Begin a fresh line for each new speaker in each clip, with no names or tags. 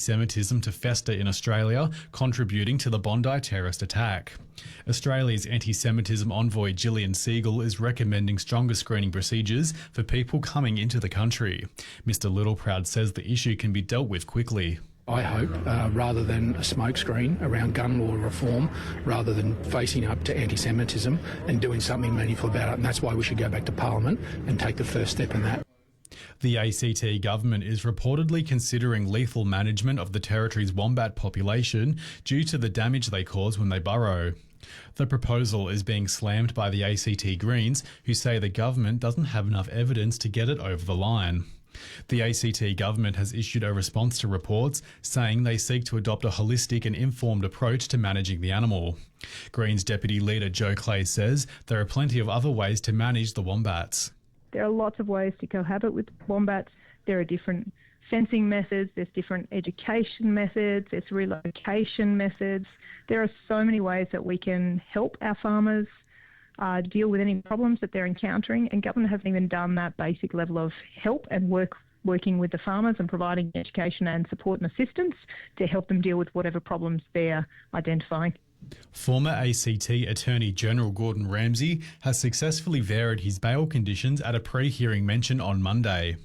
anti-Semitism to fester in Australia, contributing to the Bondi terrorist attack. Australia's anti-Semitism envoy Gillian Siegel is recommending stronger screening procedures for people coming into the country. Mr Littleproud says the issue can be dealt with quickly.
I hope, rather than a smokescreen around gun law reform, rather than facing up to anti-Semitism and doing something meaningful about it. And that's why we should go back to Parliament and take the first step in that.
The ACT government is reportedly considering lethal management of the territory's wombat population due to the damage they cause when they burrow. The proposal is being slammed by the ACT Greens, who say the government doesn't have enough evidence to get it over the line. The ACT government has issued a response to reports saying they seek to adopt a holistic and informed approach to managing the animal. Greens Deputy Leader Joe Clay says there are plenty of other ways to manage the wombats.
There are lots of ways to cohabit with wombats. There are different fencing methods, there's different education methods, there's relocation methods. There are so many ways that we can help our farmers deal with any problems that they're encountering, and government hasn't even done that basic level of help and working with the farmers and providing education and support and assistance to help them deal with whatever problems they're identifying.
Former ACT Attorney General Gordon Ramsay has successfully varied his bail conditions at a pre-hearing mention on Monday.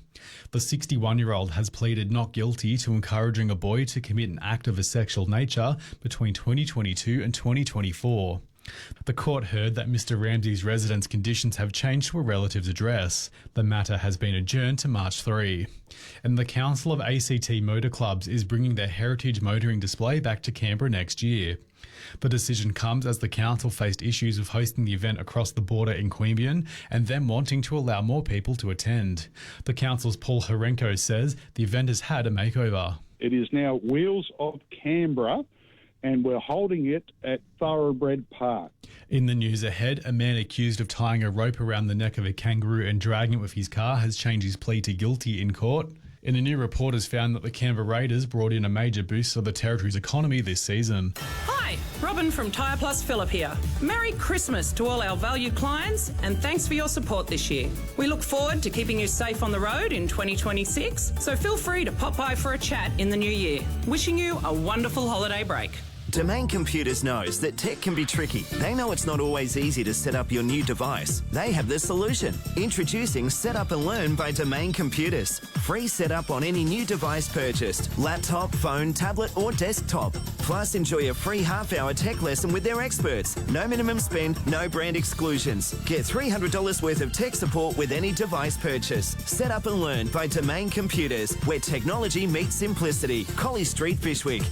The 61-year-old has pleaded not guilty to encouraging a boy to commit an act of a sexual nature between 2022 and 2024. The court heard that Mr Ramsay's residence conditions have changed to a relative's address. The matter has been adjourned to March 3. And the Council of ACT Motor Clubs is bringing their heritage motoring display back to Canberra next year. The decision comes as the council faced issues of hosting the event across the border in Queanbeyan and them wanting to allow more people to attend. The council's Paul Horenko says the event has had a makeover.
It is now Wheels of Canberra, and we're holding it at Thoroughbred Park.
In the news ahead, a man accused of tying a rope around the neck of a kangaroo and dragging it with his car has changed his plea to guilty in court. And a new report has found that the Canberra Raiders brought in a major boost to the territory's economy this season.
Hi, Robin from Tyre Plus Phillip here. Merry Christmas to all our valued clients, and thanks for your support this year. We look forward to keeping you safe on the road in 2026, so feel free to pop by for a chat in the new year. Wishing you a wonderful holiday break.
Domain Computers knows that tech can be tricky. They know it's not always easy to set up your new device. They have the solution. Introducing Set Up and Learn by Domain Computers. Free setup on any new device purchased. Laptop, phone, tablet or desktop. Plus enjoy a free half-hour tech lesson with their experts. No minimum spend, no brand exclusions. Get $300 worth of tech support with any device purchase. Set Up and Learn by Domain Computers, where technology meets simplicity. Colley Street, Fyshwick.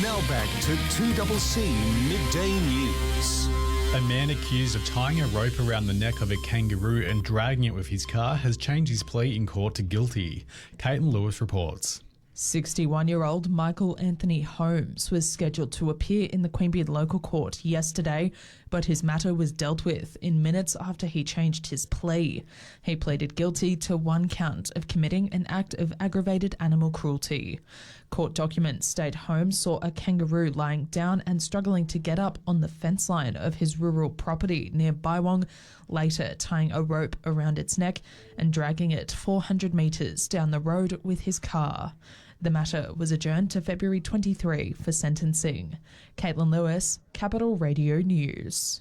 Now back to 2CC Midday News.
A man accused of tying a rope around the neck of a kangaroo and dragging it with his car has changed his plea in court to guilty. Caitlin Lewis reports.
61-year-old Michael Anthony Holmes was scheduled to appear in the Queanbeyan local court yesterday, but his matter was dealt with in minutes after he changed his plea. He pleaded guilty to one count of committing an act of aggravated animal cruelty. Court documents state Holmes saw a kangaroo lying down and struggling to get up on the fence line of his rural property near Bywong, later tying a rope around its neck and dragging it 400 metres down the road with his car. The matter was adjourned to February 23 for sentencing. Caitlin Lewis, Capital Radio News.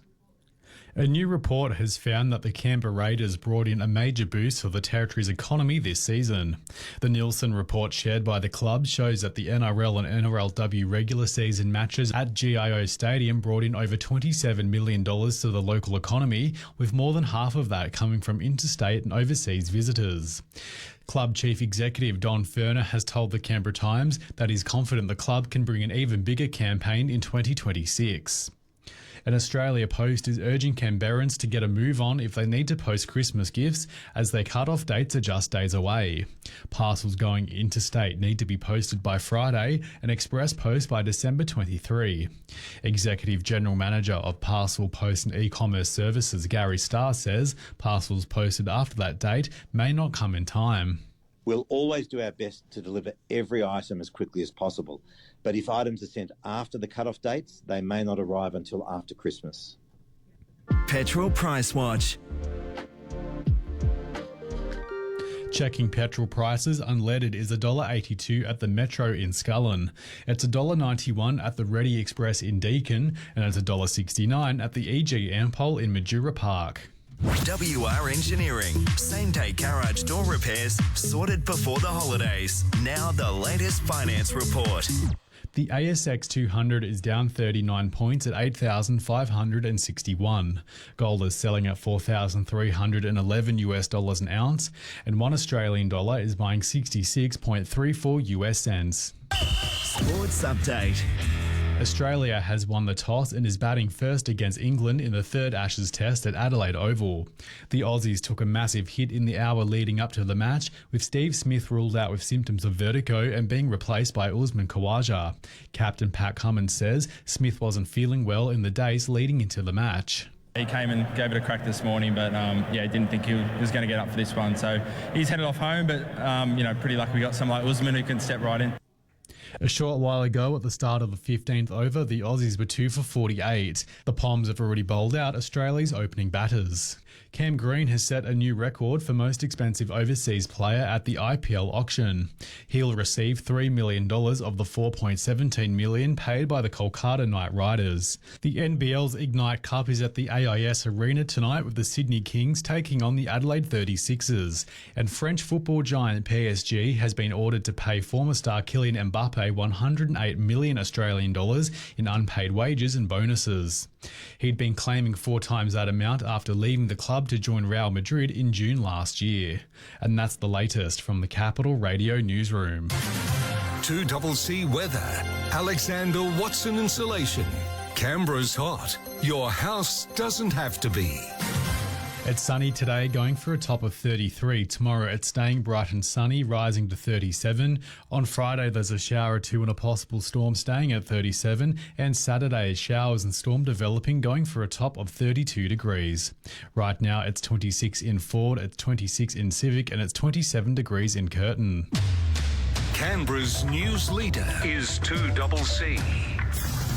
A new report has found that the Canberra Raiders brought in a major boost for the territory's economy this season. The Nielsen report shared by the club shows that the NRL and NRLW regular season matches at GIO Stadium brought in over $27 million to the local economy, with more than half of that coming from interstate and overseas visitors. Club Chief Executive Don Furner has told the Canberra Times that he's confident the club can bring an even bigger campaign in 2026. An Australia Post is urging Canberrans to get a move on if they need to post Christmas gifts, as their cut-off dates are just days away. Parcels going interstate need to be posted by Friday and express post by December 23. Executive General Manager of Parcel, Post and E-Commerce Services Gary Starr says parcels posted after that date may not come in time.
We'll always do our best to deliver every item as quickly as possible, but if items are sent after the cut-off dates, they may not arrive until after Christmas.
Petrol Price Watch.
Checking petrol prices, unleaded is $1.82 at the Metro in Scullin. It's $1.91 at the Ready Express in Deakin, and it's $1.69 at the EG Ampol in Majura Park.
WR Engineering. Same-day garage door repairs sorted before the holidays. Now the latest finance report.
The ASX 200 is down 39 points at 8,561. Gold is selling at $4,311 an ounce, and $1 Australian dollar is buying 66.34 US cents.
Sports update.
Australia has won the toss and is batting first against England in the third Ashes test at Adelaide Oval. The Aussies took a massive hit in the hour leading up to the match, with Steve Smith ruled out with symptoms of vertigo and being replaced by Usman Khawaja. Captain Pat Cummins says Smith wasn't feeling well in the days leading into the match.
He came and gave it a crack this morning, but didn't think he was going to get up for this one. So he's headed off home, but pretty lucky we got someone like Usman who can step right in.
A short while ago, at the start of the 15th over, the Aussies were 2 for 48. The Poms have already bowled out Australia's opening batters. Cam Green has set a new record for most expensive overseas player at the IPL auction. He'll receive $3 million of the $4.17 million paid by the Kolkata Knight Riders. The NBL's Ignite Cup is at the AIS Arena tonight, with the Sydney Kings taking on the Adelaide 36ers. And French football giant PSG has been ordered to pay former star Kylian Mbappe 108 million Australian dollars in unpaid wages and bonuses. He'd been claiming 4 times that amount after leaving the club to join Real Madrid in June last year. And that's the latest from the Capital Radio newsroom.
2CC weather. Alexander Watson Insulation. Canberra's hot. Your house doesn't have to be.
It's sunny today, going for a top of 33. Tomorrow it's staying bright and sunny, rising to 37. On Friday there's a shower or two and a possible storm, staying at 37. And Saturday, showers and storm developing, going for a top of 32 degrees. Right now it's 26 in Ford, it's 26 in Civic, and it's 27 degrees in Curtin.
Canberra's news leader is 2CC.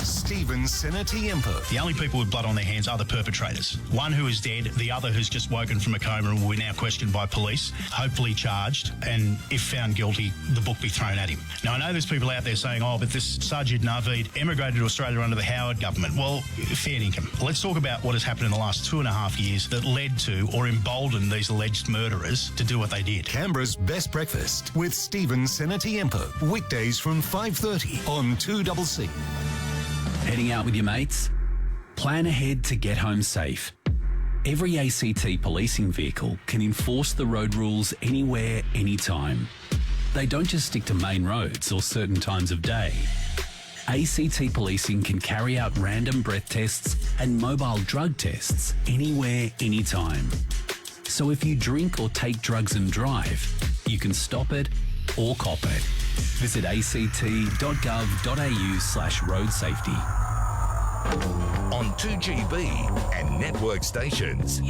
Stephen Senatiempo.
The only people with blood on their hands are the perpetrators. One who is dead, the other who's just woken from a coma and will be now questioned by police, hopefully charged, and if found guilty, the book be thrown at him. Now, I know there's people out there saying, but this Sajid Naveed emigrated to Australia under the Howard government. Well, fair income. Let's talk about what has happened in the last 2.5 years that led to or emboldened these alleged murderers to do what they did.
Canberra's Best Breakfast with Stephen Senatiempo. Weekdays from 5:30 on 2CC.
Heading out with your mates? Plan ahead to get home safe. Every ACT policing vehicle can enforce the road rules anywhere, anytime. They don't just stick to main roads or certain times of day. ACT policing can carry out random breath tests and mobile drug tests anywhere, anytime. So if you drink or take drugs and drive, you can stop it or cop it. Visit act.gov.au/road safety.
On 2GB and network stations.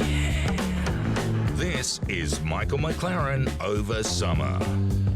This is Michael McLaren over summer.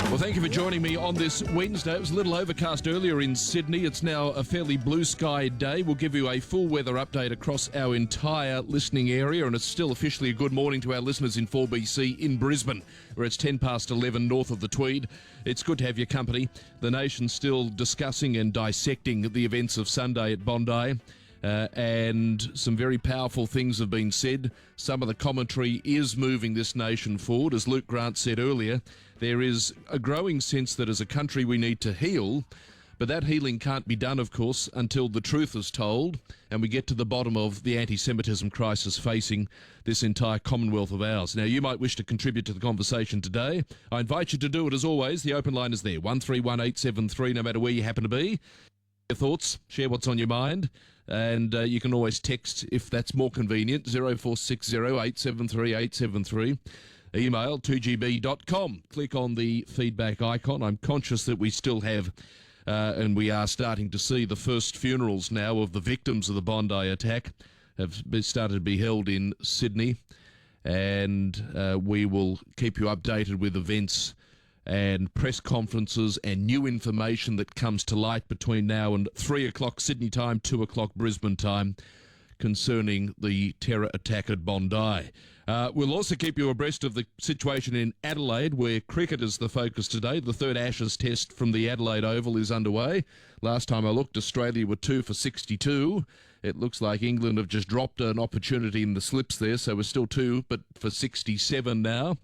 Well, thank you for joining me on this Wednesday. It was a little overcast earlier in Sydney. It's now a fairly blue sky day. We'll give you a full weather update across our entire listening area, and it's still officially a good morning to our listeners in 4BC in Brisbane, where it's 11:10 north of the Tweed. It's good to have your company. The nation's still discussing and dissecting the events of Sunday at Bondi. And some very powerful things have been said. Some of the commentary is moving this nation forward. As Luke Grant said earlier, there is a growing sense that as a country we need to heal, but that healing can't be done, of course, until the truth is told and we get to the bottom of the anti-Semitism crisis facing this entire Commonwealth of ours. Now, you might wish to contribute to the conversation today. I invite you to do it as always. The open line is there, 131873, no matter where you happen to be. Your thoughts, share what's on your mind. And you can always text if that's more convenient, 0460 873 873. Email 2gb.com. Click on the feedback icon. I'm conscious that we still have, and we are starting to see the first funerals now of the victims of the Bondi attack have started to be held in Sydney. And we will keep you updated with events and press conferences and new information that comes to light between now and 3 o'clock Sydney time, 2 o'clock Brisbane time. concerning the terror attack at Bondi. We'll also keep you abreast of the situation in Adelaide, where cricket is the focus today. The third Ashes test from the Adelaide Oval is underway. Last time I looked, Australia were 2 for 62. It looks like England have just dropped an opportunity in the slips there, so we're still 2, but for 67 now.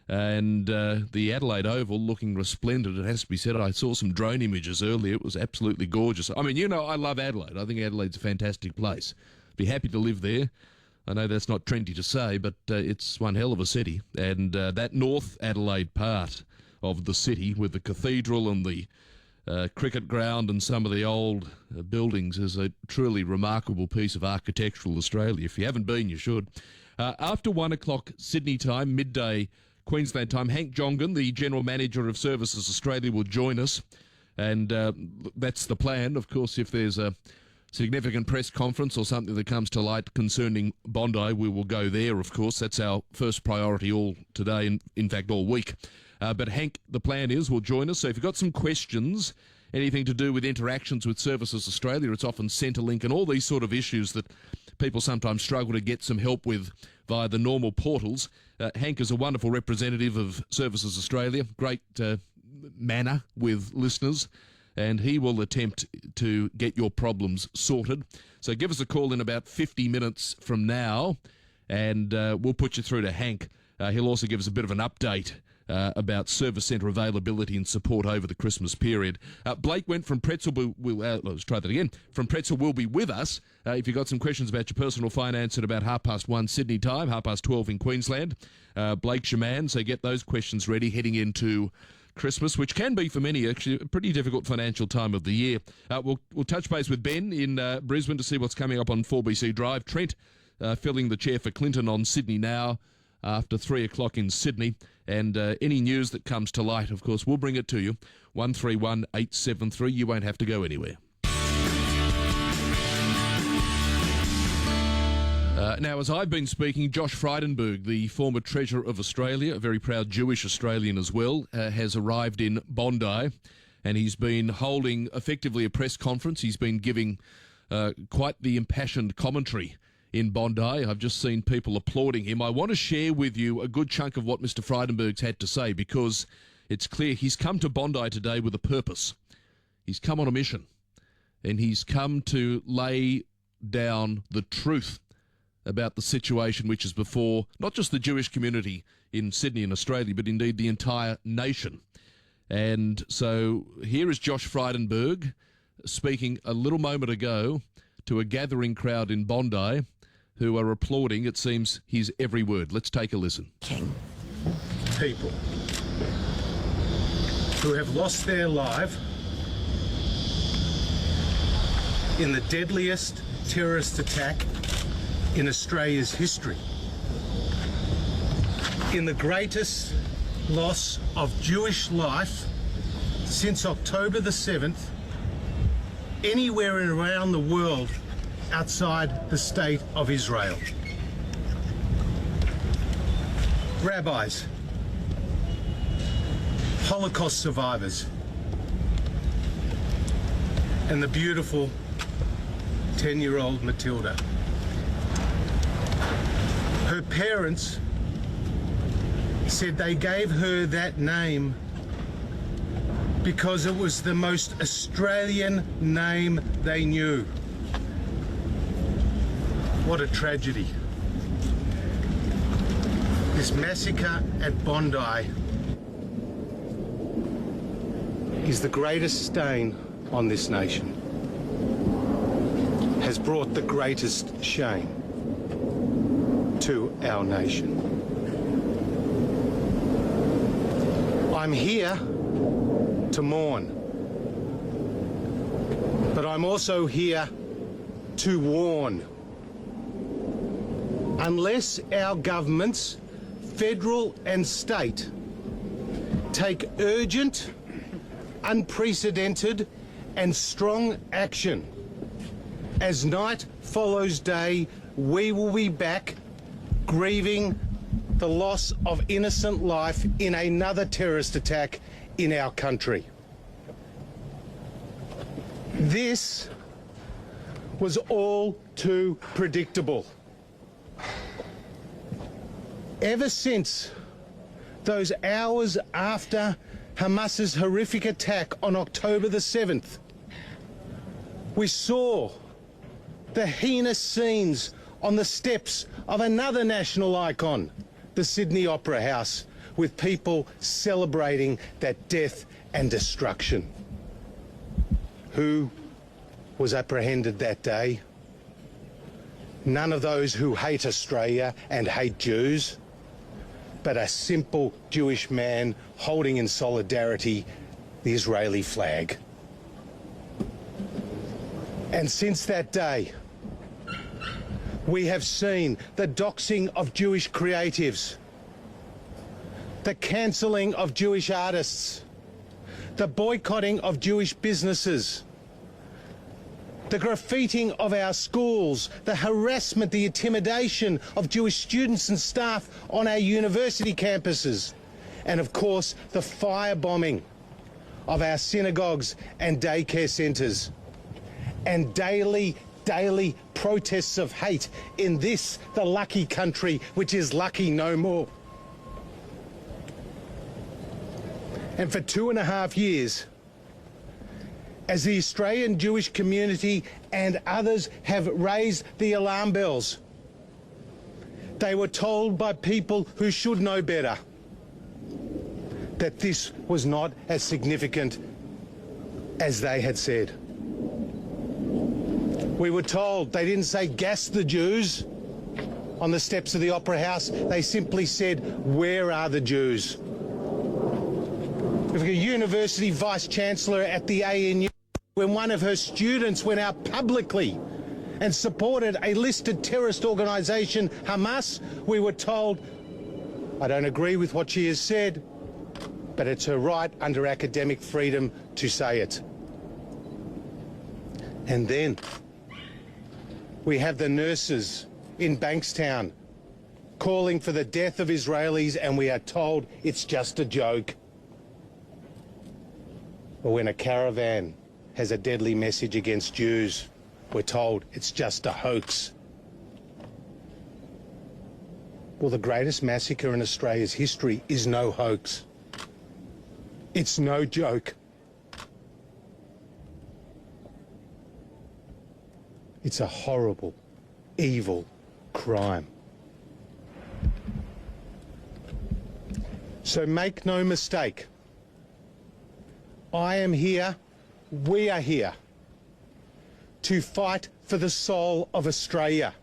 And the Adelaide Oval looking resplendent, it has to be said. I saw some drone images earlier. It was absolutely gorgeous. I mean, I love Adelaide. I think Adelaide's a fantastic place. Be happy to live there. I know that's not trendy to say, but it's one hell of a city. And that North Adelaide part of the city with the cathedral and the cricket ground and some of the old buildings is a truly remarkable piece of architectural Australia. If you haven't been, you should. After 1 o'clock Sydney time, midday Queensland time, Hank Jongan, the General Manager of Services Australia, will join us. And that's the plan. Of course, if there's a significant press conference or something that comes to light concerning Bondi, we will go there, of course. That's our first priority all today, and in fact all week. But Hank, the plan is, will join us. So if you've got some questions, anything to do with interactions with Services Australia, it's often Centrelink and all these sort of issues that people sometimes struggle to get some help with via the normal portals. Hank is a wonderful representative of Services Australia, great manner with listeners, and he will attempt to get your problems sorted. So give us a call in about 50 minutes from now, and we'll put you through to Hank. He'll also give us a bit of an update about service centre availability and support over the Christmas period. Blake went from Pretzel. Let's try that again. From Pretzel will be with us. If you've got some questions about your personal finance at about 1:30 Sydney time, 12:30 in Queensland, Blake's your man. So get those questions ready heading into Christmas, which can be for many actually a pretty difficult financial time of the year. We'll touch base with Ben in Brisbane to see what's coming up on 4BC Drive. Trent filling the chair for Clinton on Sydney Now after 3 o'clock in Sydney. And any news that comes to light, of course, we'll bring it to you. 131873. You won't have to go anywhere. Now, as I've been speaking, Josh Frydenberg, the former Treasurer of Australia, a very proud Jewish Australian as well, has arrived in Bondi, and he's been holding effectively a press conference. He's been giving quite the impassioned commentary in Bondi. I've just seen people applauding him. I want to share with you a good chunk of what Mr. Frydenberg's had to say, because it's clear he's come to Bondi today with a purpose. He's come on a mission, and he's come to lay down the truth about the situation which is before not just the Jewish community in Sydney and Australia, but indeed the entire nation. And so here is Josh Frydenberg speaking a little moment ago to a gathering crowd in Bondi who are applauding, it seems, his every word. Let's take a listen.
People who have lost their life in the deadliest terrorist attack in Australia's history, in the greatest loss of Jewish life since October the 7th, anywhere and around the world outside the state of Israel. Rabbis, Holocaust survivors, and the beautiful 10-year-old Matilda. Her parents said they gave her that name because it was the most Australian name they knew. What a tragedy. This massacre at Bondi is the greatest stain on this nation, has brought the greatest shame to our nation. I'm here to mourn, but I'm also here to warn. Unless our governments, federal and state, take urgent, unprecedented and strong action, as night follows day, we will be back grieving the loss of innocent life in another terrorist attack in our country. This was all too predictable. Ever since those hours after Hamas's horrific attack on October the 7th, we saw the heinous scenes on the steps of another national icon, the Sydney Opera House, with people celebrating that death and destruction. Who was apprehended that day? None of those who hate Australia and hate Jews, but a simple Jewish man holding in solidarity the Israeli flag. And since that day, we have seen the doxing of Jewish creatives, the cancelling of Jewish artists, the boycotting of Jewish businesses, the graffiting of our schools, the harassment, the intimidation of Jewish students and staff on our university campuses, and of course the firebombing of our synagogues and daycare centres, and daily protests of hate in this, the lucky country, which is lucky no more. And for 2.5 years, as the Australian Jewish community and others have raised the alarm bells, they were told by people who should know better that this was not as significant as they had said. We were told, they didn't say gas the Jews on the steps of the Opera House, they simply said, where are the Jews? We've got a university vice-chancellor at the ANU, when one of her students went out publicly and supported a listed terrorist organisation, Hamas, we were told, I don't agree with what she has said, but it's her right under academic freedom to say it. And then we have the nurses in Bankstown calling for the death of Israelis, and we are told it's just a joke. Or when a caravan has a deadly message against Jews, we're told it's just a hoax. Well, the greatest massacre in Australia's history is no hoax. It's no joke. It's a horrible, evil crime. So make no mistake, I am here, we are here, to fight for the soul of Australia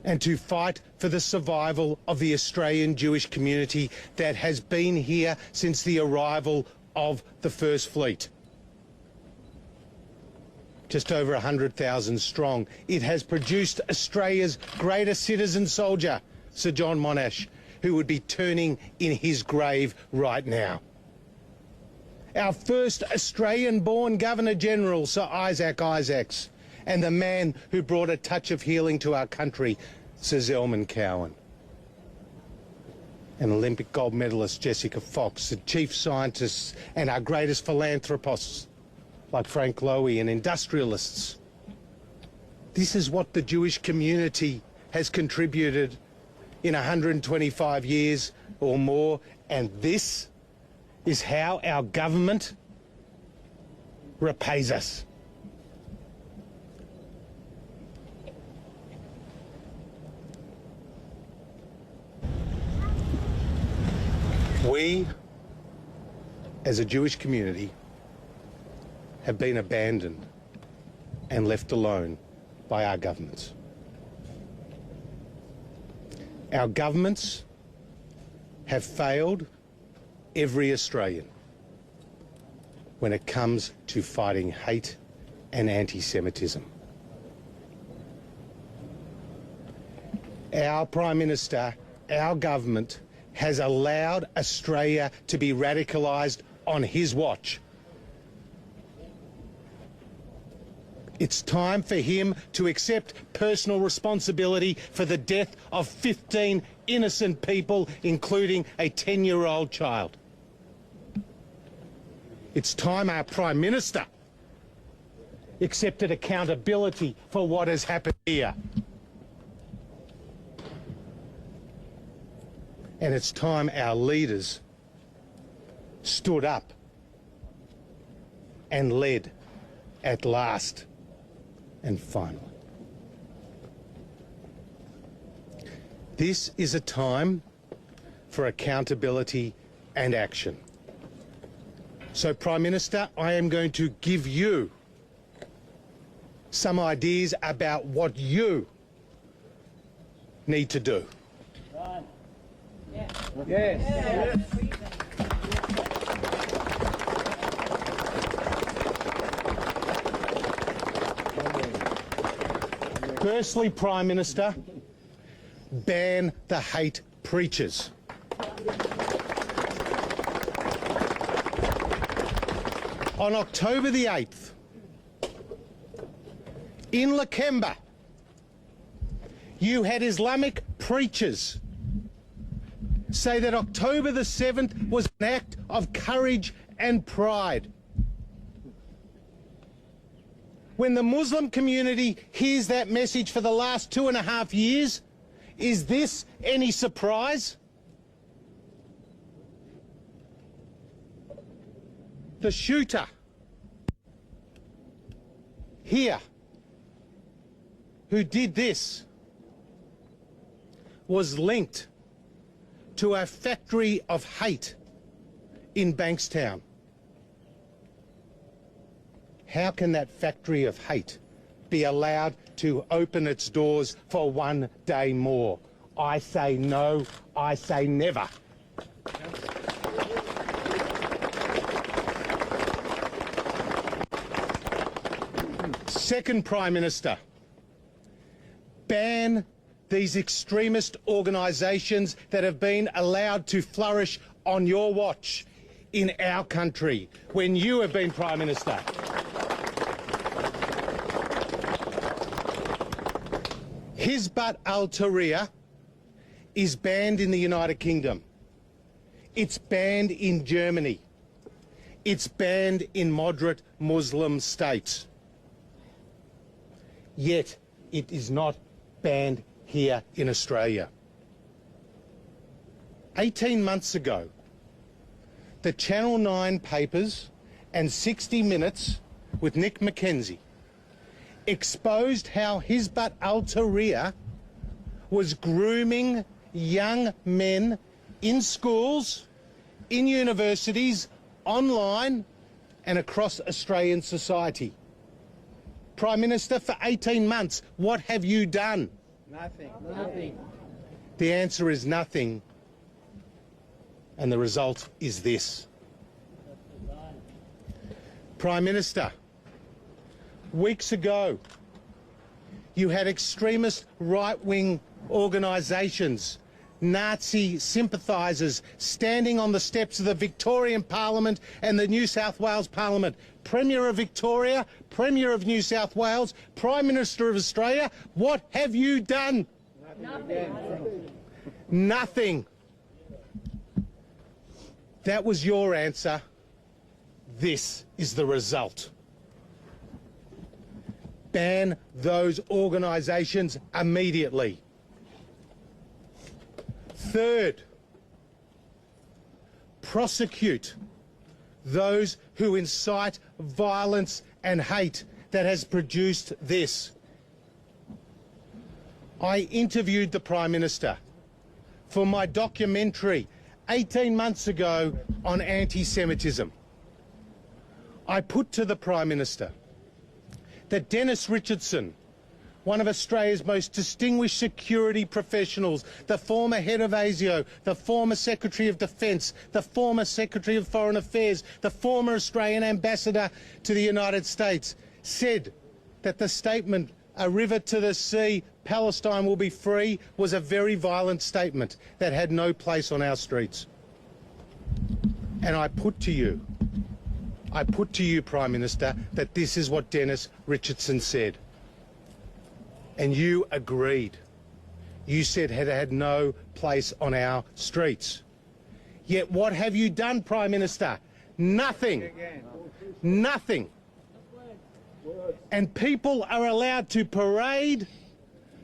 and to fight for the survival of the Australian Jewish community that has been here since the arrival of the First Fleet. Just over 100,000 strong. It has produced Australia's greatest citizen soldier, Sir John Monash, who would be turning in his grave right now. Our first Australian-born Governor-General, Sir Isaac Isaacs, and the man who brought a touch of healing to our country, Sir Zelman Cowen. And Olympic gold medalist Jessica Fox, the chief scientists and our greatest philanthropists, like Frank Lowy, and industrialists. This is what the Jewish community has contributed in 125 years or more, and this is how our government repays us. We, as a Jewish community, have been abandoned and left alone by our governments. Our governments have failed every Australian when it comes to fighting hate and anti-Semitism. Our Prime Minister, our government, has allowed Australia to be radicalised on his watch. It's time for him to accept personal responsibility for the death of 15 innocent people, including a 10-year-old child. It's time our Prime Minister accepted accountability for what has happened here. And it's time our leaders stood up and led at last and finally. This is a time for accountability and action. So, Prime Minister, I am going to give you some ideas about what you need to do. Yes. Firstly, Prime Minister, ban the hate preachers. On October the 8th, in Canberra, you had Islamic preachers say that October the 7th was an act of courage and pride. When the Muslim community hears that message for the last 2.5 years, is this any surprise? The shooter here who did this was linked to a factory of hate in Bankstown. How can that factory of hate be allowed to open its doors for one day more? I say no, I say never. Second, Prime Minister, ban these extremist organisations that have been allowed to flourish on your watch in our country when you have been Prime Minister. Hizbat al-Tahrir is banned in the United Kingdom. It's banned in Germany. It's banned in moderate Muslim states. Yet it is not banned here in Australia. 18 months ago, the Channel 9 papers and 60 Minutes with Nick McKenzie exposed how Hizbat al-Tahrir was grooming young men in schools, in universities, online and across Australian society. Prime Minister, for 18 months, what have you done?
Nothing. Nothing.
The answer is nothing, and the result is this. Prime Minister, weeks ago, you had extremist right-wing organisations, Nazi sympathisers, standing on the steps of the Victorian Parliament and the New South Wales Parliament. Premier of Victoria, Premier of New South Wales, Prime Minister of Australia, what have you done?
Nothing.
Nothing. That was your answer. This is the result. Ban those organisations immediately. Third, prosecute those who incite violence and hate that has produced this. I interviewed the Prime Minister for my documentary 18 months ago on anti-Semitism. I put to the Prime Minister that Dennis Richardson, one of Australia's most distinguished security professionals, the former head of ASIO, the former Secretary of Defence, the former Secretary of Foreign Affairs, the former Australian Ambassador to the United States, said that the statement, "A river to the sea, Palestine will be free," was a very violent statement that had no place on our streets. And I put to you, Prime Minister, that this is what Dennis Richardson said. And you agreed. You said it had no place on our streets. Yet what have you done, Prime Minister? Nothing. Nothing. And people are allowed to parade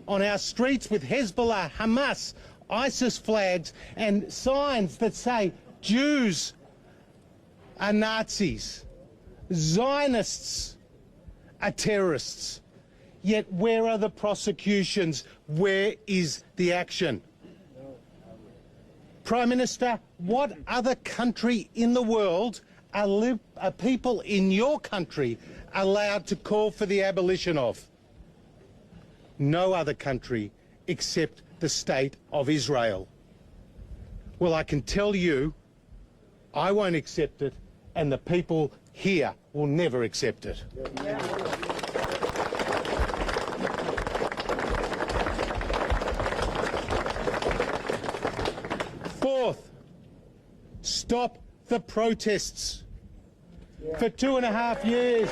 on our streets with Hezbollah, Hamas, ISIS flags and signs that say Jews are Nazis, Zionists are terrorists. Yet where are the prosecutions? Where is the action? Prime Minister, what other country in the world are people in your country allowed to call for the abolition of? No other country except the State of Israel. Well, I can tell you, I won't accept it, and the people here will never accept it. Fourth, stop the protests. For 2.5 years.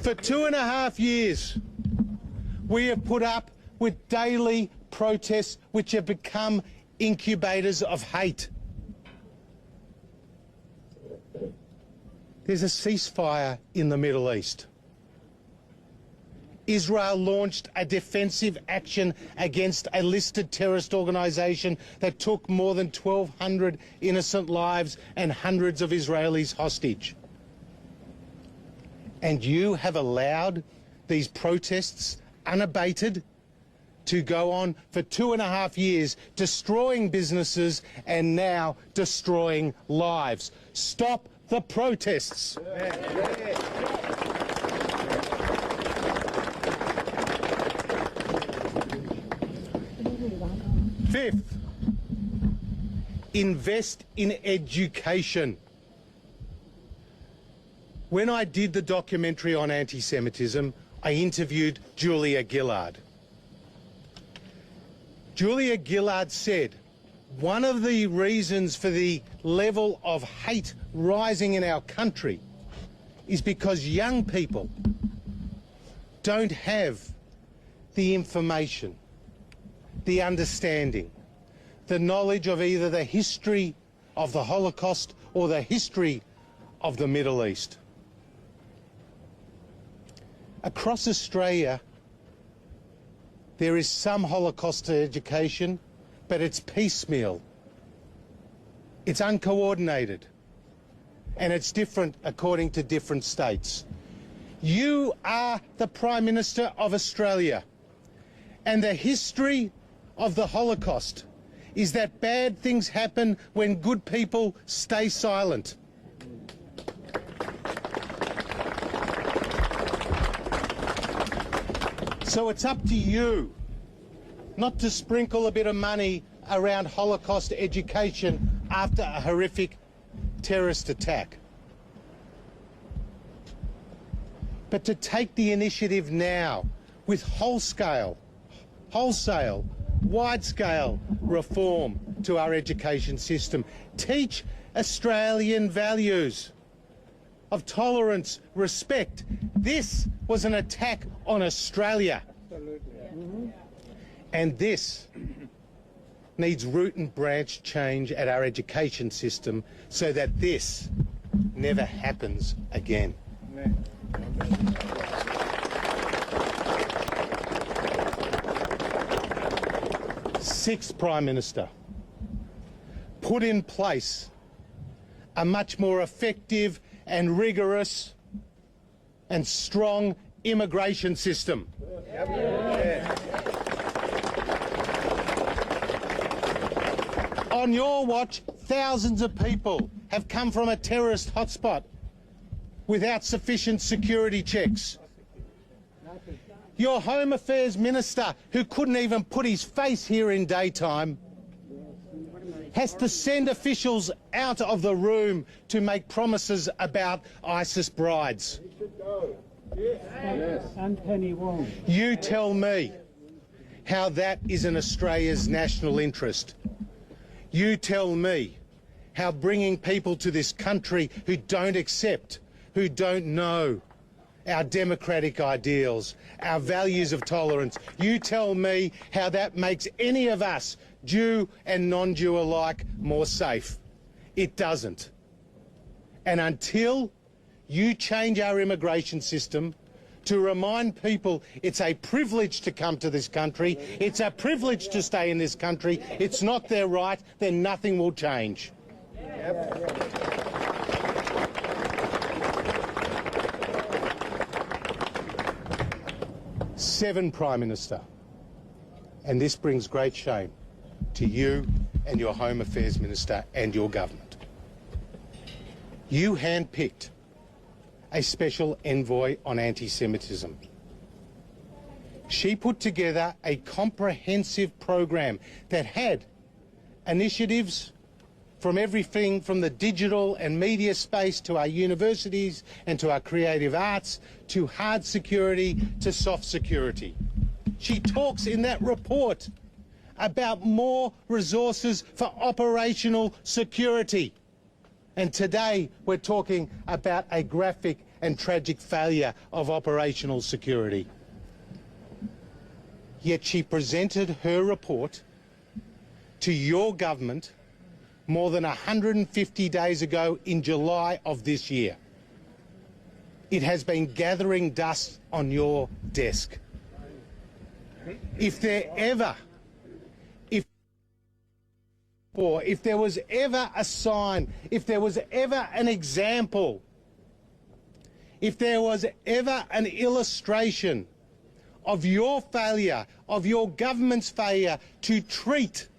For 2.5 years, we have put up with daily protests which have become incubators of hate. There's a ceasefire in the Middle East. Israel launched a defensive action against a listed terrorist organisation that took more than 1,200 innocent lives and hundreds of Israelis hostage. And you have allowed these protests unabated to go on for 2.5 years, destroying businesses and now destroying lives. Stop the protests. Fifth, invest in education. When I did the documentary on anti-Semitism, I interviewed Julia Gillard. Julia Gillard said, one of the reasons for the level of hate rising in our country is because young people don't have the information, the understanding, the knowledge of either the history of the Holocaust or the history of the Middle East. Across Australia, there is some Holocaust education, but it's piecemeal. It's uncoordinated, and it's different according to different states. You are the Prime Minister of Australia, and the history of the Holocaust is that bad things happen when good people stay silent. So it's up to you not to sprinkle a bit of money around Holocaust education after a horrific terrorist attack, but to take the initiative now with wholesale, wide-scale reform to our education system. Teach Australian values of tolerance, respect. This was an attack on Australia. Absolutely. And this needs root and branch change at our education system so that this never happens again. Sixth Prime Minister, put in place a much more effective and rigorous and strong immigration system. On your watch, thousands of people have come from a terrorist hotspot without sufficient security checks. Your Home Affairs Minister, who couldn't even put his face here in daytime, has to send officials out of the room to make promises about ISIS brides.
Yes. Anthony Wong.
You tell me how that is in Australia's national interest. You tell me how bringing people to this country who don't accept, who don't know our democratic ideals, our values of tolerance, you tell me how that makes any of us, Jew and non-Jew alike, more safe. It doesn't. And until you change our immigration system to remind people it's a privilege to come to this country, it's a privilege to stay in this country, it's not their right, then nothing will change. Seven, Prime Minister, and this brings great shame to you and your Home Affairs Minister and your government. You handpicked a special envoy on anti-Semitism. She put together a comprehensive program that had initiatives from everything from the digital and media space to our universities and to our creative arts, to hard security, to soft security. She talks in that report about more resources for operational security. And today we're talking about a graphic and tragic failure of operational security. Yet she presented her report to your government more than 150 days ago in July of this year. It has been gathering dust on your desk. If there was ever a sign, if there was ever an example, if there was ever an illustration of your failure, of your government's failure to treat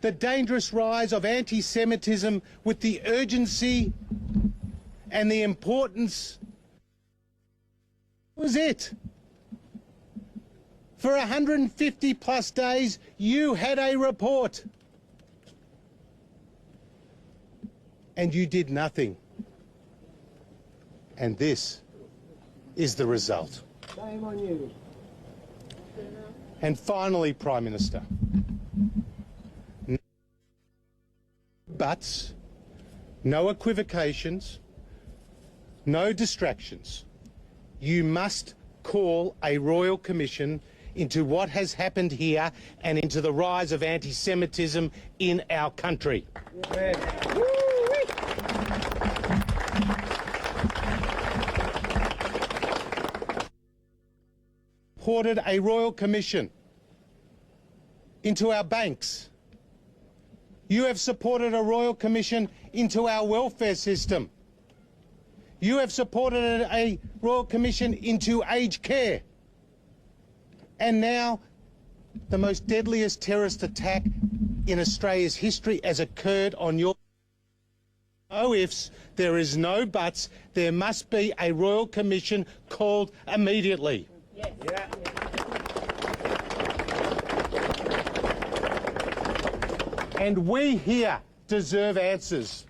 the dangerous rise of anti-Semitism with the urgency and the importance, was it. For 150 plus days, you had a report. And you did nothing. And this is the result.
Shame on you.
And finally, Prime Minister, no buts, no equivocations, no distractions. You must call a royal commission into what has happened here and into the rise of anti-Semitism in our country. Supported a royal commission into our banks. You have supported a royal commission into our welfare system. You have supported a royal commission into aged care. And now the most deadliest terrorist attack in Australia's history has occurred on your... No ifs, there is no buts, there must be a royal commission called immediately. Yes. Yeah. And we here deserve answers.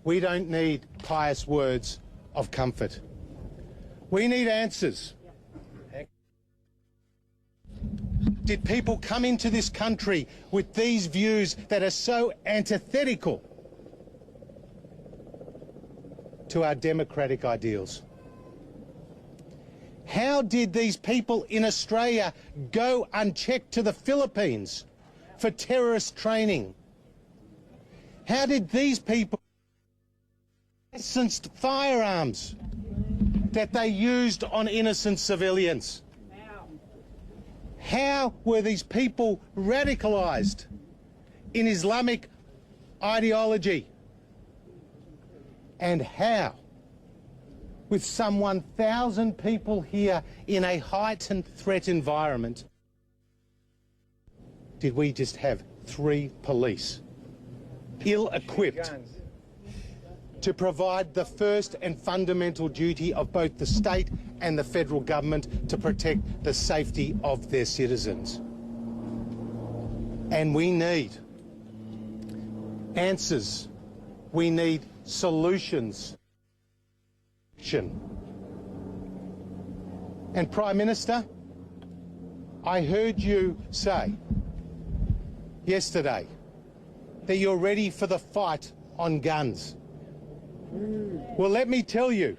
We don't need pious words of comfort. We need answers. Did people come into this country with these views that are so antithetical to our democratic ideals? How did these people in Australia go unchecked to the Philippines for terrorist training? How did these people licensed firearms that they used on innocent civilians? How were these people radicalised in Islamic ideology? And how, with some 1,000 people here in a heightened threat environment, did we just have 3 police ill-equipped to provide the first and fundamental duty of both the state and the federal government to protect the safety of their citizens? And we need answers. We need solutions. And Prime Minister, I heard you say yesterday that you're ready for the fight on guns. Well, let me tell you,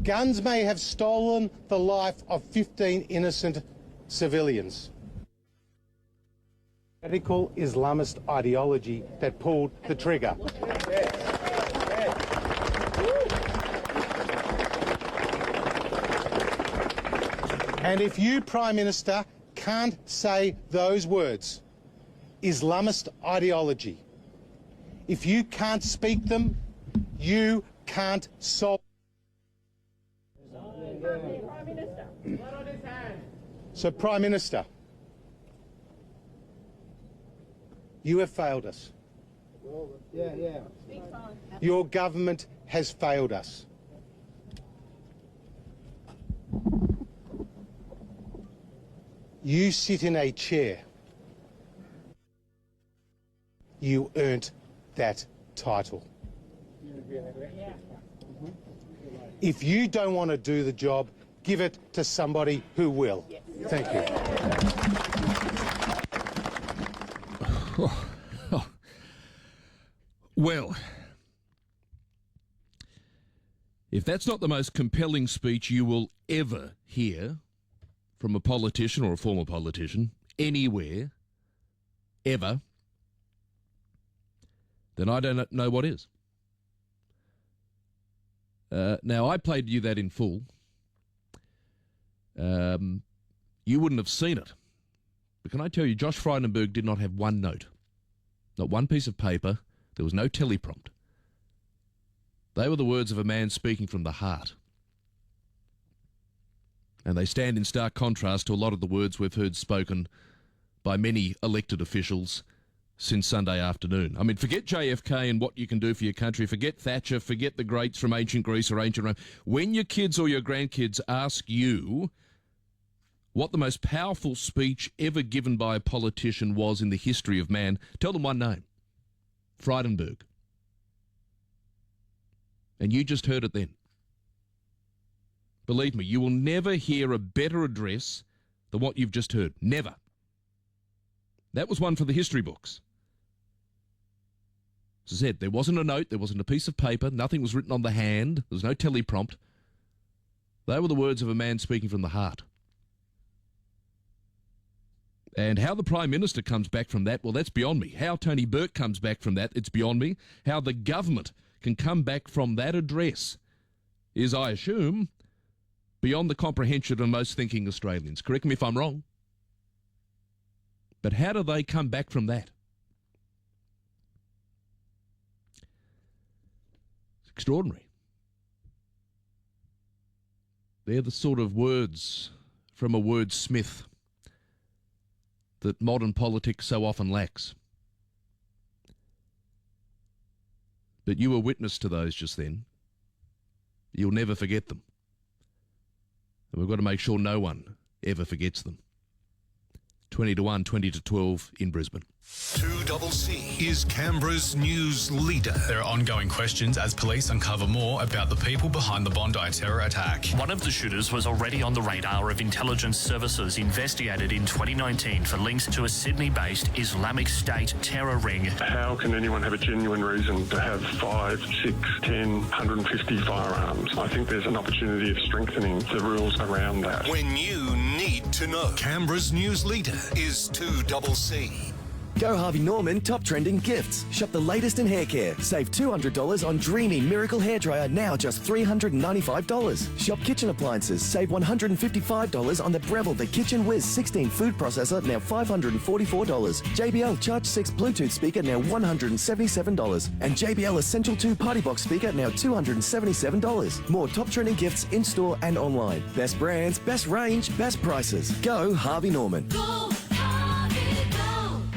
guns may have stolen the life of 15 innocent civilians. Radical Islamist ideology that pulled the trigger. And if you, Prime Minister, can't say those words, Islamist ideology, if you can't speak them, you can't solve. So, Prime Minister, you have failed us. Your government has failed us. You sit in a chair. You earned that title. If you don't want to do the job, give it to somebody who will. Thank you.
Well, if that's not the most compelling speech you will ever hear from a politician or a former politician, anywhere, ever, then I don't know what is. Now, I played you that in full. You wouldn't have seen it. But can I tell you, Josh Frydenberg did not have one note. Not one piece of paper. There was no teleprompt. They were the words of a man speaking from the heart. And they stand in stark contrast to a lot of the words we've heard spoken by many elected officials since Sunday afternoon. I mean, forget JFK and what you can do for your country. Forget Thatcher. Forget the greats from ancient Greece or ancient Rome. When your kids or your grandkids ask you what the most powerful speech ever given by a politician was in the history of man, tell them one name. Frydenberg. And you just heard it then. Believe me, you will never hear a better address than what you've just heard. Never. That was one for the history books. As I said, there wasn't a note, there wasn't a piece of paper, nothing was written on the hand, there was no teleprompt. They were the words of a man speaking from the heart. And how the Prime Minister comes back from that, well, that's beyond me. How Tony Burke comes back from that, it's beyond me. How the government can come back from that address is, I assume, beyond the comprehension of most thinking Australians. Correct me if I'm wrong. But how do they come back from that? It's extraordinary. They're the sort of words from a wordsmith that modern politics so often lacks. But you were witness to those just then. You'll never forget them. And we've got to make sure no one ever forgets them. 20-1, 20-12 in Brisbane.
2CC is Canberra's news leader.
There are ongoing questions as police uncover more about the people behind the Bondi terror attack.
One of the shooters was already on the radar of intelligence services investigated in 2019 for links to a Sydney-based Islamic State terror ring.
How can anyone have a genuine reason to have 5, 6, 10, 150 firearms? I think there's an opportunity of strengthening the rules around that.
When you need to know, Canberra's news leader is 2CC.
Go Harvey Norman top trending gifts. Shop the latest in hair care. Save $200 on Dreamy Miracle Hairdryer, now just $395. Shop kitchen appliances. Save $155 on the Breville The Kitchen Whiz 16 food processor, now $544. JBL Charge 6 Bluetooth speaker, now $177. And JBL Essential 2 Party Box speaker, now $277. More top trending gifts in store and online. Best brands, best range, best prices. Go Harvey Norman.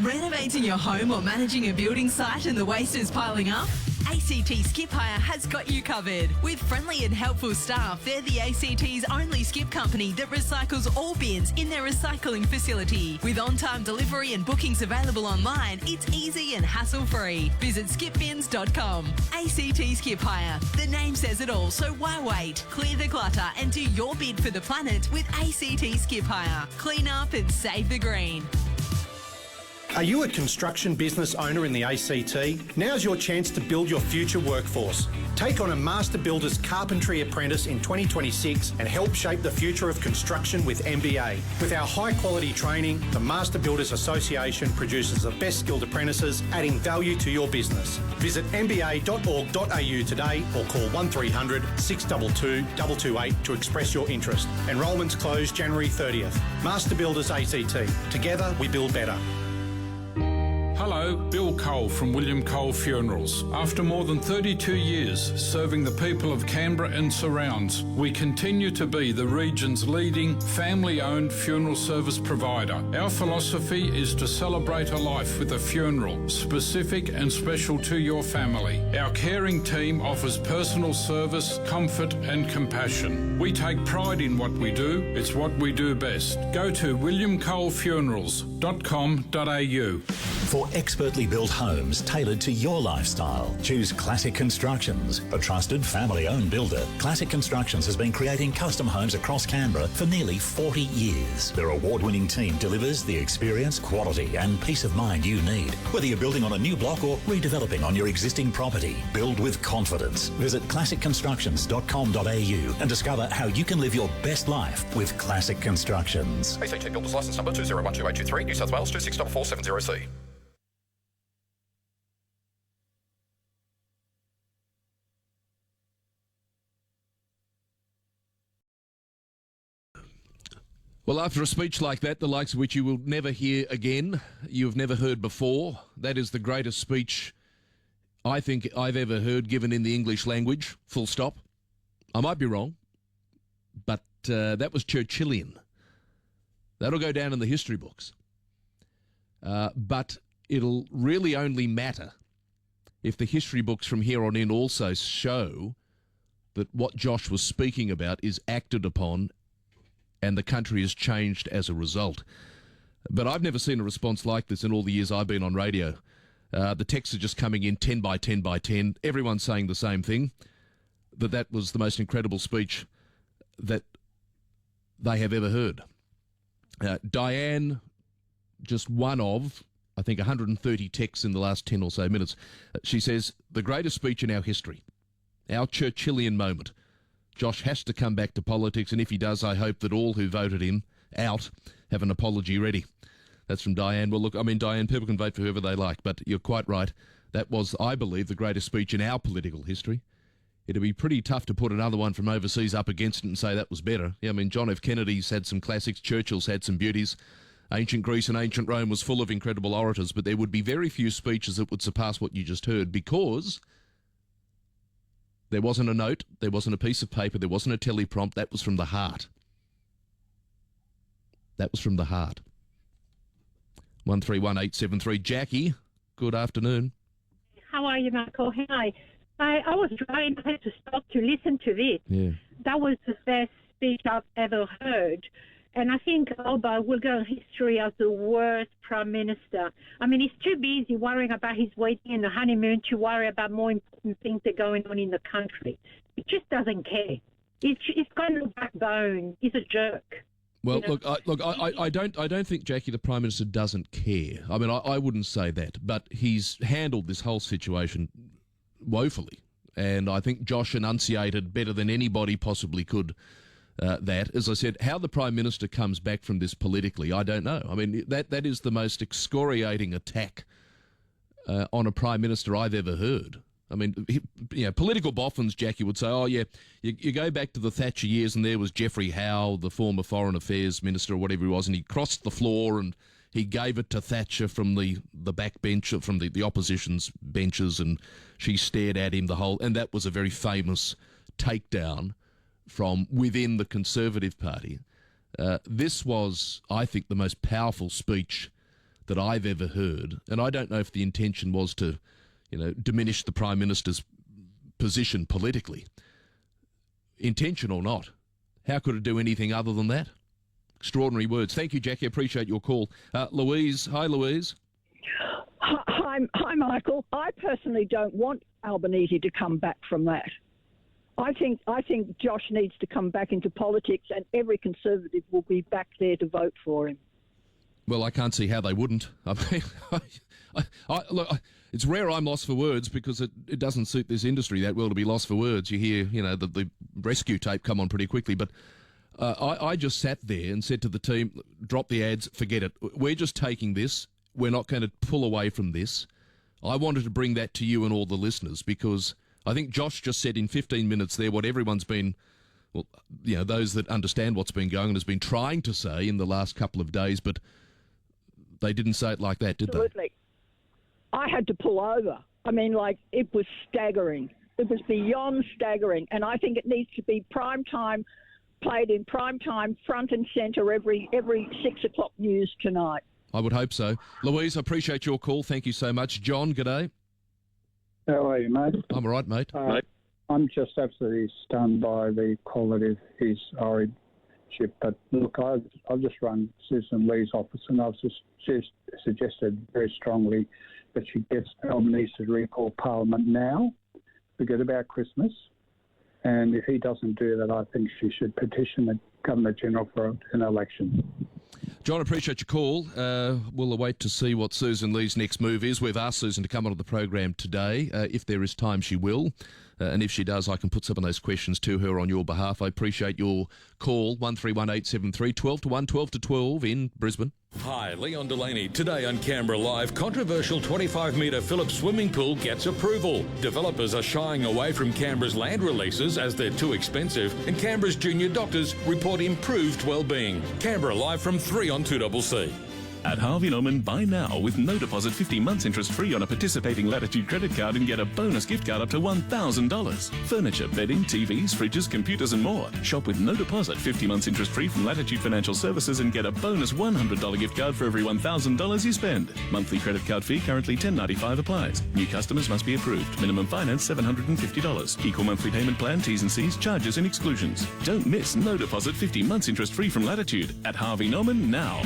Renovating your home or managing a building site and the waste is piling up? ACT Skip Hire has got you covered. With friendly and helpful staff, they're the ACT's only skip company that recycles all bins in their recycling facility. With on-time delivery and bookings available online, it's easy and hassle-free. Visit skipbins.com. ACT Skip Hire. The name says it all, so why wait? Clear the clutter and do your bid for the planet with ACT Skip Hire. Clean up and save the green.
Are you a construction business owner in the ACT? Now's your chance to build your future workforce. Take on a Master Builders Carpentry Apprentice in 2026 and help shape the future of construction with MBA. With our high quality training, the Master Builders Association produces the best skilled apprentices, adding value to your business. Visit mba.org.au today or call 1300 622 228 to express your interest. Enrolments close January 30th. Master Builders ACT. Together we build better.
Hello, Bill Cole from William Cole Funerals. After more than 32 years serving the people of Canberra and surrounds, we continue to be the region's leading family-owned funeral service provider. Our philosophy is to celebrate a life with a funeral, specific and special to your family. Our caring team offers personal service, comfort and compassion. We take pride in what we do. It's what we do best. Go to williamcolefunerals.com.au.
For expertly built homes tailored to your lifestyle, choose Classic Constructions. A trusted family-owned builder, Classic Constructions has been creating custom homes across Canberra for nearly 40 years. Their award-winning team delivers the experience, quality and peace of mind you need. Whether you're building on a new block or redeveloping on your existing property, build with confidence. Visit classicconstructions.com.au and discover how you can live your best life with Classic Constructions.
ACT Builders Licence Number 2012823, New South Wales 264470C.
Well, after a speech like that, the likes of which you will never hear again, you have never heard before, that is the greatest speech I think I've ever heard given in the English language, full stop. I might be wrong, but that was Churchillian. That'll go down in the history books. But it'll really only matter if the history books from here on in also show that what Josh was speaking about is acted upon and the country has changed as a result. But I've never seen a response like this in all the years I've been on radio. The texts are just coming in 10 by 10 by 10. Everyone's saying the same thing, that was the most incredible speech that they have ever heard. Diane, just one of, I think, 130 texts in the last 10 or so minutes. She says, the greatest speech in our history, our Churchillian moment. Josh has to come back to politics, and if he does, I hope that all who voted him out have an apology ready. That's from Diane. Well, look, I mean, Diane, people can vote for whoever they like, but you're quite right. That was, I believe, the greatest speech in our political history. It'd be pretty tough to put another one from overseas up against it and say that was better. Yeah, I mean, John F. Kennedy's had some classics, Churchill's had some beauties. Ancient Greece and ancient Rome was full of incredible orators, but there would be very few speeches that would surpass what you just heard, because there wasn't a note, there wasn't a piece of paper, there wasn't a teleprompt. That was from the heart. That was from the heart. 131873. Jackie, good afternoon.
How are you, Michael? Hi. I was driving. I had to stop to listen to this.
Yeah.
That was the best speech I've ever heard. And I think Alba will go in history as the worst Prime Minister. I mean, he's too busy worrying about his wedding and the honeymoon to worry about more important things that are going on in the country. He just doesn't care. He's got no backbone. He's a jerk.
Well, you know? I don't think, Jackie, the Prime Minister doesn't care. I mean, I wouldn't say that, but he's handled this whole situation woefully. And I think Josh enunciated better than anybody possibly could that. As I said, how the Prime Minister comes back from this politically, I don't know. I mean, that is the most excoriating attack on a Prime Minister I've ever heard. I mean, political boffins, Jackie, would say, oh, yeah, you go back to the Thatcher years and there was Geoffrey Howe, the former Foreign Affairs Minister or whatever he was, and he crossed the floor and he gave it to Thatcher from the back bench, from the opposition's benches, and she stared at him and that was a very famous takedown from within the Conservative Party. This was, I think, the most powerful speech that I've ever heard, and I don't know if the intention was to diminish the Prime Minister's position politically. Intention or not, how could it do anything other than that? Extraordinary words. Thank you, Jackie. Appreciate your call. Louise. Hi, Louise.
Hi, Michael. I personally don't want Albanese to come back from that. I think Josh needs to come back into politics, and every Conservative will be back there to vote for him.
Well, I can't see how they wouldn't. I mean, look, it's rare I'm lost for words because it doesn't suit this industry that well to be lost for words. You hear, the rescue tape come on pretty quickly, but I just sat there and said to the team, drop the ads, forget it. We're just taking this. We're not going to pull away from this. I wanted to bring that to you and all the listeners because I think Josh just said in 15 minutes there what everyone's been, those that understand what's been going on has been trying to say in the last couple of days, but they didn't say it like that, did
Absolutely. I had to pull over. I mean, it was staggering. It was beyond staggering, and I think it needs to be prime time, played in prime time, front and centre every 6 o'clock news tonight.
I would hope so. Louise, I appreciate your call. Thank you so much. John, g'day.
How are you, mate?
I'm all right, mate.
I'm just absolutely stunned by the quality of his origin. But look, I've just run Susan Lee's office and I've just suggested very strongly that she gets Albanese to recall Parliament now, forget about Christmas. And if he doesn't do that, I think she should petition the Governor-General for an election.
John, appreciate your call. We'll await to see what Susan Lee's next move is. We've asked Susan to come onto the program today. If there is time, she will. And if she does, I can put some of those questions to her on your behalf. I appreciate your call, 131873, 12 to 1, 12 to 12 in Brisbane.
Hi, Leon Delaney. Today on Canberra Live, controversial 25-metre Phillips swimming pool gets approval. Developers are shying away from Canberra's land releases as they're too expensive, and Canberra's junior doctors report improved well-being. Canberra Live from 3 on 2CC.
At Harvey Norman, buy now with no deposit 50 months interest-free on a participating Latitude credit card and get a bonus gift card up to $1,000. Furniture, bedding, TVs, fridges, computers and more. Shop with no deposit 50 months interest-free from Latitude Financial Services and get a bonus $100 gift card for every $1,000 you spend. Monthly credit card fee currently $10.95 applies. New customers must be approved. Minimum finance $750. Equal monthly payment plan, T's and C's, charges and exclusions. Don't miss no deposit 50 months interest-free from Latitude at Harvey Norman now.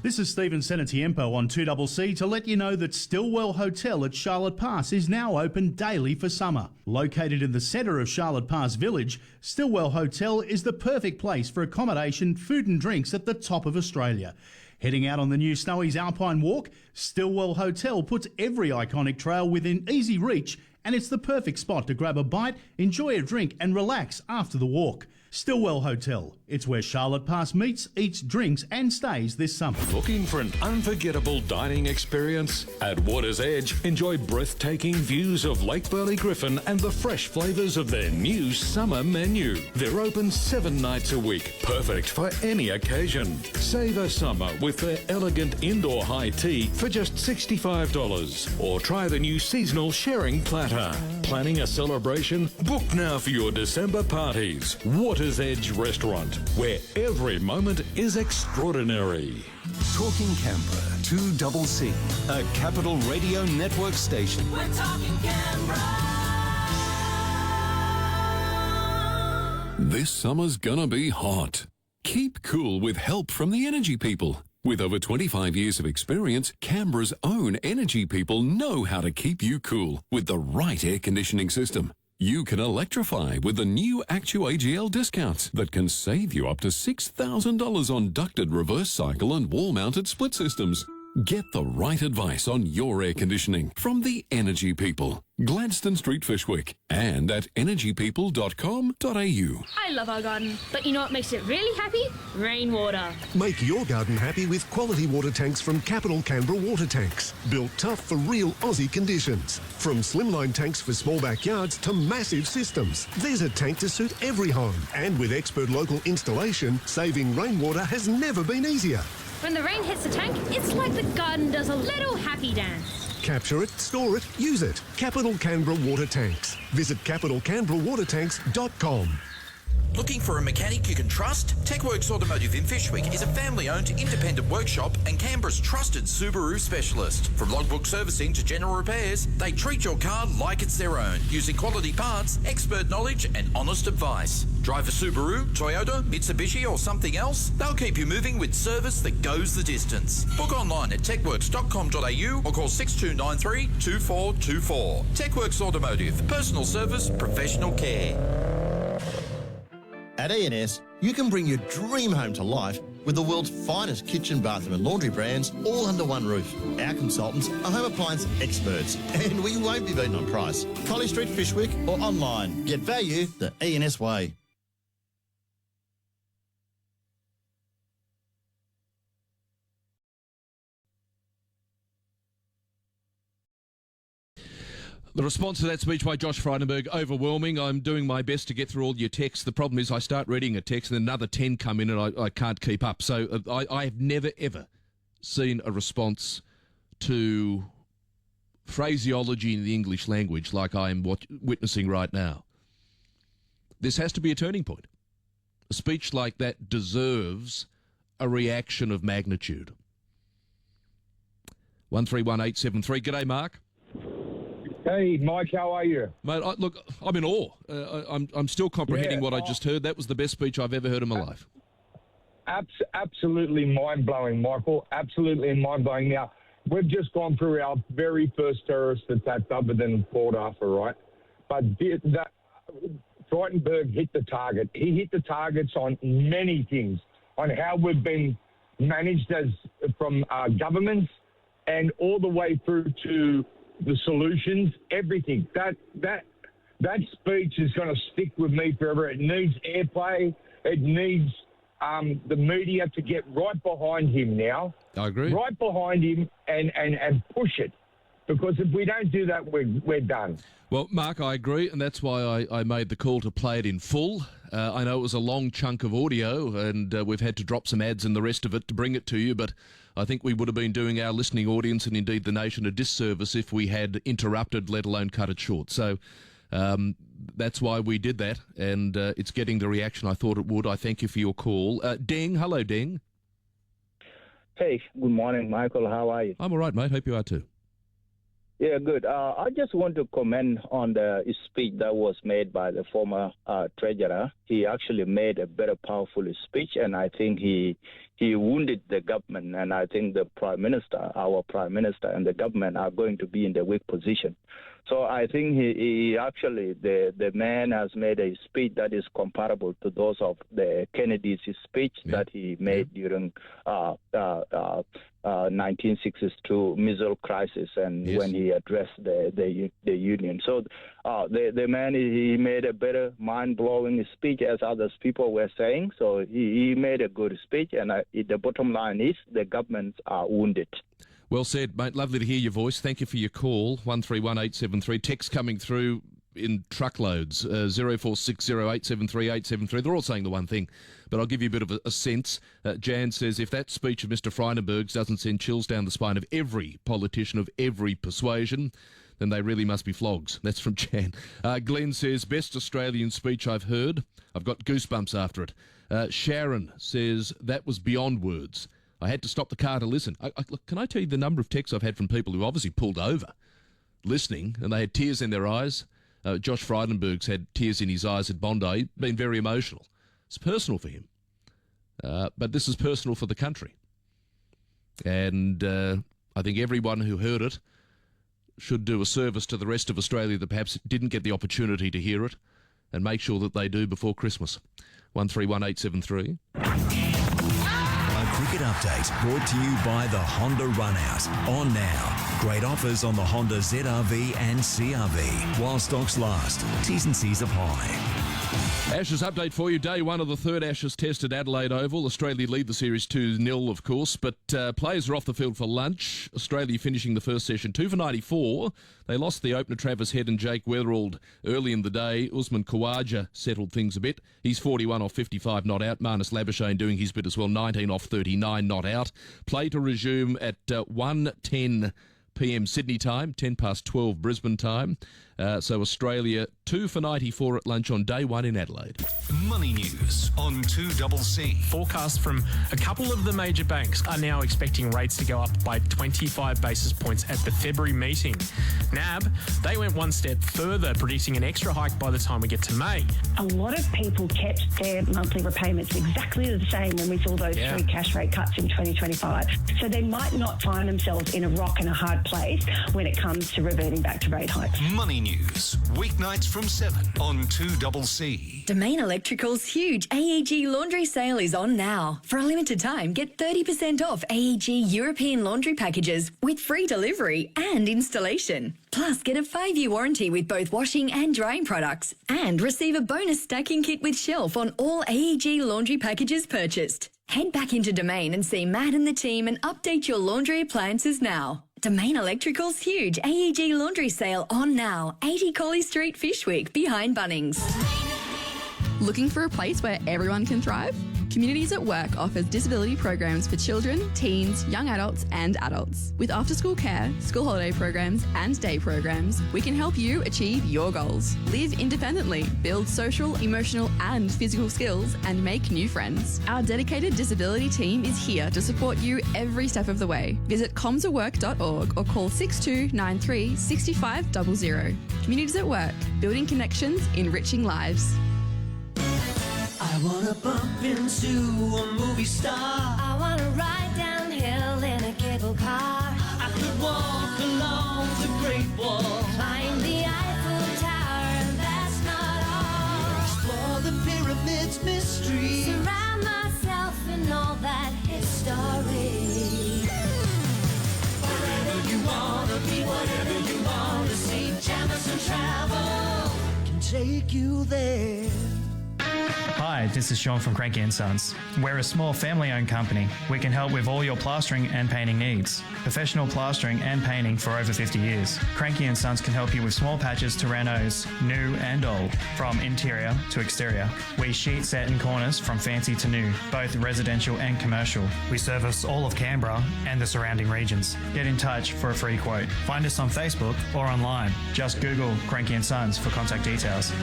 This is Stephen Senatiempo on 2CC to let you know that Stillwell Hotel at Charlotte Pass is now open daily for summer. Located in the centre of Charlotte Pass Village, Stillwell Hotel is the perfect place for accommodation, food and drinks at the top of Australia. Heading out on the new Snowy's Alpine Walk, Stillwell Hotel puts every iconic trail within easy reach, and it's the perfect spot to grab a bite, enjoy a drink and relax after the walk. Stillwell Hotel. It's where Charlotte Pass meets, eats, drinks and stays this summer.
Looking for an unforgettable dining experience? At Water's Edge, enjoy breathtaking views of Lake Burley Griffin and the fresh flavours of their new summer menu. They're open 7 nights a week, perfect for any occasion. Savour summer with their elegant indoor high tea for just $65. Or try the new seasonal sharing platter. Planning a celebration? Book now for your December parties. Water's Edge Restaurant, where every moment is extraordinary.
Talking Canberra, 2CC, a Capital Radio Network station.
We're talking Canberra.
This summer's gonna be hot. Keep cool with help from the Energy People. With over 25 years of experience, Canberra's own Energy People know how to keep you cool with the right air conditioning system. You can electrify with the new Actu-AGL discounts that can save you up to $6,000 on ducted reverse cycle and wall-mounted split systems. Get the right advice on your air conditioning from the Energy People. Gladstone Street, Fishwick, and at energypeople.com.au.
I love our garden, but you know what makes it really happy? Rainwater.
Make your garden happy with quality water tanks from Capital Canberra Water Tanks. Built tough for real Aussie conditions. From slimline tanks for small backyards to massive systems, there's a tank to suit every home. And with expert local installation, saving rainwater has never been easier.
When the rain hits the tank, it's like the garden does a little happy dance.
Capture it, store it, use it. Capital Canberra Water Tanks. Visit capitalcanberrawatertanks.com.
Looking for a mechanic you can trust? TechWorks Automotive in Fishwick is a family-owned independent workshop and Canberra's trusted Subaru specialist. From logbook servicing to general repairs, they treat your car like it's their own, using quality parts, expert knowledge and honest advice. Drive a Subaru, Toyota, Mitsubishi or something else? They'll keep you moving with service that goes the distance. Book online at techworks.com.au or call 6293 2424. TechWorks Automotive. Personal service, professional care.
At E&S, you can bring your dream home to life
with the world's finest kitchen, bathroom and laundry brands all under one roof. Our consultants are home appliance experts, and we won't be beaten on price. Colley Street, Fishwick, or online. Get value the E&S way.
The response to that speech by Josh Frydenberg, overwhelming. I'm doing my best to get through all your texts. The problem is I start reading a text and another 10 come in and I can't keep up. So I have never, ever seen a response to phraseology in the English language like I am witnessing right now. This has to be a turning point. A speech like that deserves a reaction of magnitude. 131873. G'day, Mark.
Hey, Mike, how are you?
Mate, look, I'm in awe. I'm still comprehending what I just heard. That was the best speech I've ever heard in my life.
Absolutely mind-blowing, Michael. Absolutely mind-blowing. Now, we've just gone through our very first terrorist attack other than Port Arthur, right? But that Frydenberg hit the target. He hit the targets on many things, on how we've been managed as from governments and all the way through to the solutions, everything. That speech is going to stick with me forever. It needs airplay. It needs the media to get right behind him now.
I agree.
Right behind him and push it. Because if we don't do that, we're done.
Well, Mark, I agree, and that's why I made the call to play it in full. I know it was a long chunk of audio, and we've had to drop some ads and the rest of it to bring it to you, but I think we would have been doing our listening audience and indeed the nation a disservice if we had interrupted, let alone cut it short. So that's why we did that, and it's getting the reaction I thought it would. I thank you for your call. Deng, hello, Deng.
Hey, good morning, Michael. How are you?
I'm all right, mate. Hope you are too.
Yeah, good. I just want to comment on the speech that was made by the former treasurer. He actually made a very powerful speech, and I think he wounded the government, and I think the Prime Minister, our Prime Minister and the government are going to be in the weak position. So I think he actually, the man has made a speech that is comparable to those of the Kennedy's speech that he made during 1962 missile crisis and when he addressed the union. So the man, he made a better mind-blowing speech, as others people were saying. So he made a good speech, and the bottom line is the governments are wounded.
Well said, mate. Lovely to hear your voice. Thank you for your call. 131873. Text coming through in truckloads. 0460873873. They're all saying the one thing, but I'll give you a bit of a sense. Jan says, if that speech of Mr. Frydenberg's doesn't send chills down the spine of every politician of every persuasion, then they really must be flogs. That's from Jan. Glenn says, best Australian speech I've heard. I've got goosebumps after it. Sharon says, that was beyond words. I had to stop the car to listen. Look, can I tell you the number of texts I've had from people who obviously pulled over listening and they had tears in their eyes? Josh Frydenberg's had tears in his eyes at Bondi, been very emotional. It's personal for him. But this is personal for the country. And I think everyone who heard it should do a service to the rest of Australia that perhaps didn't get the opportunity to hear it and make sure that they do before Christmas. 131873.
Cricket update brought to you by the Honda Runout. On now. Great offers on the Honda ZRV and CRV while stocks last. T's and C's apply.
Ashes update for you. Day one of the third Ashes test at Adelaide Oval. Australia lead the series 2-0, of course, but players are off the field for lunch. Australia finishing the first session 2 for 94. They lost the opener Travis Head and Jake Weatherald early in the day. Usman Khawaja settled things a bit. He's 41 off 55 not out. Marnus Labuschagne doing his bit as well, 19 off 39 not out. Play to resume at 1:10 p.m. Sydney time, 10 past 12 Brisbane time. So Australia 2 for 94 at lunch on day one in Adelaide.
Money news on 2CC.
Forecasts from a couple of the major banks are now expecting rates to go up by 25 basis points at the February meeting. NAB, they went one step further, predicting an extra hike by the time we get to May.
A lot of people kept their monthly repayments exactly the same when we saw those three cash rate cuts in 2025. So they might not find themselves in a rock and a hard place when it comes to reverting back to rate hikes.
Money news, weeknights from 7 on 2CC.
Domain Electrical's huge AEG laundry sale is on now. For a limited time, get 30% off AEG European laundry packages with free delivery and installation. Plus, get a 5-year warranty with both washing and drying products. And receive a bonus stacking kit with shelf on all AEG laundry packages purchased. Head back into Domain and see Matt and the team and update your laundry appliances now. Domain Electrical's huge AEG laundry sale on now. 80 Colley Street, Fishwick, behind Bunnings.
Looking for a place where everyone can thrive? Communities at Work offers disability programs for children, teens, young adults and adults. With after-school care, school holiday programs and day programs, we can help you achieve your goals. Live independently, build social, emotional and physical skills and make new friends. Our dedicated disability team is here to support you every step of the way. Visit comsatwork.org or call 6293 6500. Communities at Work, building connections, enriching lives.
I wanna bump into a movie star.
I wanna ride downhill in a cable car.
I could walk along the Great Wall,
Climb the Eiffel Tower, and that's not all.
explore the pyramids' mystery.
Surround myself in all that history.
Wherever you wanna be, whatever you wanna see, Jamison Travel can take you there.
Hi, this is Sean from Cranky & Sons. We're a small family-owned company. We can help with all your plastering and painting needs. Professional plastering and painting for over 50 years. Cranky & Sons can help you with small patches to renos, new and old, from interior to exterior. We sheet set in corners from fancy to new, both residential and commercial. We service all of Canberra and the surrounding regions. Get in touch for a free quote. Find us on Facebook or online. Just Google Cranky & Sons for contact details.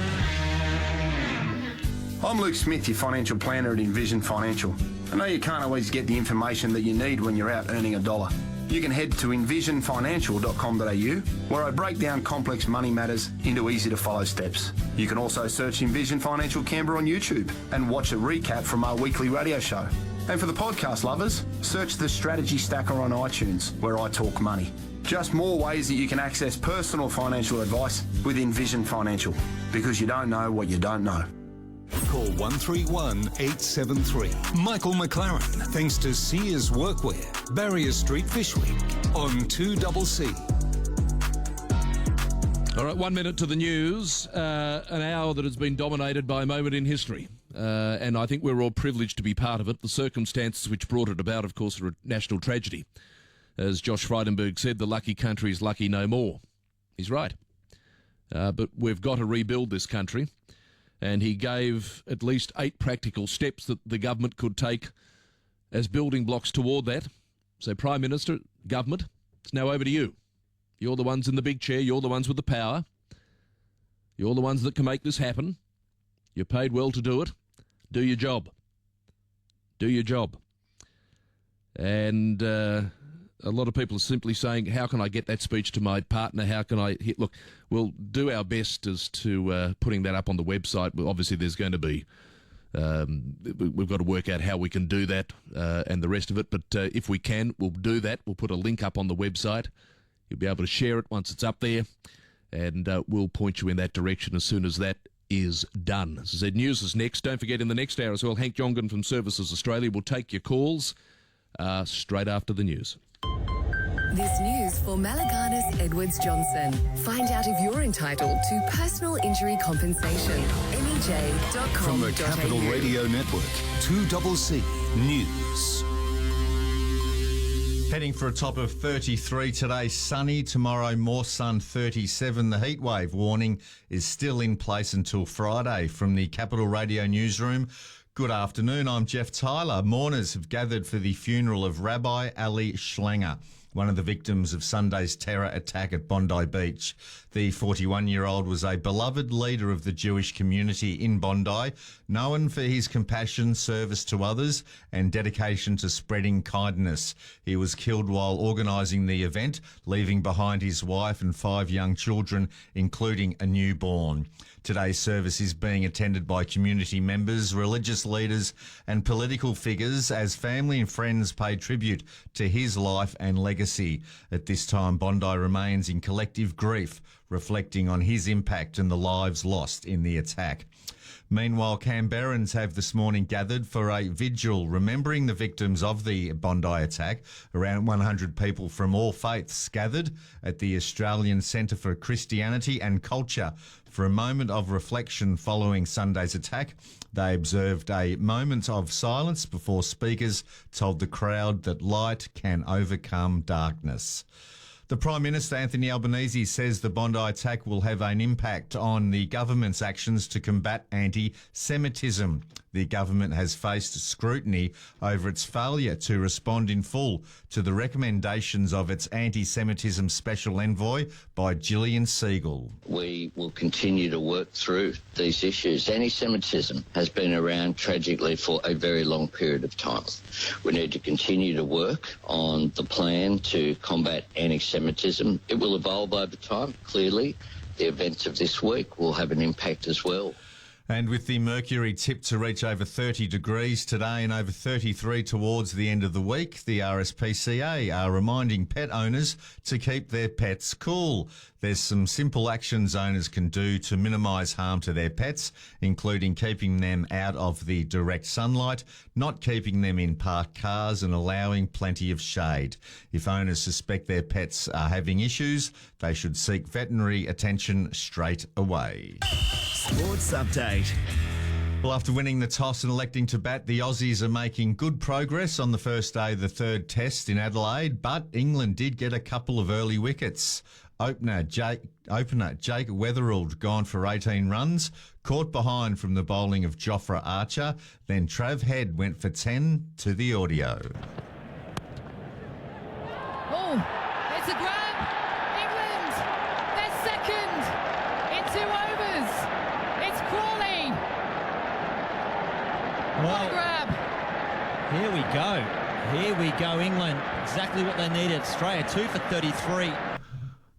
I'm Luke Smith, your financial planner at Envision Financial. I know you can't always get the information that you need when you're out earning a dollar. You can head to envisionfinancial.com.au, where I break down complex money matters into easy-to-follow steps. You can also search Envision Financial Canberra on YouTube and watch a recap from our weekly radio show. And for the podcast lovers, search the Strategy Stacker on iTunes, where I talk money. Just more ways that you can access personal financial advice with Envision Financial, because you don't know what you don't know.
Call 131 873. Michael McLaren, thanks to Sears Workwear, Barrier Street, Fishwick, on 2CC.
All right, 1 minute to the news. An hour that has been dominated by a moment in history. And I think we're all privileged to be part of it. The circumstances which brought it about, of course, are a national tragedy. As Josh Frydenberg said, the lucky country is lucky no more. He's right. But we've got to rebuild this country. And he gave at least 8 practical steps that the government could take as building blocks toward that. So, Prime Minister, government, it's now over to you. You're the ones in the big chair. You're the ones with the power. You're the ones that can make this happen. You're paid well to do it. Do your job. Do your job. And a lot of people are simply saying, how can I get that speech to my partner? How can I hit? Look, we'll do our best as to putting that up on the website. Well, obviously, there's going to be, we've got to work out how we can do that and the rest of it. But if we can, we'll do that. We'll put a link up on the website. You'll be able to share it once it's up there. And we'll point you in that direction as soon as that is done. As I said, news is next. Don't forget, in the next hour as well, Hank Jongan from Services Australia will take your calls straight after the news.
This news for Malaganas Edwards Johnson. Find out if you're entitled to personal injury compensation. MEJ.com.au.
From the Capital Radio Network, 2CC News.
Heading for a top of 33 today, sunny. Tomorrow, more sun, 37. The heatwave warning is still in place until Friday. From the Capital Radio newsroom, good afternoon. I'm Jeff Tyler. Mourners have gathered for the funeral of Rabbi Ali Schlanger, one of the victims of Sunday's terror attack at Bondi Beach. The 41-year-old was a beloved leader of the Jewish community in Bondi, known for his compassion, service to others and dedication to spreading kindness. He was killed while organising the event, leaving behind his wife and 5 young children, including a newborn. Today's service is being attended by community members, religious leaders and political figures as family and friends pay tribute to his life and legacy. legacy. At this time, Bondi remains in collective grief, reflecting on his impact and the lives lost in the attack. Meanwhile, Canberrans have this morning gathered for a vigil remembering the victims of the Bondi attack. Around 100 people from all faiths gathered at the Australian Centre for Christianity and Culture for a moment of reflection following Sunday's attack. They observed a moment of silence before speakers told the crowd that light can overcome darkness. The Prime Minister, Anthony Albanese, says the Bondi attack will have an impact on the government's actions to combat anti-Semitism. The government has faced scrutiny over its failure to respond in full to the recommendations of its anti-Semitism special envoy by Gillian Siegel.
We will continue to work through these issues. Anti-Semitism has been around tragically for a very long period of time. We need to continue to work on the plan to combat anti-Semitism. It will evolve over time, clearly. The events of this week will have an impact as well.
And with the mercury tipped to reach over 30 degrees today and over 33 towards the end of the week, the RSPCA are reminding pet owners to keep their pets cool. There's some simple actions owners can do to minimise harm to their pets, including keeping them out of the direct sunlight, not keeping them in parked cars and allowing plenty of shade. If owners suspect their pets are having issues, they should seek veterinary attention straight away.
Sports update.
Well, after winning the toss and electing to bat, the Aussies are making good progress on the first day of the third test in Adelaide, but England did get a couple of early wickets. Opener Jake Weatherald gone for 18 runs, caught behind from the bowling of Jofra Archer. Then Trav Head went for 10 to the audio.
Oh, it's a grab. England, they're second in 2 overs. It's Crawley. What a grab.
Here we go, England. Exactly what they needed. Australia 2 for 33.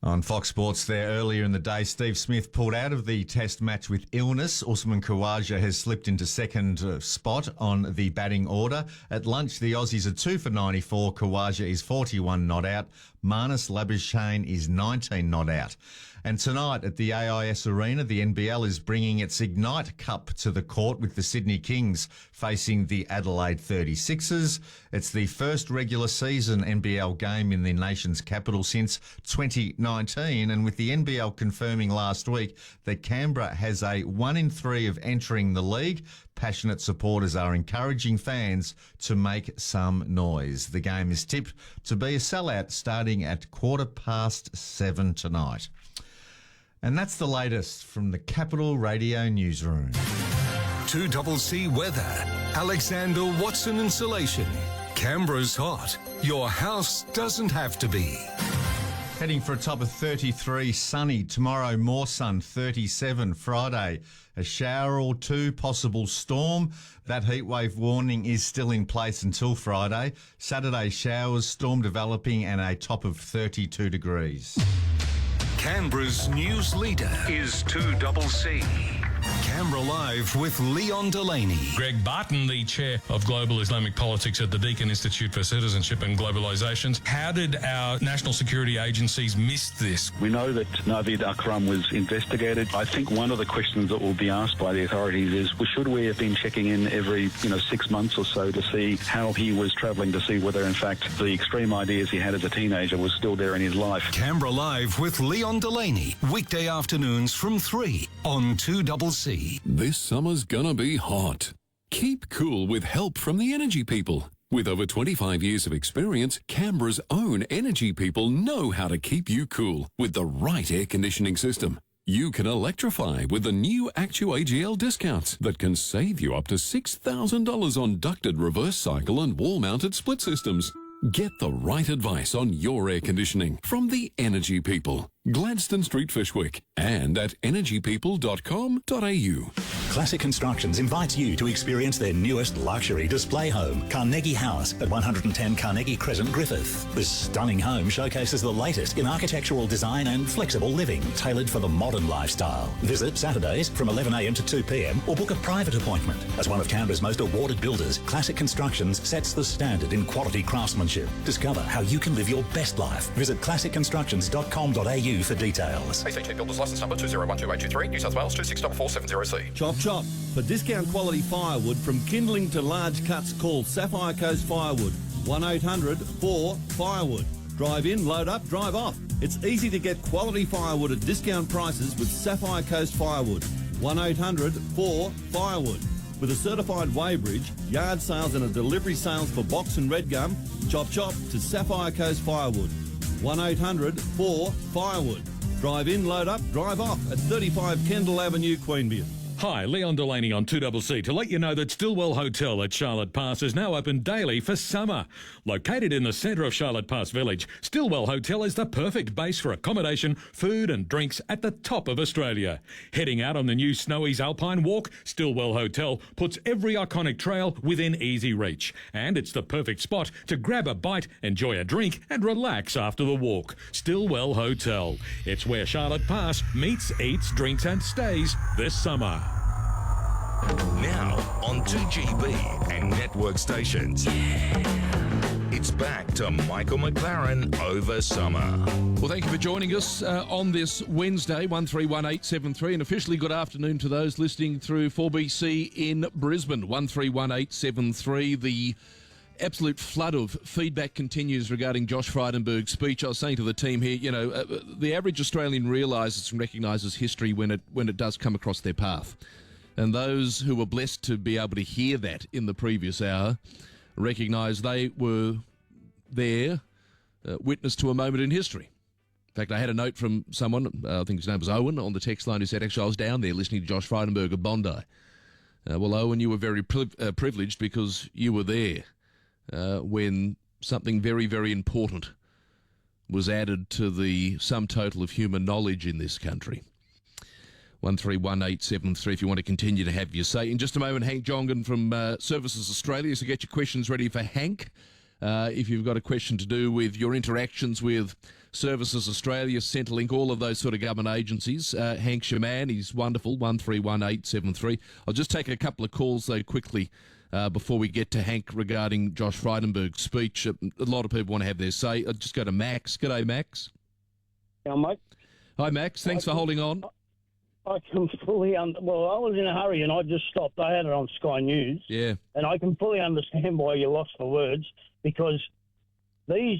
On Fox Sports there earlier in the day, Steve Smith pulled out of the test match with illness. Usman Khawaja has slipped into second spot on the batting order. At lunch, the Aussies are 2 for 94. Khawaja is 41 not out. Marnus Labuschagne is 19 not out. And tonight at the AIS Arena, the NBL is bringing its Ignite Cup to the court with the Sydney Kings facing the Adelaide 36ers. It's the first regular season NBL game in the nation's capital since 2019, and with the NBL confirming last week that Canberra has a 1 in 3 of entering the league, passionate supporters are encouraging fans to make some noise. The game is tipped to be a sellout starting at 7:15 tonight. And that's the latest from the Capital Radio Newsroom.
2CC weather. Alexander Watson Insulation. Canberra's hot. Your house doesn't have to be.
Heading for a top of 33, sunny. Tomorrow, more sun, 37. Friday, a shower or two, possible storm. That heatwave warning is still in place until Friday. Saturday, showers, storm developing, and a top of 32 degrees.
Canberra's news leader is 2CC. Canberra Live with Leon Delaney.
Greg Barton, the chair of Global Islamic Politics at the Deakin Institute for Citizenship and Globalisation. How did our national security agencies miss this?
We know that Naveed Akram was investigated. I think one of the questions that will be asked by the authorities is, well, should we have been checking in every 6 months or so to see how he was travelling, to see whether, in fact, the extreme ideas he had as a teenager was still there in his life.
Canberra Live with Leon Delaney. Weekday afternoons from 3 on 2CC.
This summer's gonna be hot. Keep cool with help from the energy people. With over 25 years of experience, Canberra's own energy people know how to keep you cool with the right air conditioning system. You can electrify with the new Actu-AGL discounts that can save you up to $6,000 on ducted reverse cycle and wall-mounted split systems. Get the right advice on your air conditioning from the energy people. Gladstone Street, Fishwick, and at energypeople.com.au.
Classic Constructions invites you to experience their newest luxury display home, Carnegie House at 110 Carnegie Crescent, Griffith. This stunning home showcases the latest in architectural design and flexible living, tailored for the modern lifestyle. Visit Saturdays from 11 a.m. to 2 p.m. or book a private appointment. As one of Canberra's most awarded builders, Classic Constructions sets the standard in quality craftsmanship. Discover how you can live your best life. Visit classicconstructions.com.au for details.
ACT Builders Licence Number 2012823, New South Wales 2644770C.
Chop chop. For discount quality firewood from kindling to large cuts, call Sapphire Coast Firewood. 1-800-4-FIREWOOD. Drive in, load up, drive off. It's easy to get quality firewood at discount prices with Sapphire Coast Firewood. 1-800-4-FIREWOOD. With a certified weighbridge, yard sales and a delivery sales for box and red gum, chop chop to Sapphire Coast Firewood. 1-800-4-FIREWOOD. Drive in, load up, drive off at 35 Kendall Avenue, Queanbeyan.
Hi, Leon Delaney on 2CC to let you know that Stillwell Hotel at Charlotte Pass is now open daily for summer. Located in the centre of Charlotte Pass Village, Stillwell Hotel is the perfect base for accommodation, food and drinks at the top of Australia. Heading out on the new Snowy's Alpine Walk, Stillwell Hotel puts every iconic trail within easy reach. And it's the perfect spot to grab a bite, enjoy a drink and relax after the walk. Stillwell Hotel. It's where Charlotte Pass meets, eats, drinks and stays this summer.
Now on 2GB and network stations. It's back to Michael McLaren over summer.
Well, thank you for joining us on this Wednesday, 131873, and officially good afternoon to those listening through 4BC in Brisbane, 131873. The absolute flood of feedback continues regarding Josh Frydenberg's speech. I was saying to the team here, the average Australian realises and recognises history when it does come across their path. And those who were blessed to be able to hear that in the previous hour recognise they were there, witness to a moment in history. In fact, I had a note from someone, I think his name was Owen, on the text line who said, actually, I was down there listening to Josh Frydenberg at Bondi. Well, Owen, you were very privileged because you were there when something very, very important was added to the sum total of human knowledge in this country. 131873 if you want to continue to have your say. In just a moment, Hank Jongan from Services Australia. So get your questions ready for Hank. If you've got a question to do with your interactions with Services Australia, Centrelink, all of those sort of government agencies, Hank's your man. He's wonderful, 131873. I'll just take a couple of calls, though, quickly before we get to Hank regarding Josh Frydenberg's speech. A lot of people want to have their say. I'll just go to Max. G'day, Max.
Yeah, mate.
Hi, Max. Thanks for holding on.
I can fully well, I was in a hurry and I just stopped. I had it on Sky News.
Yeah.
And I can fully understand why you lost for words, because these,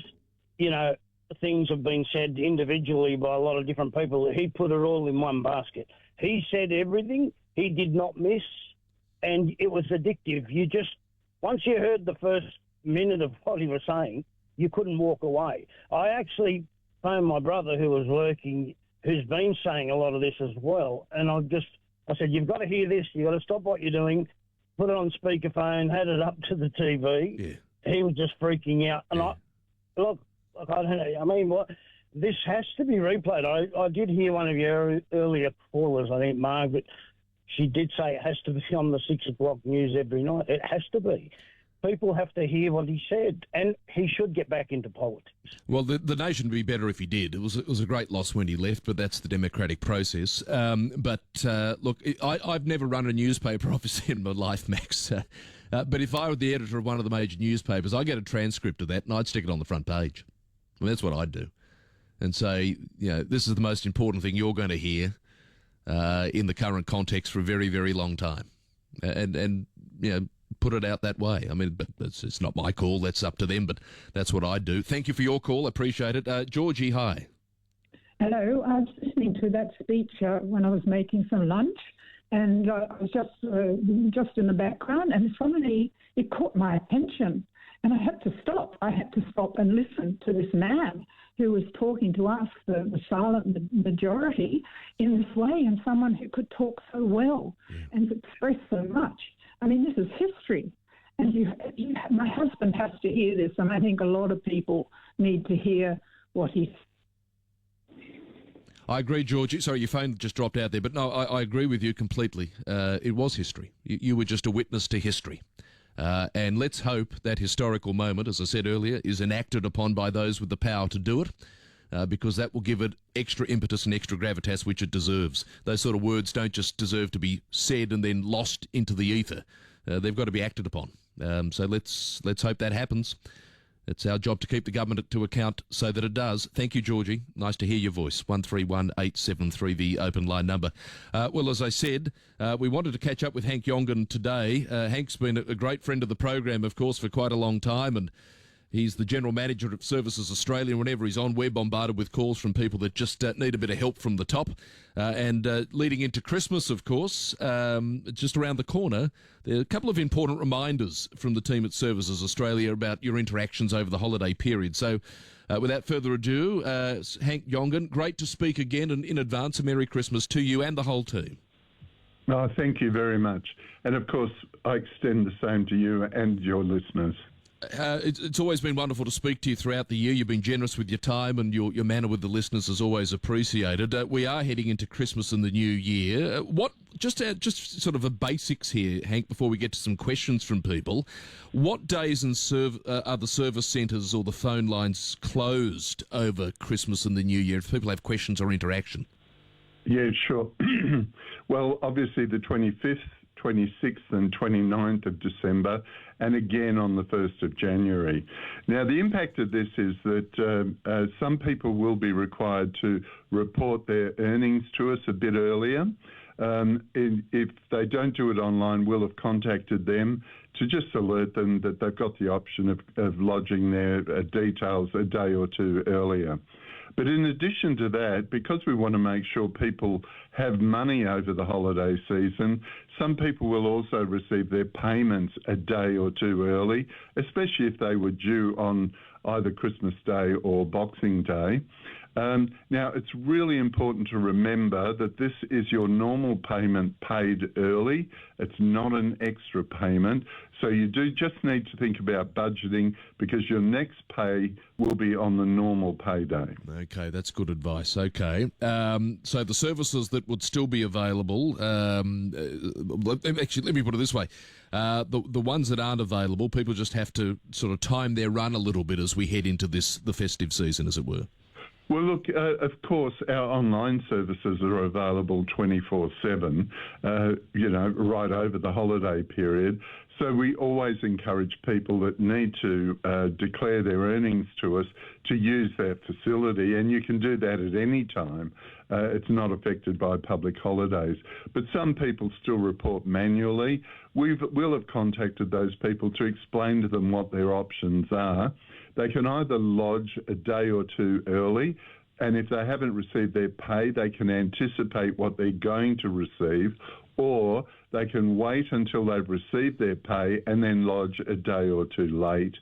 things have been said individually by a lot of different people. He put it all in one basket. He said everything. He did not miss. And it was addictive. Once you heard the first minute of what he was saying, you couldn't walk away. I actually phoned my brother who was working, who's been saying a lot of this as well. And I said, you've got to hear this. You've got to stop what you're doing. Put it on speakerphone, had it up to the TV.
Yeah.
He was just freaking out. And I don't know. I mean, this has to be replayed. I did hear one of your earlier callers, I think Margaret, she did say it has to be on the 6 o'clock news every night. It has to be. People have to hear what he said, and he should get back into politics.
Well, the nation would be better if he did. It was a great loss when he left, but that's the democratic process. Look, I've never run a newspaper, obviously, in my life, Max. But if I were the editor of one of the major newspapers, I'd get a transcript of that and I'd stick it on the front page. I mean, that's what I'd do. And say, this is the most important thing you're going to hear in the current context for a very, very long time. And put it out that way. I mean, but it's not my call. That's up to them, but that's what I do. Thank you for your call. I appreciate it. Georgie, hi.
Hello. I was listening to that speech when I was making some lunch, and I was just in the background, and suddenly it caught my attention, and I had to stop. I had to stop and listen to this man who was talking to us, the silent majority, in this way, and someone who could talk so well and express so much. I mean, this is history, and my husband has to hear this, and I think a lot of people need to hear what he
I agree, Georgie. Sorry, your phone just dropped out there, but no, I agree with you completely. It was history. You were just a witness to history. And let's hope that historical moment, as I said earlier, is enacted upon by those with the power to do it, because that will give it extra impetus and extra gravitas, which it deserves. Those sort of words don't just deserve to be said and then lost into the ether. They've got to be acted upon. So let's hope that happens. It's our job to keep the government to account so that it does. Thank you, Georgie. Nice to hear your voice. 131873, the open line number. Well, as I said, we wanted to catch up with Hank Yongan today. Hank's been a great friend of the program, of course, for quite a long time, and he's the General Manager of Services Australia. Whenever he's on, we're bombarded with calls from people that just need a bit of help from the top. And leading into Christmas, of course, just around the corner, there are a couple of important reminders from the team at Services Australia about your interactions over the holiday period. So without further ado, Hank Yongan, great to speak again, and in advance, a Merry Christmas to you and the whole team.
Oh, thank you very much. And of course, I extend the same to you and your listeners.
It's always been wonderful to speak to you throughout the year. You've been generous with your time, and your manner with the listeners is always appreciated. We are heading into Christmas and the new year. Just sort of a basics here, Hank, before we get to some questions from people. What days are the service centres or the phone lines closed over Christmas and the new year if people have questions or interaction?
Yeah, sure. Well, obviously the 25th, 26th and 29th of December, and again on the 1st of January. Now, the impact of this is that some people will be required to report their earnings to us a bit earlier. If they don't do it online, we'll have contacted them to just alert them that they've got the option of lodging their details a day or two earlier. But in addition to that, because we want to make sure people have money over the holiday season, some people will also receive their payments a day or two early, especially if they were due on either Christmas Day or Boxing Day. Now, it's really important to remember that this is your normal payment paid early. It's not an extra payment. So you do just need to think about budgeting, because your next pay will be on the normal payday.
Okay, that's good advice. Okay. So the services that would still be available, actually, let me put it this way. The ones that aren't available, people just have to sort of time their run a little bit as we head into the festive season, as it were.
Well, look, of course, our online services are available 24/7, right over the holiday period. So we always encourage people that need to declare their earnings to us to use that facility, and you can do that at any time. It's not affected by public holidays. But some people still report manually. We'll have contacted those people to explain to them what their options are. They can either lodge a day or two early, and if they haven't received their pay, they can anticipate what they're going to receive, or they can wait until they've received their pay and then lodge a day or two late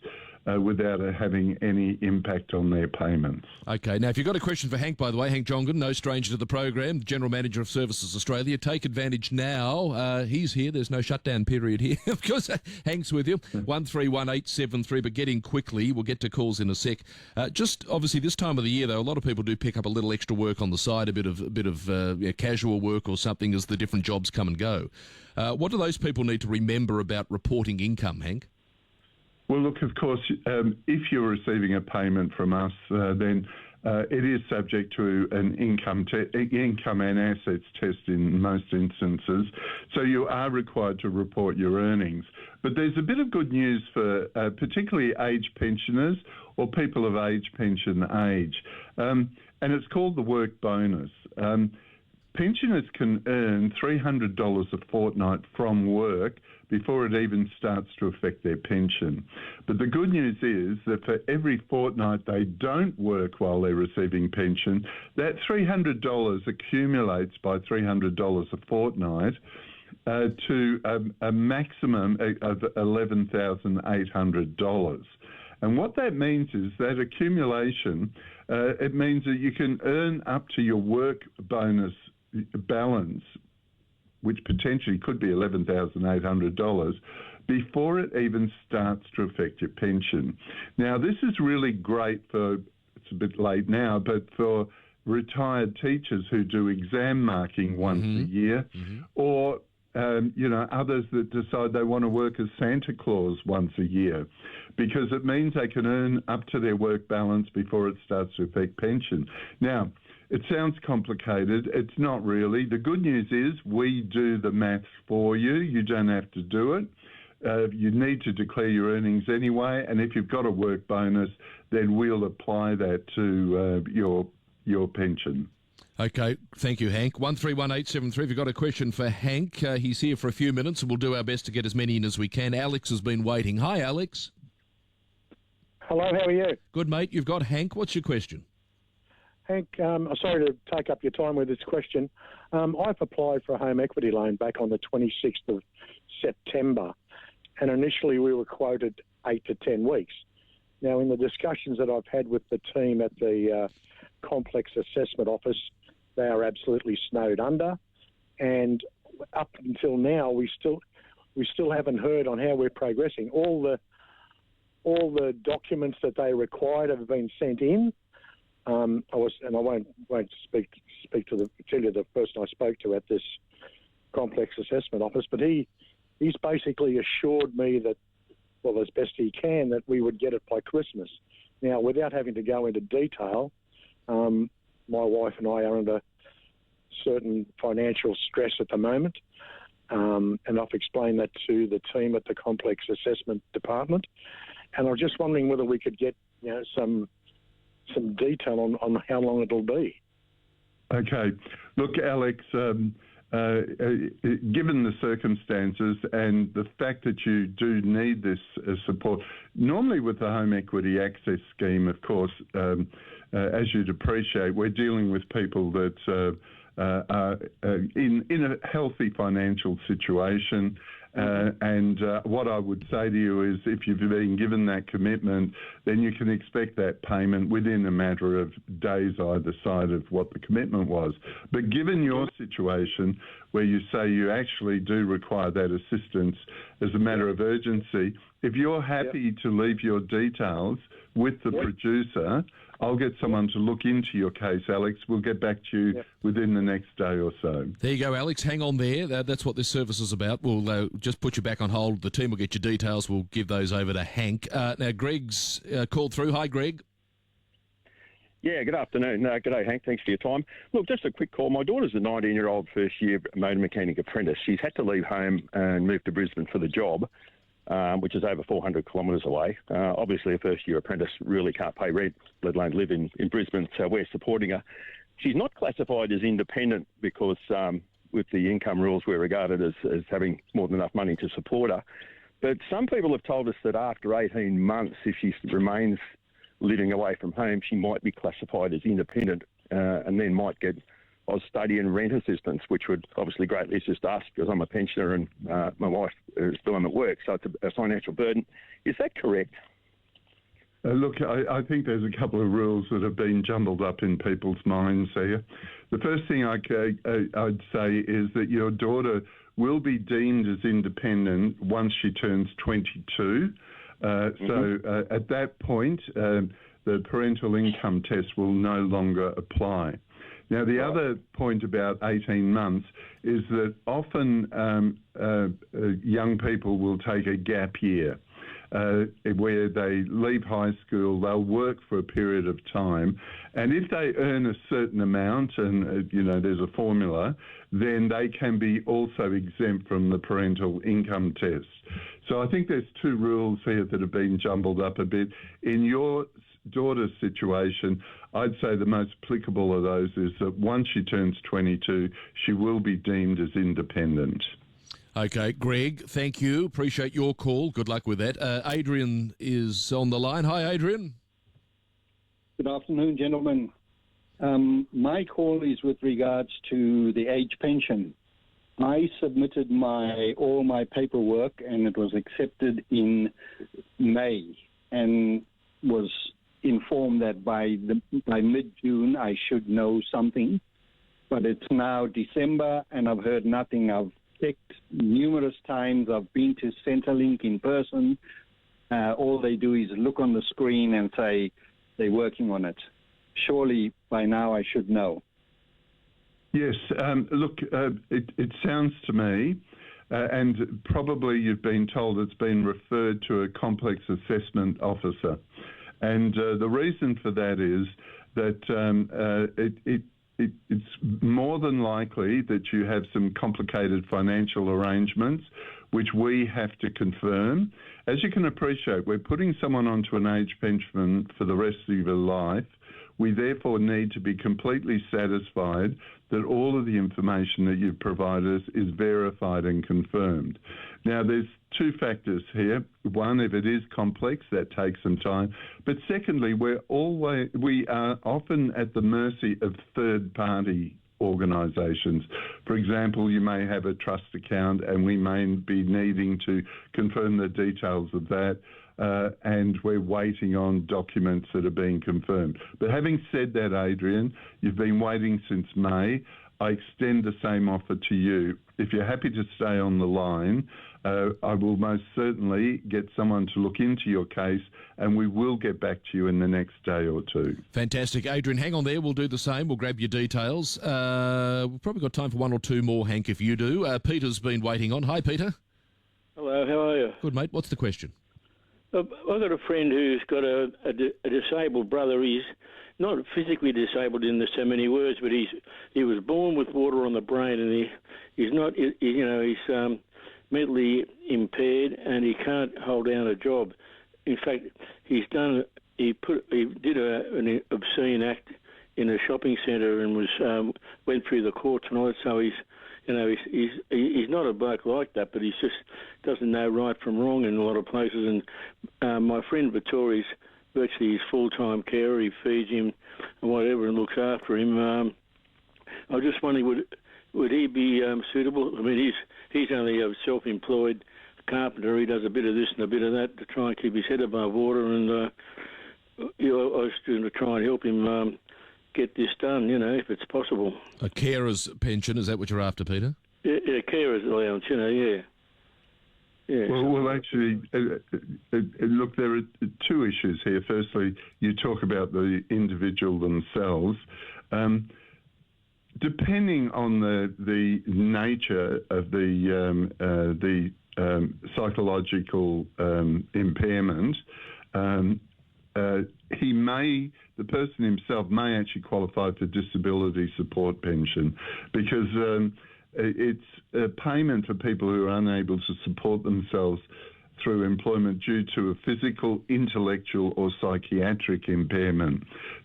without having any impact on their payments.
Okay, now if you've got a question for Hank, by the way, Hank Yongan, no stranger to the program, General Manager of Services Australia, take advantage now. He's here, there's no shutdown period here. Of course, Hank's with you. 131873, but get in quickly. We'll get to calls in a sec. Just obviously this time of the year, though, a lot of people do pick up a little extra work on the side, a bit of casual work or something as the different jobs come and go. What do those people need to remember about reporting income, Hank?
Well, look, of course, if you're receiving a payment from us, then it is subject to an income and assets test in most instances. So you are required to report your earnings. But there's a bit of good news for particularly age pensioners or people of age pension age. And it's called the work bonus. Pensioners can earn $300 a fortnight from work before it even starts to affect their pension. But the good news is that for every fortnight they don't work while they're receiving pension, that $300 accumulates by $300 a fortnight to a maximum of $11,800. And what that means is that accumulation, it means that you can earn up to your work bonus balance, which potentially could be $11,800, before it even starts to affect your pension. Now, this is really great for, it's a bit late now, but for retired teachers who do exam marking once a year, or others that decide they want to work as Santa Claus once a year, because it means they can earn up to their work balance before it starts to affect pension. Now, it sounds complicated. It's not really. The good news is we do the maths for you. You don't have to do it. You need to declare your earnings anyway, and if you've got a work bonus, then we'll apply that to your pension.
Okay, thank you, Hank. 131873, if you've got a question for Hank, he's here for a few minutes and we'll do our best to get as many in as we can. Alex has been waiting. Hi, Alex.
Hello, how are you?
Good, mate. You've got Hank. What's your question?
Hank, I'm sorry to take up your time with this question. I've applied for a home equity loan back on the 26th of September, and initially we were quoted 8 to 10 weeks. Now, in the discussions that I've had with the team at the complex assessment office, they are absolutely snowed under, and up until now we still haven't heard on how we're progressing. All the documents that they required have been sent in. I won't tell you the person I spoke to at this complex assessment office, but he's basically assured me that, well, as best he can, that we would get it by Christmas. Now, without having to go into detail, my wife and I are under certain financial stress at the moment, and I've explained that to the team at the complex assessment department, and I was just wondering whether we could get some detail on how long it'll be.
Okay. Look, Alex, given the circumstances and the fact that you do need this support, normally with the Home Equity Access Scheme, of course, as you'd appreciate, we're dealing with people that are in a healthy financial situation. And what I would say to you is if you've been given that commitment, then you can expect that payment within a matter of days either side of what the commitment was. But given your situation where you say you actually do require that assistance as a matter of urgency, if you're happy to leave your details with the producer, I'll get someone to look into your case, Alex. We'll get back to you within the next day or so.
There you go, Alex. Hang on there. That's what this service is about. We'll just put you back on hold. The team will get your details. We'll give those over to Hank. Now, Greg's called through. Hi, Greg.
Yeah, good afternoon. G'day, Hank. Thanks for your time. Look, just a quick call. My daughter's a 19-year-old first-year motor mechanic apprentice. She's had to leave home and move to Brisbane for the job, which is over 400 kilometres away. Obviously, a first-year apprentice really can't pay rent, let alone live in Brisbane, so we're supporting her. She's not classified as independent because with the income rules we're regarded as having more than enough money to support her. But some people have told us that after 18 months, if she remains living away from home, she might be classified as independent and then might get study and rent assistance, which would obviously greatly assist us because I'm a pensioner and my wife is still at work, so it's a financial burden. Is that correct?
Look, I think there's a couple of rules that have been jumbled up in people's minds here. The first thing I'd say is that your daughter will be deemed as independent once she turns 22. So at that point, the parental income test will no longer apply. Now, the other point about 18 months is that often young people will take a gap year where they leave high school, they'll work for a period of time, and if they earn a certain amount, and there's a formula, then they can be also exempt from the parental income test. So I think there's two rules here that have been jumbled up a bit. In your daughter's situation, I'd say the most applicable of those is that once she turns 22, she will be deemed as independent.
Okay, Greg, thank you. Appreciate your call. Good luck with that. Adrian is on the line. Hi, Adrian.
Good afternoon, gentlemen. My call is with regards to the age pension. I submitted all my paperwork and it was accepted in May and was informed that by mid-June I should know something, but it's now December and I've heard nothing. I've checked numerous times. I've been to Centrelink in person. All they do is look on the screen and say they're working on it. Surely by now I should know.
Yes, look, it sounds to me, and probably you've been told it's been referred to a complex assessment officer. And the reason for that is that it's more than likely that you have some complicated financial arrangements, which we have to confirm. As you can appreciate, we're putting someone onto an age pension for the rest of their life. We therefore need to be completely satisfied that all of the information that you've provided us is verified and confirmed. Now, there's two factors here. One, if it is complex, that takes some time. But secondly, we are often at the mercy of third-party organisations. For example, you may have a trust account and we may be needing to confirm the details of that. And we're waiting on documents that are being confirmed. But having said that, Adrian, you've been waiting since May. I extend the same offer to you. If you're happy to stay on the line, I will most certainly get someone to look into your case, and we will get back to you in the next day or two.
Fantastic. Adrian, hang on there. We'll do the same. We'll grab your details. We've probably got time for one or two more, Hank, if you do. Peter's been waiting on. Hi, Peter.
Hello, how are you?
Good, mate. What's the question?
I've got a friend who's got a disabled brother. He's not physically disabled in so many words, but he was born with water on the brain, and he's mentally impaired, and he can't hold down a job. In fact, he did an obscene act in a shopping centre and went through the court tonight. So he's not a bloke like that, but he just doesn't know right from wrong in a lot of places. And my friend Vittori's virtually his full-time carer. He feeds him and whatever and looks after him. I was just wondering, would he be suitable? I mean, he's only a self-employed carpenter. He does a bit of this and a bit of that to try and keep his head above water. And I was going to try and help him get this done, if it's possible.
A carer's pension, is that what you're after, Peter?
Yeah, carer's allowance, yeah. Yeah.
Well, actually, look, there are two issues here. Firstly, you talk about the individual themselves. Depending on the nature of the psychological impairment, the person himself may actually qualify for disability support pension, because it's a payment for people who are unable to support themselves through employment due to a physical, intellectual or psychiatric impairment.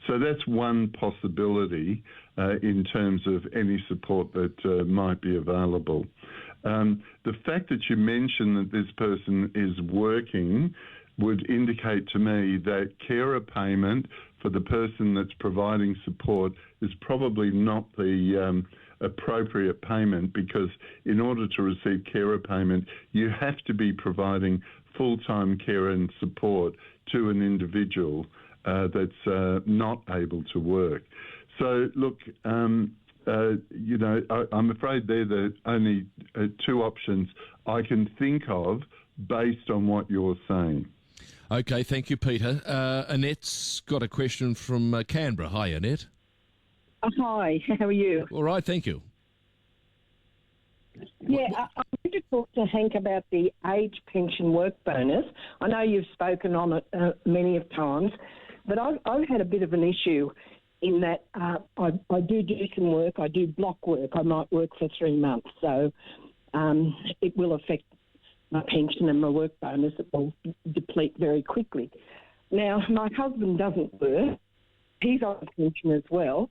So that's one possibility in terms of any support that might be available. The fact that you mentioned that this person is working would indicate to me that carer payment for the person that's providing support is probably not the appropriate payment, because in order to receive carer payment, you have to be providing full-time care and support to an individual that's not able to work. So, look, I'm afraid they're the only two options I can think of based on what you're saying.
Okay, thank you, Peter. Annette's got a question from Canberra. Hi, Annette.
Hi, how are you?
All right, thank you.
Yeah, I want to talk to Hank about the age pension work bonus. I know you've spoken on it many of times, but I've had a bit of an issue in that I do some work. I do block work. I might work for 3 months, so it will affect my pension and my work bonus. It will deplete very quickly. Now, my husband doesn't work. He's on a pension as well,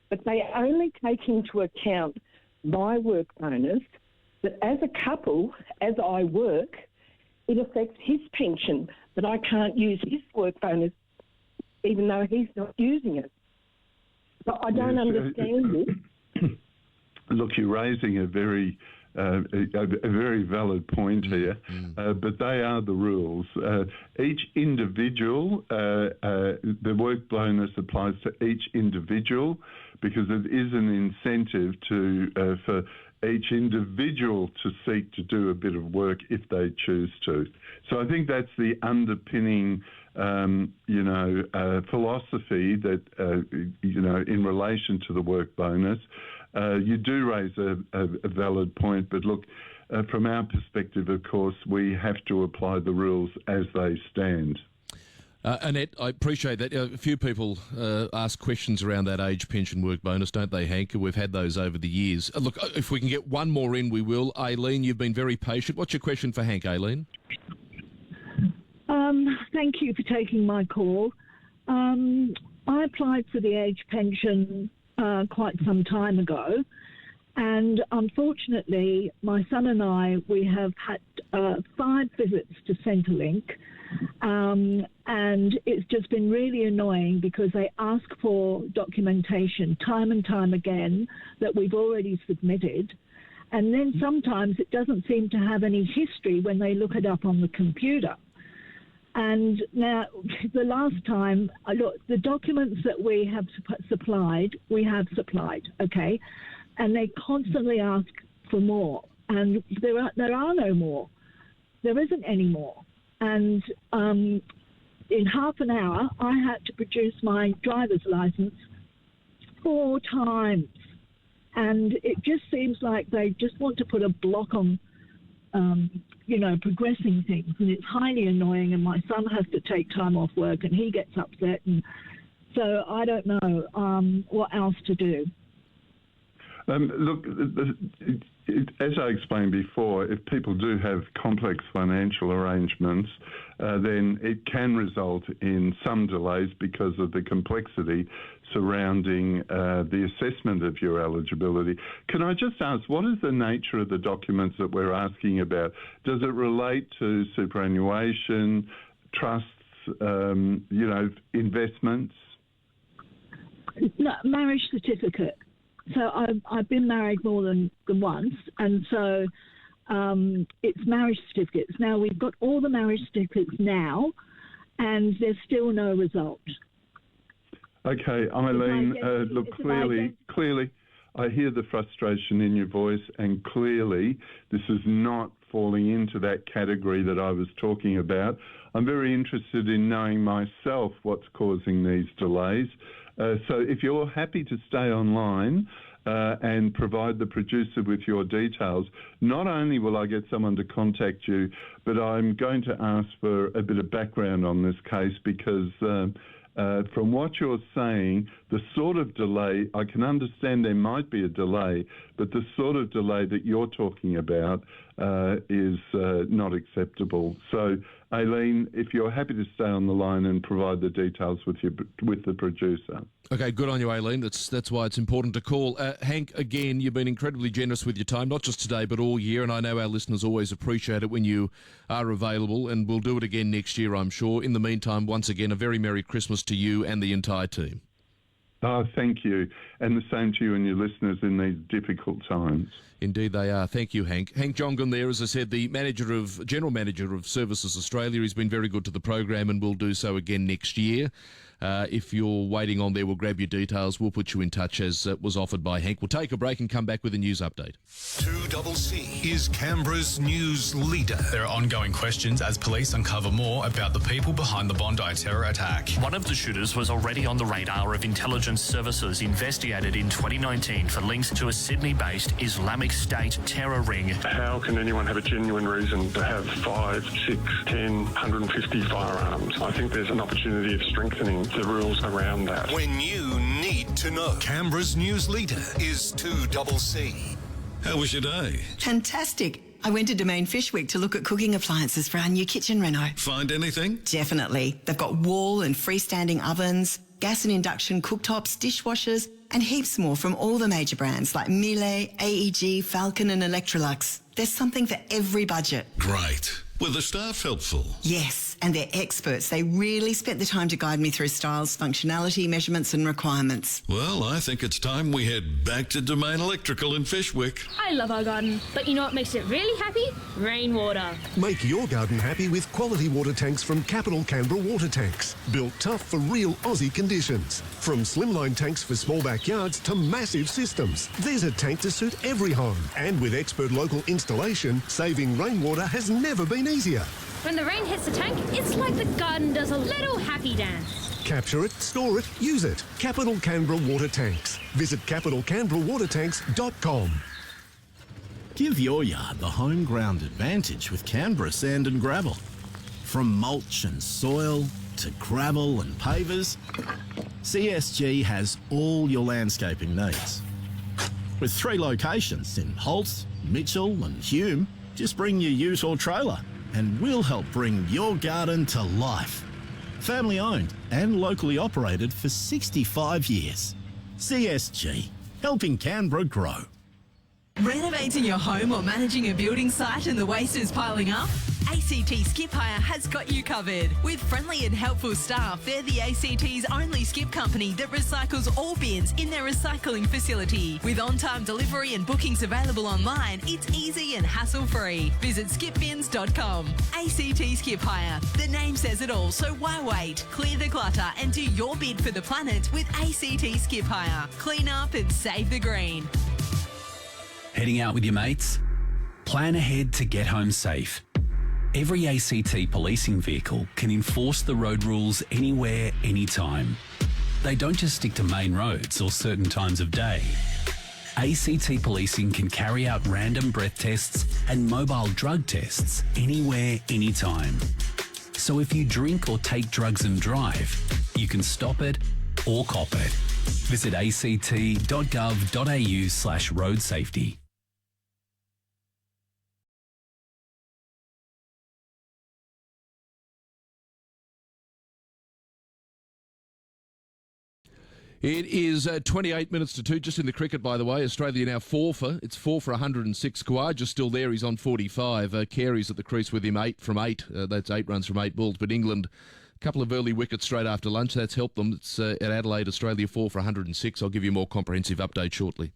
but they only take into account my work bonus, but as a couple, as I work, it affects his pension, but I can't use his work bonus even though he's not using it. So I don't understand this.
Look, you're raising a very valid point here, but they are the rules. Each individual, the work bonus applies to each individual, because it is an incentive for each individual to seek to do a bit of work if they choose to. So I think that's the underpinning philosophy that, in relation to the work bonus. You do raise a valid point, but look, from our perspective, of course, we have to apply the rules as they stand.
Annette, I appreciate that. A few people ask questions around that age pension work bonus, don't they, Hank? We've had those over the years. Look, if we can get one more in, we will. Aileen, you've been very patient. What's your question for Hank, Aileen?
Thank you for taking my call. I applied for the age pension quite some time ago, and unfortunately, my son and I, we have had 5 visits to Centrelink, and it's just been really annoying because they ask for documentation time and time again that we've already submitted, and then sometimes it doesn't seem to have any history when they look it up on the computer. And now, the last time, look, the documents that we have supplied, okay? And they constantly ask for more. And there are no more. There isn't any more. And in half an hour, I had to produce my driver's license 4 times. And it just seems like they just want to put a block on progressing things, and it's highly annoying, and my son has to take time off work and he gets upset, and so I don't know what else to do.
Look, as I explained before, if people do have complex financial arrangements, then it can result in some delays because of the complexity surrounding the assessment of your eligibility. Can I just ask, what is the nature of the documents that we're asking about? Does it relate to superannuation, trusts, investments?
No, marriage certificate. So I've been married more than once, and so it's marriage certificates. Now, we've got all the marriage certificates now, and there's still no result.
Okay, Eileen, look, clearly, I hear the frustration in your voice, and clearly this is not falling into that category that I was talking about. I'm very interested in knowing myself what's causing these delays. So if you're happy to stay online and provide the producer with your details, not only will I get someone to contact you, but I'm going to ask for a bit of background on this case because from what you're saying, the sort of delay, I can understand there might be a delay, but the sort of delay that you're talking about is not acceptable. So, Aileen, if you're happy to stay on the line and provide the details with the producer.
Okay, good on you, Aileen. That's why it's important to call. Hank, again, you've been incredibly generous with your time, not just today, but all year, and I know our listeners always appreciate it when you are available, and we'll do it again next year, I'm sure. In the meantime, once again, a very Merry Christmas to you and the entire team.
Oh, thank you. And the same to you and your listeners in these difficult times.
Indeed they are. Thank you, Hank. Hank Jongan there, as I said, the General Manager of Services Australia. He's been very good to the program and will do so again next year. If you're waiting on there, we'll grab your details. We'll put you in touch as was offered by Hank. We'll take a break and come back with a news update.
2CC is Canberra's news leader.
There are ongoing questions as police uncover more about the people behind the Bondi terror attack.
One of the shooters was already on the radar of intelligence services investigated in 2019 for links to a Sydney-based Islamic State terror ring.
How can anyone have a genuine reason to have 5, 6, 10, 150 firearms? I think there's an opportunity of strengthening the rules around that.
When you need to know, Canberra's news leader is 2CC.
How was your day?
Fantastic. I went to Domain Fish Week to look at cooking appliances for our new kitchen reno.
Find anything?
Definitely. They've got wall and freestanding ovens, gas and induction cooktops, dishwashers, and heaps more from all the major brands like Miele, AEG, Falcon and Electrolux. There's something for every budget.
Great. Were the staff helpful?
Yes, and they're experts. They really spent the time to guide me through styles, functionality, measurements and requirements.
Well, I think it's time we head back to Domain Electrical in Fishwick.
I love our garden, but you know what makes it really happy? Rainwater.
Make your garden happy with quality water tanks from Capital Canberra Water Tanks. Built tough for real Aussie conditions. From slimline tanks for small backyards to massive systems, there's a tank to suit every home. And with expert local installation, saving rainwater has never been easier.
When the rain hits the tank, it's like the garden does a little happy dance.
Capture it, store it, use it. Capital Canberra Water Tanks. Visit capitalcanberrawatertanks.com.
Give your yard the home ground advantage with Canberra Sand and Gravel. From mulch and soil to gravel and pavers, CSG has all your landscaping needs. With 3 locations in Holt, Mitchell and Hume, just bring your ute or trailer and we'll help bring your garden to life. Family owned and locally operated for 65 years. CSG, helping Canberra grow.
Renovating your home or managing a building site and the waste is piling up? ACT Skip Hire has got you covered. With friendly and helpful staff, they're the ACT's only skip company that recycles all bins in their recycling facility. With on-time delivery and bookings available online, it's easy and hassle-free. Visit skipbins.com. ACT Skip Hire. The name says it all, so why wait? Clear the clutter and do your bid for the planet with ACT Skip Hire. Clean up and save the green.
Heading out with your mates? Plan ahead to get home safe. Every ACT policing vehicle can enforce the road rules anywhere, anytime. They don't just stick to main roads or certain times of day. ACT policing can carry out random breath tests and mobile drug tests anywhere, anytime. So if you drink or take drugs and drive, you can stop it or cop it. Visit act.gov.au/road safety.
It is 28 minutes to 2, just in the cricket, by the way. Australia now 4 for. It's 4 for 106. Kawhi just still there. He's on 45. Carey's at the crease with him, 8 from 8. That's 8 runs from 8 balls. But England, a couple of early wickets straight after lunch. That's helped them. It's at Adelaide, Australia 4 for 106. I'll give you a more comprehensive update shortly.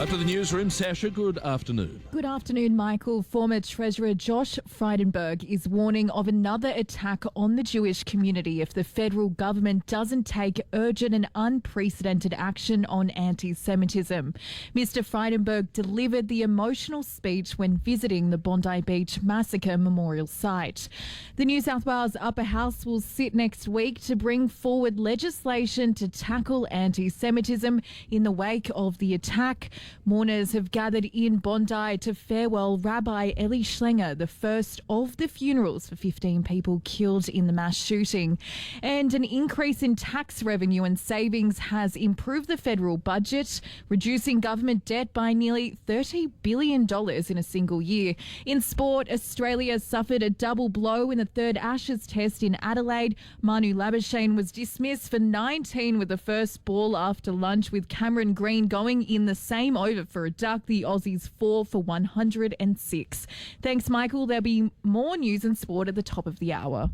Up to the newsroom, Sasha, good afternoon.
Good afternoon, Michael. Former Treasurer Josh Frydenberg is warning of another attack on the Jewish community if the federal government doesn't take urgent and unprecedented action on anti-Semitism. Mr. Frydenberg delivered the emotional speech when visiting the Bondi Beach Massacre Memorial Site. The New South Wales Upper House will sit next week to bring forward legislation to tackle anti-Semitism in the wake of the attack. Mourners have gathered in Bondi to farewell Rabbi Eli Schlenger, the first of the funerals for 15 people killed in the mass shooting. And an increase in tax revenue and savings has improved the federal budget, reducing government debt by nearly $30 billion in a single year. In sport, Australia suffered a double blow in the third Ashes test in Adelaide. Manu Labuschagne was dismissed for 19 with the first ball after lunch, with Cameron Green going in the same over for a duck. The Aussies 4 for 106. Thanks, Michael. There'll be more news and sport at the top of the hour.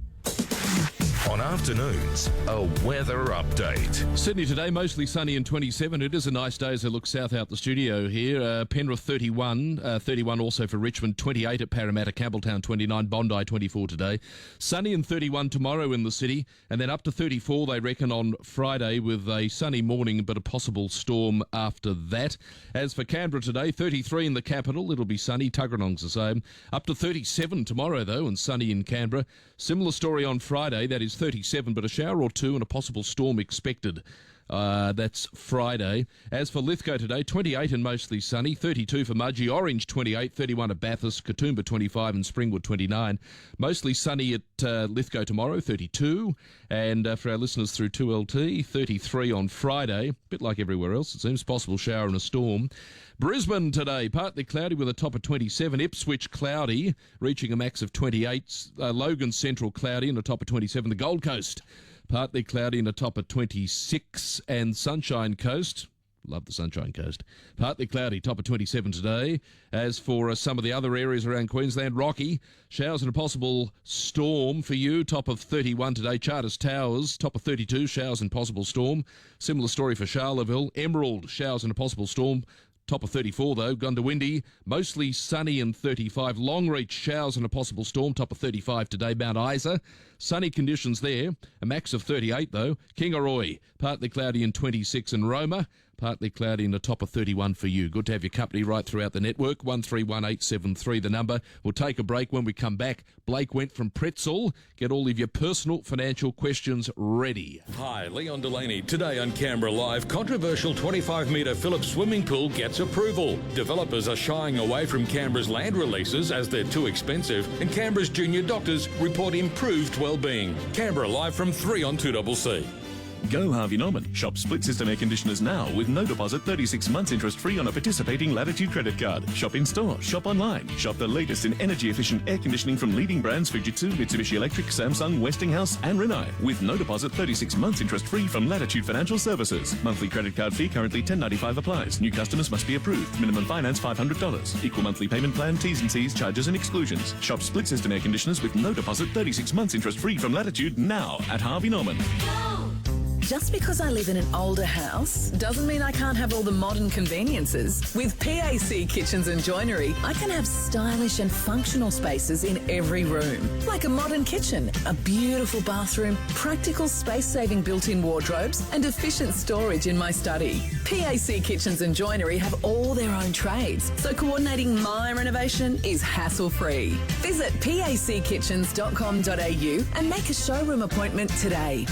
On afternoons, a weather update.
Sydney today, mostly sunny and 27. It is a nice day as I look south out the studio here. Penrith 31, 31 also for Richmond, 28 at Parramatta, Campbelltown 29, Bondi 24 today. Sunny and 31 tomorrow in the city, and then up to 34 they reckon on Friday with a sunny morning but a possible storm after that. As for Canberra today, 33 in the capital, it'll be sunny, Tuggeranong's the same. Up to 37 tomorrow though, and sunny in Canberra. Similar story on Friday, that is 37, but a shower or two and a possible storm expected. That's Friday. As for Lithgow today, 28 and mostly sunny, 32 for Mudgee, Orange 28, 31 at Bathurst, Katoomba 25 and Springwood 29. Mostly sunny at Lithgow tomorrow, 32. And for our listeners through 2LT, 33 on Friday. A bit like everywhere else, it seems. Possible shower and a storm. Brisbane today, partly cloudy with a top of 27. Ipswich cloudy, reaching a max of 28. Logan Central cloudy and a top of 27. The Gold Coast, partly cloudy and a top of 26. And Sunshine Coast, love the Sunshine Coast, partly cloudy, top of 27 today. As for some of the other areas around Queensland, rocky, showers and a possible storm for you, top of 31 today. Charters Towers, top of 32, showers and possible storm. Similar story for Charleville. Emerald, showers and a possible storm. Top of 34 though. Goondiwindi, mostly sunny and 35. Longreach, showers and a possible storm. Top of 35 today. Mount Isa, sunny conditions there. A max of 38 though. Kingaroy, partly cloudy and 26. And Roma, Partly cloudy and a top of 31 for you. Good to have your company right throughout the network. 131873 the number. We'll take a break. When we come back, Blake went from Pretzel. Get all of your personal financial questions ready.
Hi, Leon Delaney. Today on Canberra Live, controversial 25-metre Phillips swimming pool gets approval. Developers are shying away from Canberra's land releases as they're too expensive, and Canberra's junior doctors report improved well-being. Canberra Live from 3 on 2CC.
Go Harvey Norman. Shop split system air conditioners now with no deposit, 36 months interest free on a participating Latitude credit card. Shop in store, shop online. Shop the latest in energy efficient air conditioning from leading brands Fujitsu, Mitsubishi Electric, Samsung, Westinghouse and Rinnai. With no deposit, 36 months interest free from Latitude Financial Services. Monthly credit card fee currently $10.95 applies. New customers must be approved. Minimum finance $500. Equal monthly payment plan, T's and C's, charges and exclusions. Shop split system air conditioners with no deposit, 36 months interest free from Latitude now at Harvey Norman.
Just because I live in an older house doesn't mean I can't have all the modern conveniences. With PAC Kitchens and Joinery, I can have stylish and functional spaces in every room. Like a modern kitchen, a beautiful bathroom, practical space-saving built-in wardrobes and efficient storage in my study. PAC Kitchens and Joinery have all their own trades, so coordinating my renovation is hassle-free. Visit packitchens.com.au and make a showroom appointment today.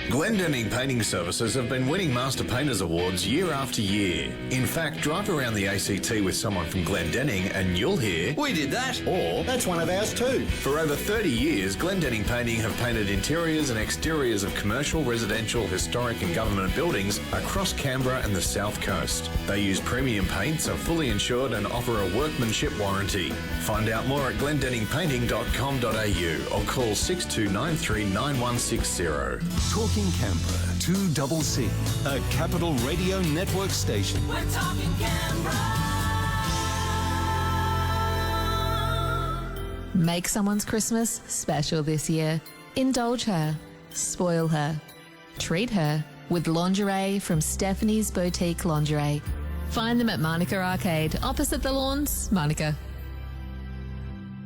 Glendenning Painting Services have been winning Master Painters Awards year after year. In fact, drive around the ACT with someone from Glendenning and you'll hear, "We did that," or "That's one of ours too." For over 30 years, Glendenning Painting have painted interiors and exteriors of commercial, residential, historic and government buildings across Canberra and the South Coast. They use premium paints, are fully insured and offer a workmanship warranty. Find out more at glendenningpainting.com.au or call 62939160.
Talking Canberra, 2CC, a Capital Radio Network station.
We're talking Canberra.
Make someone's Christmas special this year. Indulge her, spoil her, treat her with lingerie from Stephanie's Boutique Lingerie. Find them at Monica Arcade, opposite the Lawns, Monica.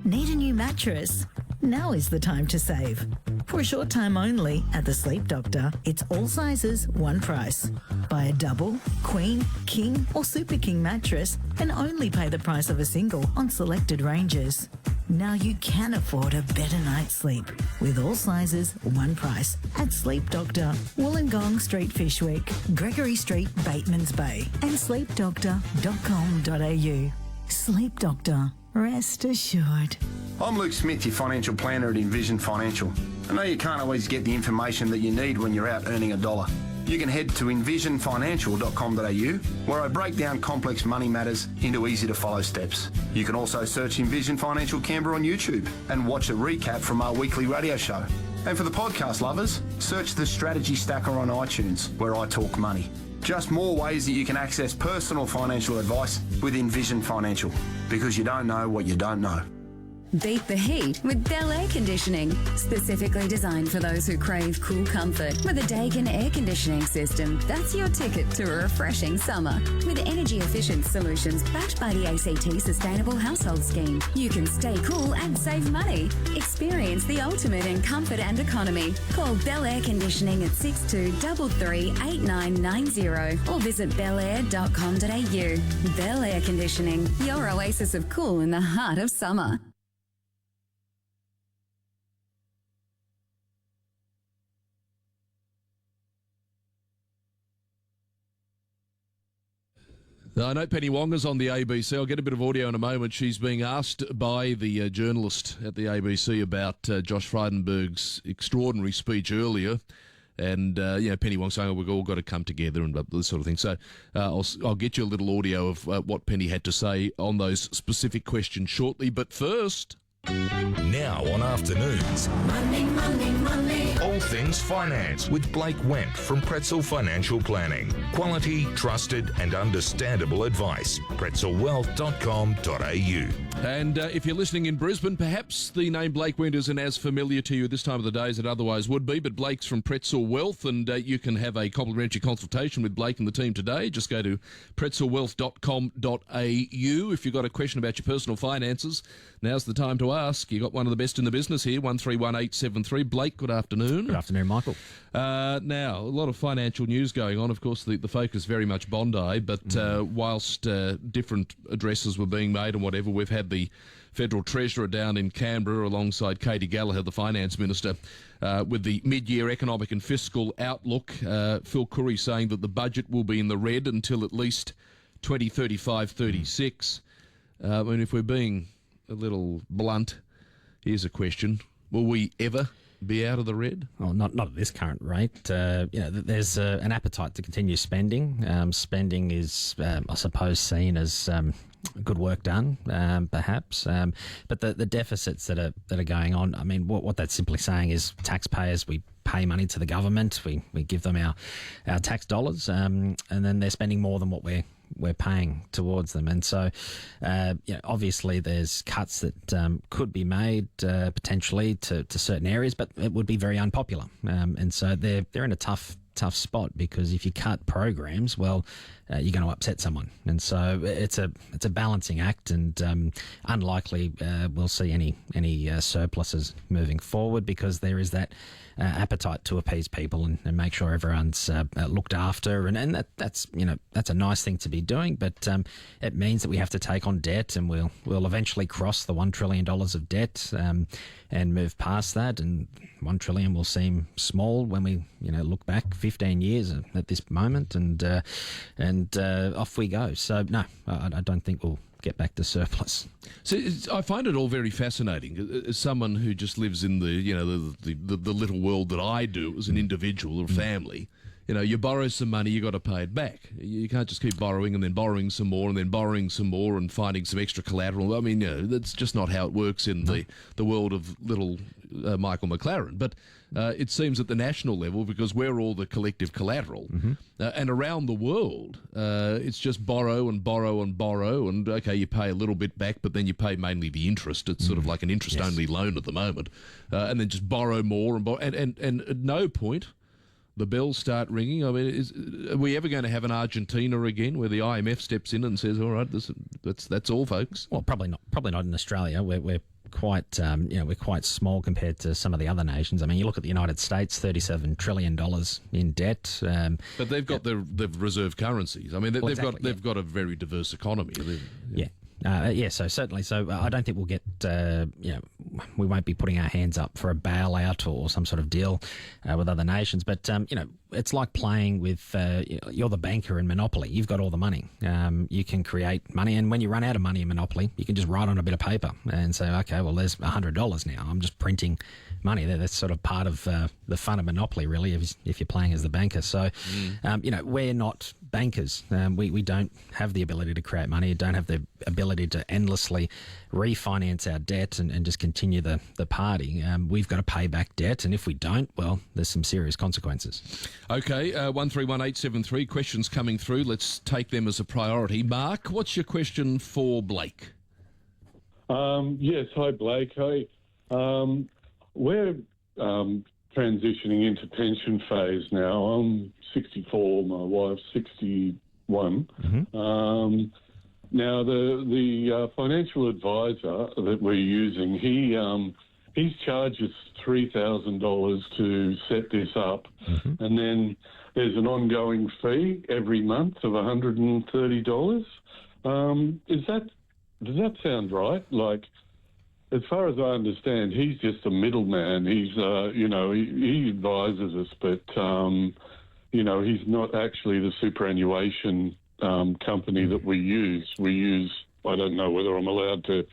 Need a new mattress? Now is the time to save. For a short time only at the Sleep Doctor, it's all sizes, one price. Buy a double, queen, king or super king mattress and only pay the price of a single on selected ranges. Now you can afford a better night's sleep with all sizes, one price at Sleep Doctor, Wollongong Street, Fishwick, Gregory Street, Batemans Bay and sleepdoctor.com.au. Sleep Doctor. Rest assured.
I'm Luke Smith, your financial planner at Envision Financial. I know you can't always get the information that you need when you're out earning a dollar. You can head to envisionfinancial.com.au, where I break down complex money matters into easy-to-follow steps. You can also search Envision Financial Canberra on YouTube and watch a recap from our weekly radio show. And for the podcast lovers, search the Strategy Stacker on iTunes, where I talk money. Just more ways that you can access personal financial advice with Envision Financial, because you don't know what you don't know.
Beat the heat with Bell Air Conditioning. Specifically designed for those who crave cool comfort. With a Dakin air conditioning system, that's your ticket to a refreshing summer. With energy-efficient solutions backed by the ACT Sustainable Household Scheme, you can stay cool and save money. Experience the ultimate in comfort and economy. Call Bell Air Conditioning at 62338990 or visit bellair.com.au. Bell Air Conditioning, your oasis of cool in the heart of summer.
I know Penny Wonga's on the ABC. I'll get a bit of audio in a moment. She's being asked by the journalist at the ABC about Josh Frydenberg's extraordinary speech earlier. And, Penny Wong saying, we've all got to come together and this sort of thing. So I'll get you a little audio of what Penny had to say on those specific questions shortly. But first...
Now on Afternoons.
Money, money, money.
All things finance with Blake Went from Pretzel Financial Planning. Quality, trusted and understandable advice. pretzelwealth.com.au.
And if you're listening in Brisbane, perhaps the name Blake Winter isn't as familiar to you this time of the day as it otherwise would be, but Blake's from Pretzel Wealth, and you can have a complimentary consultation with Blake and the team today. Just go to pretzelwealth.com.au. If you've got a question about your personal finances, now's the time to ask. You've got one of the best in the business here, 131873. Blake, good afternoon.
Good afternoon, Michael.
Now, a lot of financial news going on. Of course, the focus very much Bondi, but whilst different addresses were being made and whatever, we've had the Federal Treasurer down in Canberra alongside Katie Gallagher, the Finance Minister, with the mid-year economic and fiscal outlook. Phil Curry saying that the budget will be in the red until at least 2035-36. I mean, if we're being a little blunt, here's a question. Will we ever be out of the red?
Well, not at this current rate. There's an appetite to continue spending. Spending is, I suppose, seen as good work done, perhaps. But the deficits that are going on, I mean, what that's simply saying is taxpayers, we pay money to the government, we give them our tax dollars, and then they're spending more than what we're paying towards them. And so, obviously there's cuts that could be made potentially to certain areas, but it would be very unpopular. And so they're in a tough spot, because if you cut programs, well, you're going to upset someone. And so it's a balancing act, and unlikely we'll see any surpluses moving forward, because there is that appetite to appease people and make sure everyone's looked after, and that's a nice thing to be doing, but it means that we have to take on debt, and we'll eventually cross the $1 trillion of debt and move past that, and $1 trillion will seem small when we look back 15 years at this moment, and off we go. So no, I don't think we'll get back to surplus.
So I find it all very fascinating. As someone who just lives in the little world that I do as an individual or family, you borrow some money, you got to pay it back. You can't just keep borrowing and then borrowing some more and then borrowing some more and finding some extra collateral. I mean, that's just not how it works in the world of little Michael McLaren. But it seems at the national level, because we're all the collective collateral, and around the world, it's just borrow and borrow and borrow, and okay, you pay a little bit back, but then you pay mainly the interest. It's sort of like an interest-only loan at the moment, and then just borrow more and borrow, and at no point the bells start ringing. I mean, are we ever going to have an Argentina again, where the IMF steps in and says, "All right, that's all, folks"?
Well, probably not. Probably not in Australia. We're quite, we're quite small compared to some of the other nations. I mean, you look at the United States, $37 trillion in debt.
But they've got the reserve currencies. I mean, they've got a very diverse economy.
So certainly. So I don't think we'll get, we won't be putting our hands up for a bailout or some sort of deal with other nations. But, it's like playing with, you're the banker in Monopoly. You've got all the money. You can create money. And when you run out of money in Monopoly, you can just write on a bit of paper and say, okay, well, there's $100 now. I'm just printing money. That's sort of part of the fun of Monopoly, really, if you're playing as the banker. So, we're not bankers. We don't have the ability to create money. Don't have the ability to endlessly refinance our debt and just continue the party. We've got to pay back debt, and if we don't, well, there's some serious consequences.
Okay, 131873, questions coming through. Let's take them as a priority. Mark, what's your question for Blake?
Yes, hi Blake. Hi. We're transitioning into pension phase now. I'm 64, my wife's 61. Now, the financial advisor that we're using, he charges $3,000 to set this up, and then there's an ongoing fee every month of $130. Does that sound right? Like, as far as I understand, he's just a middleman. He's, he advises us, but, he's not actually the superannuation company that we use. We use, I don't know whether I'm allowed to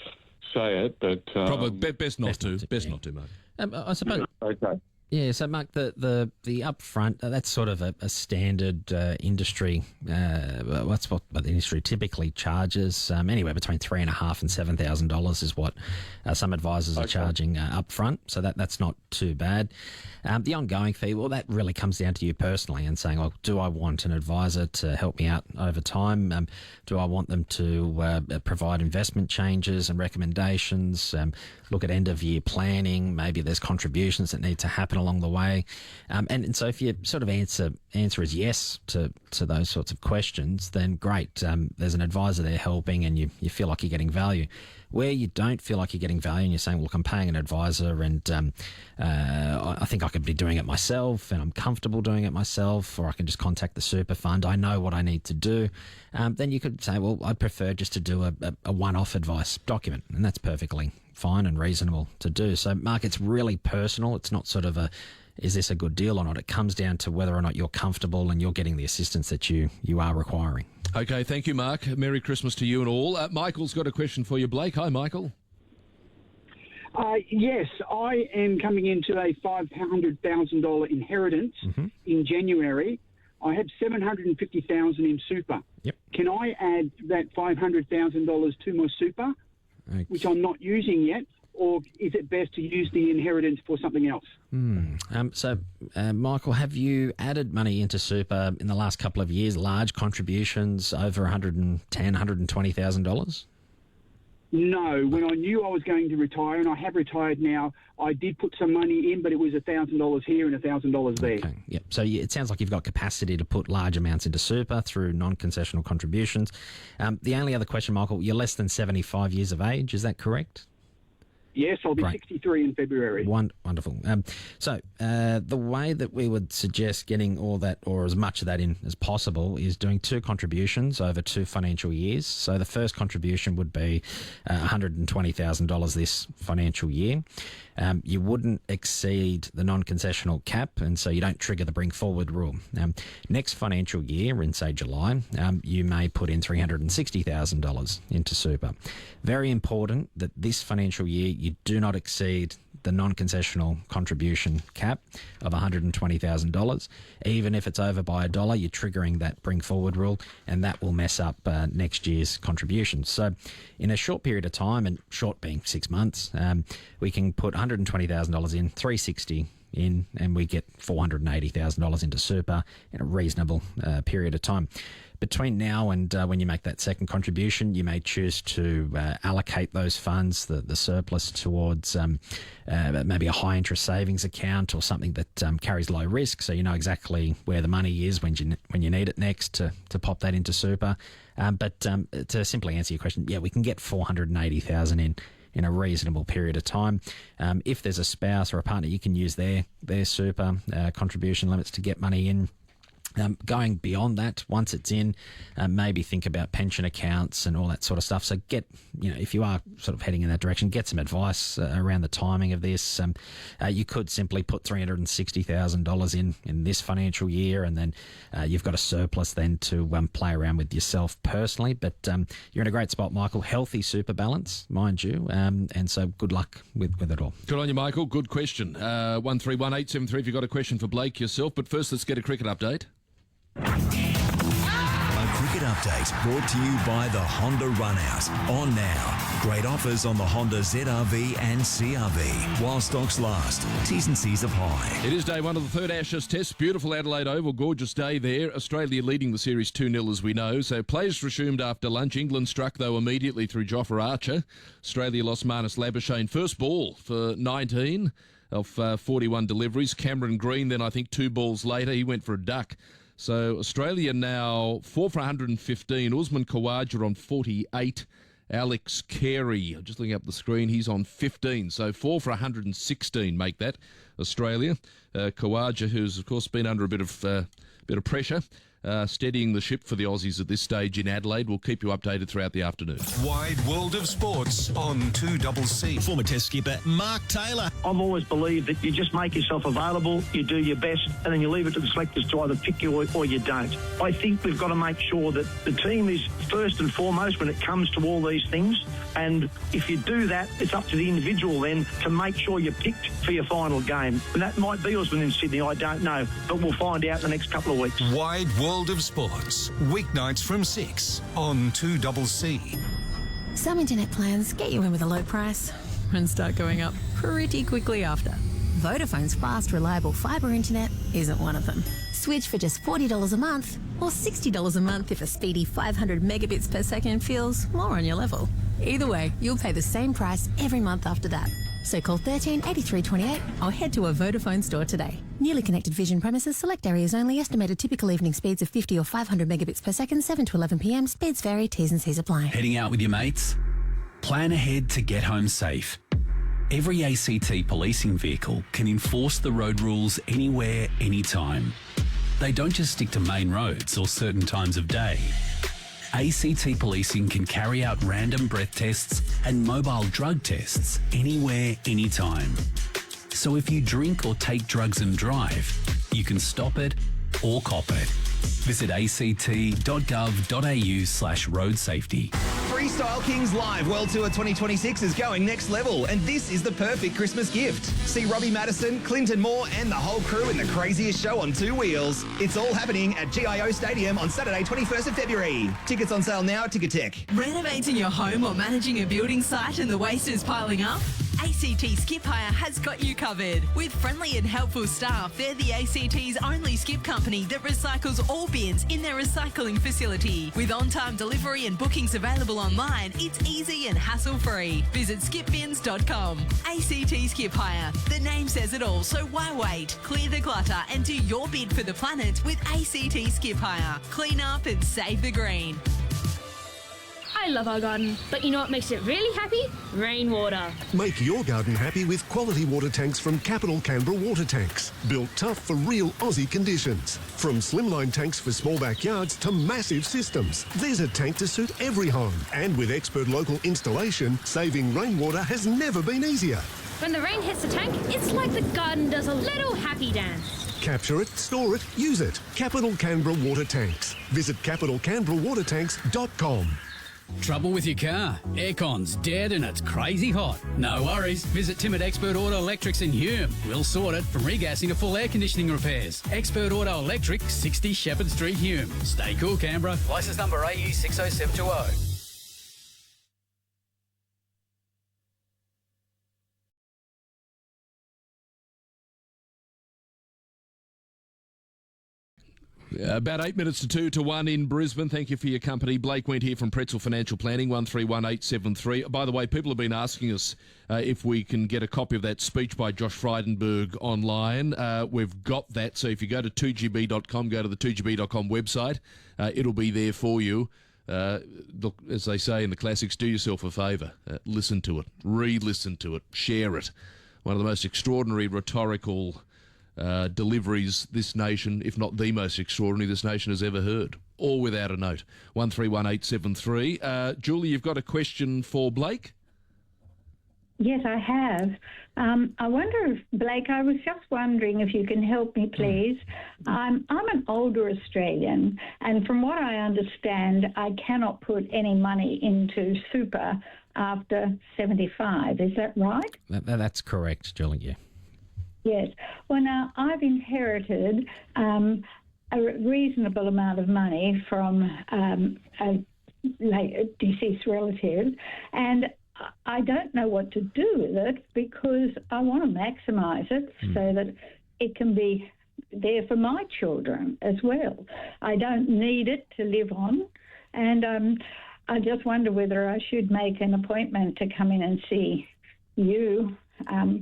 say it, but...
Probably best not to, mate.
I suppose...
Okay.
Yeah, so Mark, the upfront, that's sort of a standard industry. What's what the industry typically charges. Anywhere between $3,500 and $7,000 is what some advisors are charging upfront. So that's not too bad. The ongoing fee, well, that really comes down to you personally and saying, well, do I want an advisor to help me out over time? Do I want them to provide investment changes and recommendations? Look at end of year planning. Maybe there's contributions that need to happen along the way. And so if you sort of answer is yes to those sorts of questions, then great. There's an advisor there helping and you feel like you're getting value. Where you don't feel like you're getting value and you're saying, well, look, I'm paying an advisor and I think I could be doing it myself and I'm comfortable doing it myself, or I can just contact the super fund. I know what I need to do. Then you could say, well, I'd prefer just to do a one-off advice document, and that's perfectly fine and reasonable to do. So, Mark, it's really personal. It's not sort of is this a good deal or not? It comes down to whether or not you're comfortable and you're getting the assistance that you are requiring.
Okay, thank you, Mark. Merry Christmas to you and all. Michael's got a question for you, Blake. Hi, Michael.
Yes, I am coming into a $500,000 inheritance in January. I have $750,000 in super.
Yep.
Can I add that $500,000 to my super, which I'm not using yet, or is it best to use the inheritance for something else?
So, Michael, have you added money into super in the last couple of years, large contributions over $110,000, $120,000?
No. When I knew I was going to retire, and I have retired now, I did put some money in, but it was $1,000 here and $1,000 there.
Okay. Yep. So it sounds like you've got capacity to put large amounts into super through non-concessional contributions. The only other question, Michael, you're less than 75 years of age, is that correct?
Yes, I'll be 63 in February.
Wonderful. So the way that we would suggest getting all that, or as much of that in as possible, is doing 2 contributions over 2 financial years. So the first contribution would be $120,000 this financial year. You wouldn't exceed the non-concessional cap, and so you don't trigger the bring forward rule. Next financial year, in say July, you may put in $360,000 into super. Very important that this financial year you do not exceed the non-concessional contribution cap of $120,000. Even if it's over by $1, you're triggering that bring forward rule, and that will mess up next year's contributions. So in a short period of time, and short being 6 months, we can put $120,000 in, $360,000 in, and we get $480,000 into super in a reasonable period of time. Between now and when you make that second contribution, you may choose to allocate those funds, the surplus, towards maybe a high interest savings account or something that carries low risk, so you know exactly where the money is when you need it next to pop that into super. But to simply answer your question, yeah, we can get $480,000 in a reasonable period of time. If there's a spouse or a partner, you can use their super contribution limits to get money in. Going beyond that, once it's in, maybe think about pension accounts and all that sort of stuff. So if you are sort of heading in that direction, get some advice around the timing of this. You could simply put $360,000 in this financial year, and then you've got a surplus then to play around with yourself personally. But you're in a great spot, Michael. Healthy super balance, mind you, and so good luck with it all.
Good on you, Michael. Good question. 131873 if you've got a question for Blake yourself. But first, let's get a cricket update.
A cricket update brought to you by the Honda Runout. On now. Great offers on the Honda ZRV and CRV while stocks last. T's and C's apply.
It is day 1 of the third Ashes Test. Beautiful Adelaide Oval. Gorgeous day there. Australia leading the series 2-0 as we know. So plays resumed after lunch. England struck though immediately through Jofra Archer. Australia lost Marnus Labuschagne. First ball for 19 of 41 deliveries. Cameron Green then I think 2 balls later he went for a duck. So Australia now 4 for 115. Usman Khawaja on 48. Alex Carey, just looking up the screen, he's on 15. So 4 for 116 make that Australia. Khawaja, who's of course been under a bit of pressure. steadying the ship for the Aussies at this stage in Adelaide. We'll keep you updated throughout the afternoon.
Wide World of Sports on 2CC.
Former Test skipper Mark Taylor.
I've always believed that you just make yourself available, you do your best, and then you leave it to the selectors to either pick you or you don't. I think we've got to make sure that the team is first and foremost when it comes to all these things, and if you do that, it's up to the individual then to make sure you're picked for your final game. And that might be Osborne in Sydney, I don't know, but we'll find out in the next couple of weeks.
Wide World of Sports, weeknights from 6 on 2CC.
Some internet plans get you in with a low price and start going up pretty quickly after. Vodafone's fast, reliable fibre internet isn't one of them. Switch for just $40 a month or $60 a month if a speedy 500 megabits per second feels more on your level. Either way, you'll pay the same price every month after that. So call 13 83 28 or head to a Vodafone store today. Newly connected Vision premises, select areas only. Estimated typical evening speeds of 50 or 500 megabits per second, 7 to 11 p.m. Speeds vary, T's and C's apply.
Heading out with your mates? Plan ahead to get home safe. Every ACT policing vehicle can enforce the road rules anywhere, anytime. They don't just stick to main roads or certain times of day. ACT policing can carry out random breath tests and mobile drug tests anywhere, anytime. So if you drink or take drugs and drive, you can stop it or cop it. Visit act.gov.au/road safety.
Freestyle Kings Live World Tour 2026 is going next level, and this is the perfect Christmas gift. See Robbie Madison, Clinton Moore, and the whole crew in the craziest show on two wheels. It's all happening at GIO Stadium on Saturday, 21st of February. Tickets on sale now at Ticketek.
Renovating your home or managing a building site and the waste is piling up? ACT Skip Hire has got you covered. With friendly and helpful staff, they're the ACT's only skip company that recycles all bins in their recycling facility. With on-time delivery and bookings available online, it's easy and hassle-free. Visit skipbins.com. ACT Skip Hire. The name says it all, so why wait? Clear the clutter and do your bid for the planet with ACT Skip Hire. Clean up and save the green.
I love our garden, but you know what makes it really happy? Rainwater.
Make your garden happy with quality water tanks from Capital Canberra Water Tanks. Built tough for real Aussie conditions. From slimline tanks for small backyards to massive systems, there's a tank to suit every home. And with expert local installation, saving rainwater has never been easier.
When the rain hits the tank, it's like the garden does a little happy dance.
Capture it, store it, use it. Capital Canberra Water Tanks. Visit capitalcanberrawatertanks.com.
Trouble with your car? Aircon's dead and it's crazy hot. No worries. Visit Tim at Expert Auto Electrics in Hume. We'll sort it from regassing to full air conditioning repairs. Expert Auto Electric, 60 Shepherd Street, Hume. Stay cool, Canberra. Licence number AU 60720.
About 8 minutes to 2 to 1 in Brisbane. Thank you for your company. Blake went here from Pretzel Financial Planning, 131873. By the way, people have been asking us if we can get a copy of that speech by Josh Frydenberg online. We've got that, so if you go to 2gb.com, go to the 2gb.com website, it'll be there for you. Look, as they say in the classics, do yourself a favour. Listen to it, re-listen to it, share it. One of the most extraordinary rhetorical deliveries this nation, if not the most extraordinary this nation has ever heard, all without a note. 131873. Julie, you've got a question for Blake?
Yes, I have. I wonder if, Blake, I was just wondering if you can help me, please. I'm an older Australian, and from what I understand, I cannot put any money into super after 75. Is that right?
That's correct, Julie, yeah.
Yes. Well, now, I've inherited a reasonable amount of money from a deceased relative, and I don't know what to do with it because I want to maximise it so that it can be there for my children as well. I don't need it to live on, and I just wonder whether I should make an appointment to come in and see you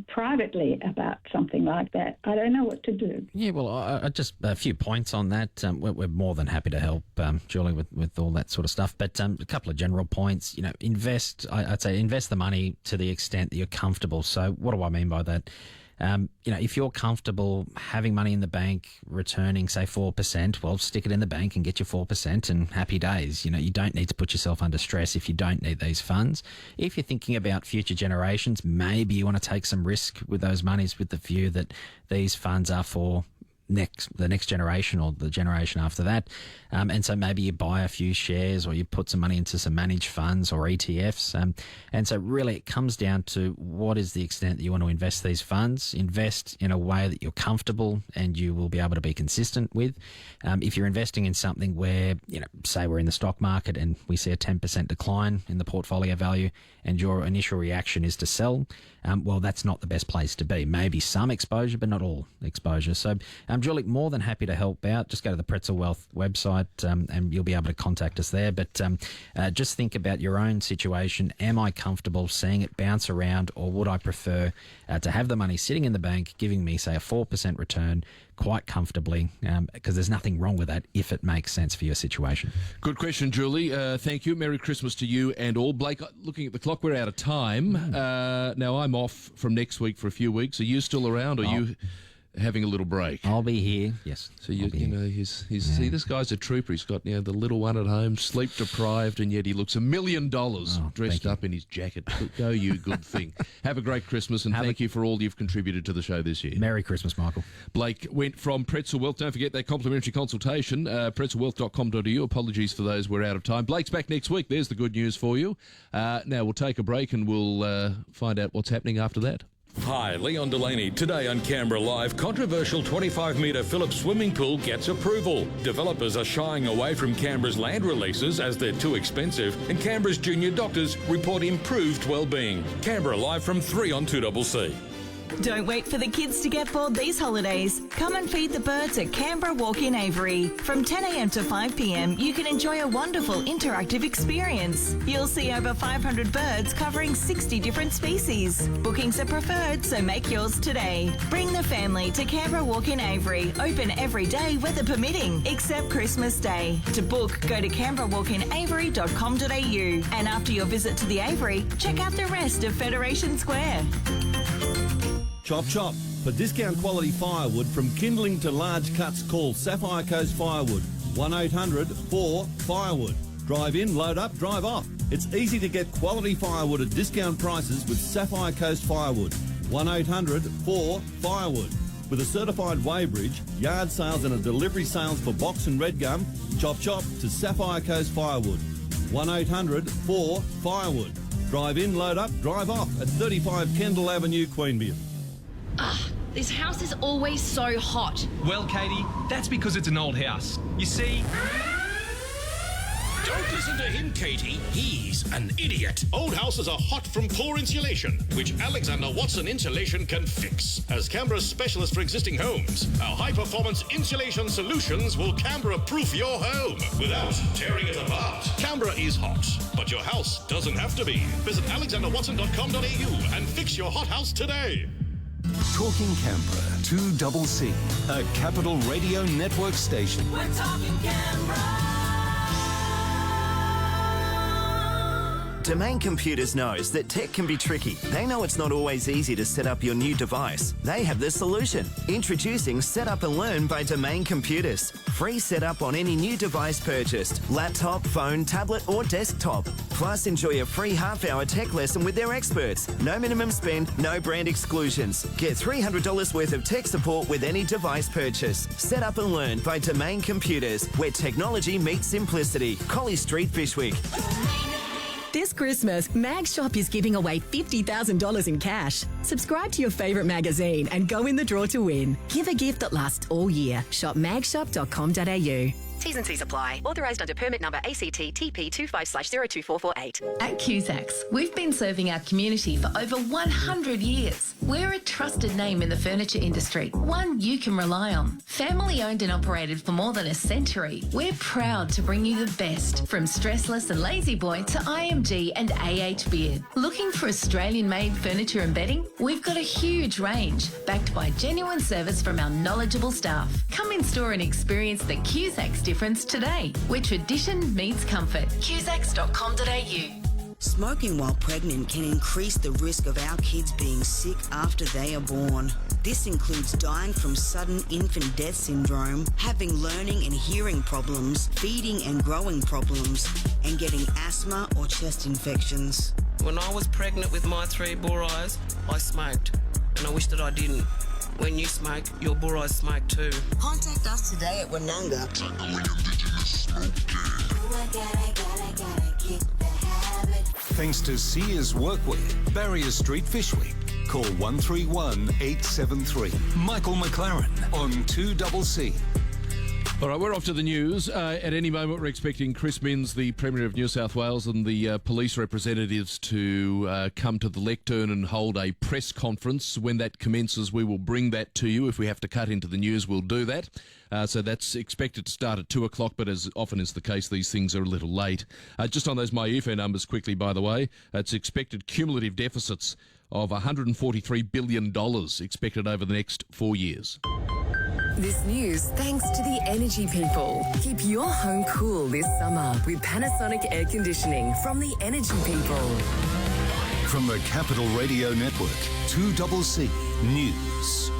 privately about something like that. I don't know what to do.
Yeah, well, just a few points on that. We're more than happy to help, Julie, with all that sort of stuff. But a couple of general points. You know, I'd say invest the money to the extent that you're comfortable. So what do I mean by that? if you're comfortable having money in the bank returning, say, 4%, well, stick it in the bank and get your 4% and happy days. You don't need to put yourself under stress if you don't need these funds. If you're thinking about future generations, maybe you want to take some risk with those monies with the view that these funds are for the next generation or the generation after that. And so maybe you buy a few shares or you put some money into some managed funds or ETFs. And so really it comes down to what is the extent that you want to invest these funds. Invest in a way that you're comfortable and you will be able to be consistent with. If you're investing in something where, say we're in the stock market and we see a 10% decline in the portfolio value and your initial reaction is to sell, well, that's not the best place to be. Maybe some exposure, but not all exposure. So, Julie, more than happy to help out. Just go to the Pretzel Wealth website and you'll be able to contact us there. But just think about your own situation. Am I comfortable seeing it bounce around, or would I prefer to have the money sitting in the bank giving me, say, a 4% return quite comfortably, because there's nothing wrong with that if it makes sense for your situation.
Good question, Julie. Thank you. Merry Christmas to you and all. Blake, looking at the clock, we're out of time. Now, I'm off from next week for a few weeks. Are you still around, or are you having a little break?
I'll be here, yes.
So, see, this guy's a trooper. He's got the little one at home, sleep deprived, and yet he looks $1 million dressed up in his jacket. Go you, good thing. Have a great Christmas, and thank you for all you've contributed to the show this year.
Merry Christmas, Michael.
Blake went from Pretzel Wealth. Don't forget that complimentary consultation, pretzelwealth.com.au. Apologies for those, we're out of time. Blake's back next week. There's the good news for you. Now we'll take a break and we'll find out what's happening after that.
Hi, Leon Delaney. Today on Canberra Live, controversial 25-metre Phillips swimming pool gets approval. Developers are shying away from Canberra's land releases as they're too expensive, and Canberra's junior doctors report improved well-being. Canberra Live from 3 on 2CC.
Don't wait for the kids to get bored these holidays. Come and feed the birds at Canberra Walk-in Avery. From 10 a.m. to 5 p.m, you can enjoy a wonderful interactive experience. You'll see over 500 birds covering 60 different species. Bookings are preferred, so make yours today. Bring the family to Canberra Walk-in Avery. Open every day, weather permitting, except Christmas Day. To book, go to canberrawalkinavery.com.au. And after your visit to the Avery, check out the rest of Federation Square.
Chop chop. For discount quality firewood from kindling to large cuts, call Sapphire Coast Firewood. 1-800-4-FIREWOOD. Drive in, load up, drive off. It's easy to get quality firewood at discount prices with Sapphire Coast Firewood. 1-800-4-FIREWOOD. With a certified weighbridge, yard sales and a delivery sales for box and red gum, chop chop to Sapphire Coast Firewood. 1-800-4-FIREWOOD. Drive in, load up, drive off at 35 Kendall Avenue, Queanbeyan.
This house is always so hot.
Well, Katie, that's because it's an old house. You see...
Don't listen to him, Katie. He's an idiot. Old houses are hot from poor insulation, which Alexander Watson Insulation can fix. As Canberra's specialist for existing homes, our high-performance insulation solutions will Canberra-proof your home without tearing it apart. Canberra is hot, but your house doesn't have to be. Visit alexanderwatson.com.au and fix your hot house today.
Talking Canberra, 2CC, a Capital Radio Network station.
We're talking Canberra.
Domain Computers knows that tech can be tricky. They know it's not always easy to set up your new device. They have the solution. Introducing Set Up and Learn by Domain Computers. Free setup on any new device purchased. Laptop, phone, tablet or desktop. Plus enjoy a free half-hour tech lesson with their experts. No minimum spend, no brand exclusions. Get $300 worth of tech support with any device purchase. Set Up and Learn by Domain Computers, where technology meets simplicity. Collie Street, Fishwick.
This Christmas, Mag Shop is giving away $50,000 in cash. Subscribe to your favourite magazine and go in the draw to win. Give a gift that lasts all year. Shop magshop.com.au.
T's and C's apply. Authorised under permit number ACT TP 25/02448.
At Cusacks, we've been serving our community for over 100 years. We're a trusted name in the furniture industry, one you can rely on. Family owned and operated for more than a century, we're proud to bring you the best, from Stressless and Lazy Boy to IMG and AH Beard. Looking for Australian-made furniture and bedding? We've got a huge range, backed by genuine service from our knowledgeable staff. Come in store and experience the Cusacks difference today, where tradition meets comfort. Cusacks.com.au.
Smoking while pregnant can increase the risk of our kids being sick after they are born.
This includes dying from sudden infant death syndrome, having learning and hearing problems, feeding and growing problems, and getting asthma or chest infections.
When I was pregnant with my 3 boar eyes, I smoked, and I wish that I didn't. When you smoke, your boar eyes smoke too.
Contact us today at Wananga.
Thanks to Sears Workwear, Barrier Street, Fishwick. Call 131 873. Michael McLaren on 2CC.
All right, we're off to the news. At any moment, we're expecting Chris Minns, the Premier of New South Wales, and the police representatives to come to the lectern and hold a press conference. When that commences, we will bring that to you. If we have to cut into the news, we'll do that. So that's expected to start at 2 o'clock, but as often is the case, these things are a little late. Just on those MyUFO numbers quickly, by the way, it's expected cumulative deficits of $143 billion expected over the next 4 years.
This news thanks to the energy people. Keep your home cool this summer with Panasonic air conditioning from the energy people.
From the Capital Radio Network, 2CC News.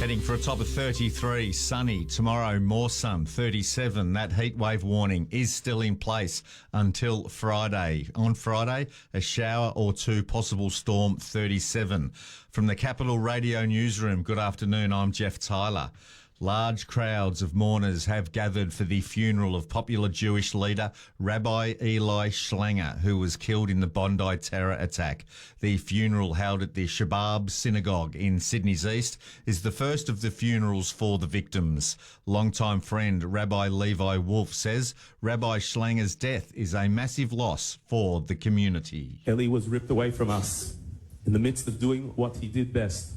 Heading for a top of 33, sunny. Tomorrow, more sun, 37. That heatwave warning is still in place until Friday. On Friday, a shower or two, possible storm, 37. From the Capital Radio Newsroom, good afternoon, I'm Jeff Tyler. Large crowds of mourners have gathered for the funeral of popular Jewish leader Rabbi Eli Schlanger, who was killed in the Bondi terror attack. The funeral, held at the Shabab Synagogue in Sydney's East, is the first of the funerals for the victims. Longtime friend Rabbi Levi Wolf says Rabbi Schlanger's death is a massive loss for the community.
Eli was ripped away from us in the midst of doing what he did best,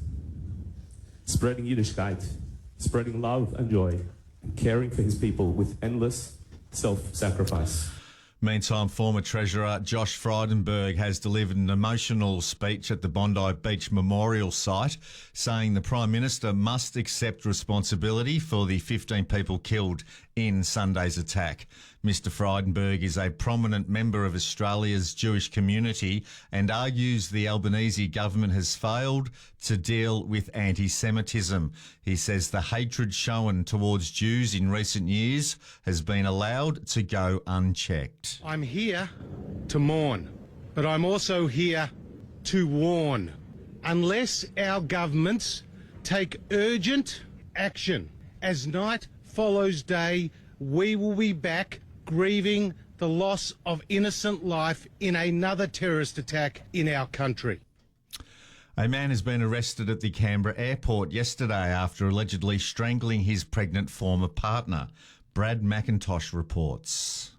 spreading Yiddishkeit, spreading love and joy, and caring for his people with endless self-sacrifice.
Meantime, former Treasurer Josh Frydenberg has delivered an emotional speech at the Bondi Beach Memorial site, saying the Prime Minister must accept responsibility for the 15 people killed in Sunday's attack. Mr Frydenberg is a prominent member of Australia's Jewish community and argues the Albanese government has failed to deal with anti-Semitism. He says the hatred shown towards Jews in recent years has been allowed to go unchecked.
I'm here to mourn, but I'm also here to warn. Unless our governments take urgent action, as night follows day, we will be back grieving the loss of innocent life in another terrorist attack in our country.
A man has been arrested at the Canberra airport yesterday after allegedly strangling his pregnant former partner. Brad McIntosh reports.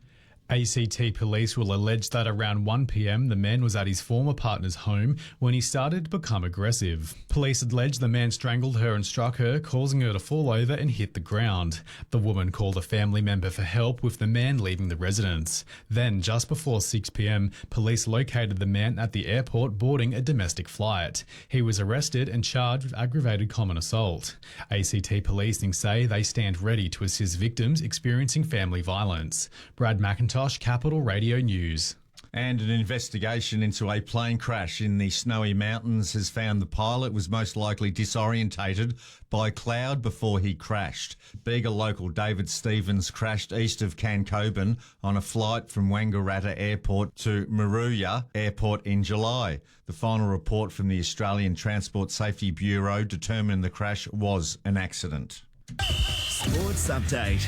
ACT police will allege that around 1 p.m. the man was at his former partner's home when he started to become aggressive. Police allege the man strangled her and struck her, causing her to fall over and hit the ground. The woman called a family member for help, with the man leaving the residence. Then, just before 6 p.m, police located the man at the airport boarding a domestic flight. He was arrested and charged with aggravated common assault. ACT policing say they stand ready to assist victims experiencing family violence. Brad McIntosh, Capital Radio News.
And an investigation into a plane crash in the Snowy Mountains has found the pilot was most likely disorientated by cloud before he crashed. Bega local David Stevens crashed east of Cancoban on a flight from Wangaratta Airport to Maruya Airport in July. The final report from the Australian Transport Safety Bureau determined the crash was an accident.
Sports update.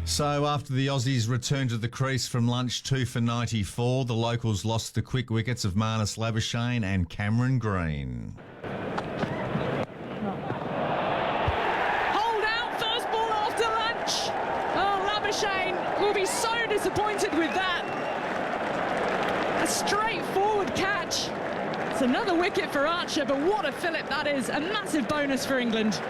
So after the Aussies returned to the crease from lunch 2 for 94, the locals lost the quick wickets of Marnus Labuschagne and Cameron Green.
Hold out, first ball after lunch. Oh, Labuschagne will be so disappointed with that. A straightforward catch. It's another wicket for Archer, but what a fillip that is. A massive bonus for England.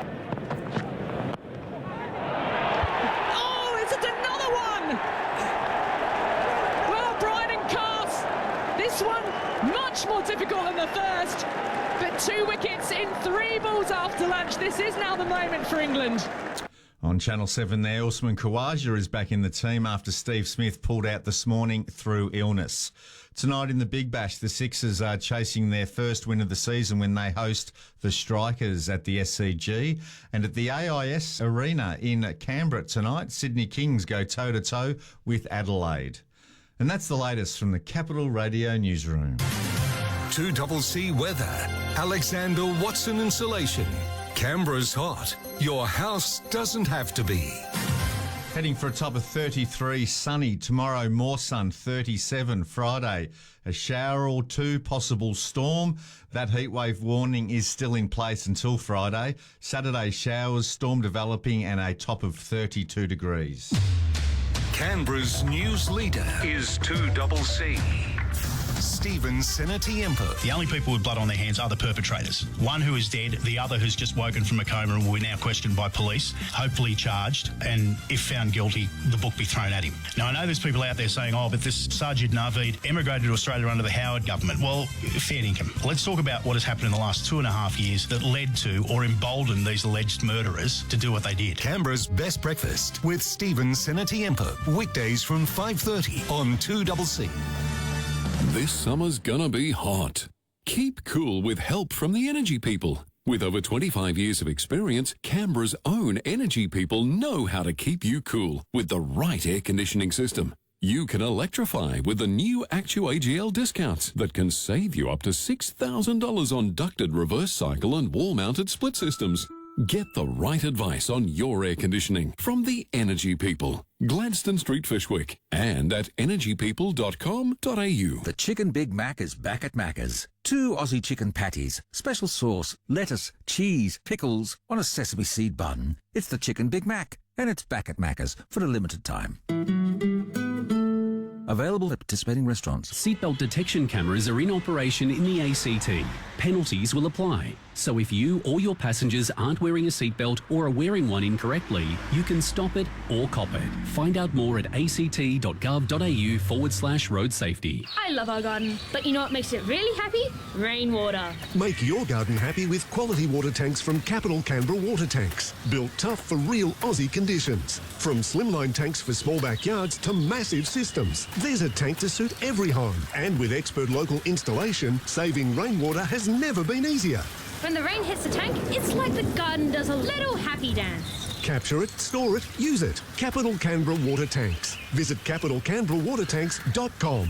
Much more difficult than the first, but 2 wickets in 3 balls after lunch. This is now the moment for England.
On Channel 7 there, Usman Khawaja is back in the team after Steve Smith pulled out this morning through illness. Tonight in the Big Bash, the Sixers are chasing their first win of the season when they host the Strikers at the SCG. And at the AIS Arena in Canberra tonight, Sydney Kings go toe-to-toe with Adelaide. And that's the latest from the Capital Radio Newsroom.
2CC weather. Alexander Watson Insulation. Canberra's hot. Your house doesn't have to be.
Heading for a top of 33, sunny. Tomorrow, more sun, 37. Friday, a shower or two, possible storm. That heatwave warning is still in place until Friday. Saturday, showers, storm developing, and a top of 32 degrees.
Canberra's news leader is 2CC. Stephen Senatiempo.
The only people with blood on their hands are the perpetrators. One who is dead, the other who's just woken from a coma and will be now questioned by police, hopefully charged, and if found guilty, the book be thrown at him. Now, I know there's people out there saying, oh, but this Sajid Naveed emigrated to Australia under the Howard government. Well, fair income. Let's talk about what has happened in the last 2.5 years that led to or emboldened these alleged murderers to do what they did.
Canberra's Best Breakfast with Stephen Senatiempo. Weekdays from 5:30 on 2CC.
This summer's gonna be hot. Keep cool with help from the Energy People. With over 25 years of experience, Canberra's own Energy People know how to keep you cool with the right air conditioning system. You can electrify with the new Actu-AGL discounts that can save you up to $6,000 on ducted reverse cycle and wall-mounted split systems. Get the right advice on your air conditioning from the Energy People. Gladstone Street, Fishwick, and at energypeople.com.au.
The Chicken Big Mac is back at Macca's. 2 Aussie chicken patties, special sauce, lettuce, cheese, pickles on a sesame seed bun. It's the Chicken Big Mac, and it's back at Macca's for a limited time. Available at participating restaurants.
Seatbelt detection cameras are in operation in the ACT. Penalties will apply. So if you or your passengers aren't wearing a seatbelt or are wearing one incorrectly, you can stop it or cop it. Find out more at act.gov.au/road safety.
I love our garden, but you know what makes it really happy? Rainwater.
Make your garden happy with quality water tanks from Capital Canberra Water Tanks. Built tough for real Aussie conditions. From slimline tanks for small backyards to massive systems. There's a tank to suit every home. And with expert local installation, saving rainwater has never been easier.
When the rain hits the tank, it's like the garden does a little happy dance.
Capture it, store it, use it. Capital Canberra Water Tanks. Visit capitalcanberrawatertanks.com.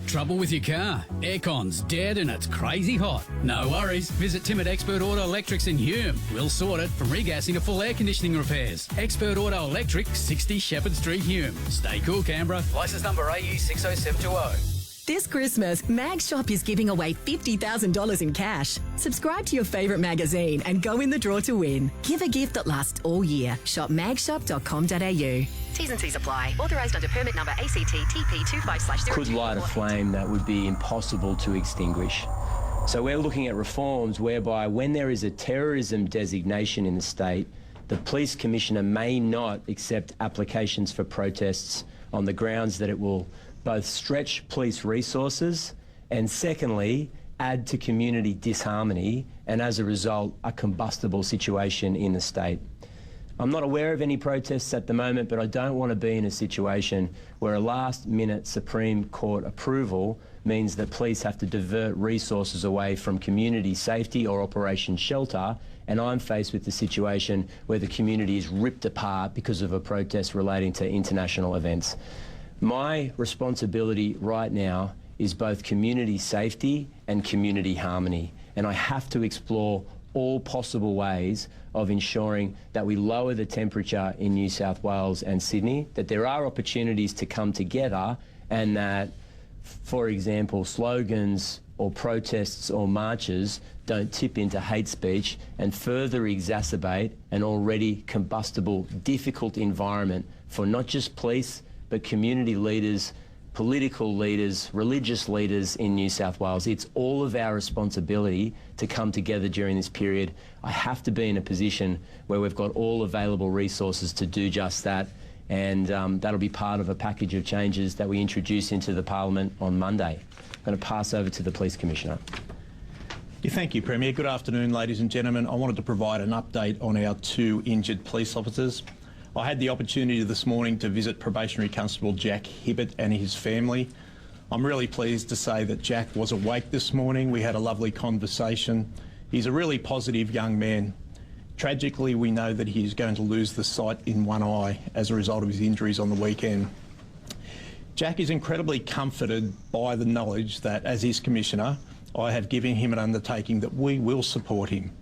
Trouble with your car? Aircon's dead and it's crazy hot. No worries. Visit Tim at Expert Auto Electrics in Hume. We'll sort it from regassing to full air conditioning repairs. Expert Auto Electric, 60 Shepherd Street, Hume. Stay cool, Canberra. Licence number AU 60720.
This Christmas, Mag Shop is giving away $50,000 in cash. Subscribe to your favourite magazine and go in the draw to win. Give a gift that lasts all year. Shop magshop.com.au.
T's and C's apply. Authorised under permit number ACT TP25/0244.
Could light a flame that would be impossible to extinguish. So we're looking at reforms whereby when there is a terrorism designation in the state, the police commissioner may not accept applications for protests on the grounds that it will both stretch police resources and, secondly, add to community disharmony and, as a result, a combustible situation in the state. I'm not aware of any protests at the moment, but I don't want to be in a situation where a last-minute Supreme Court approval means that police have to divert resources away from community safety or Operation Shelter, and I'm faced with the situation where the community is ripped apart because of a protest relating to international events. My responsibility right now is both community safety and community harmony, and I have to explore all possible ways of ensuring that we lower the temperature in New South Wales and Sydney, that there are opportunities to come together, and that, for example, slogans or protests or marches don't tip into hate speech and further exacerbate an already combustible, difficult environment for not just police, but community leaders, political leaders, religious leaders in New South Wales. It's all of our responsibility to come together during this period. I have to be in a position where we've got all available resources to do just that, and that'll be part of a package of changes that we introduce into the Parliament on Monday. I'm going to pass over to the Police Commissioner.
Yeah, thank you, Premier. Good afternoon, ladies and gentlemen. I wanted to provide an update on our 2 injured police officers. I had the opportunity this morning to visit probationary constable Jack Hibbert and his family. I'm really pleased to say that Jack was awake this morning. We had a lovely conversation. He's a really positive young man. Tragically, we know that he is going to lose the sight in one eye as a result of his injuries on the weekend. Jack is incredibly comforted by the knowledge that, as his commissioner, I have given him an undertaking that we will support him.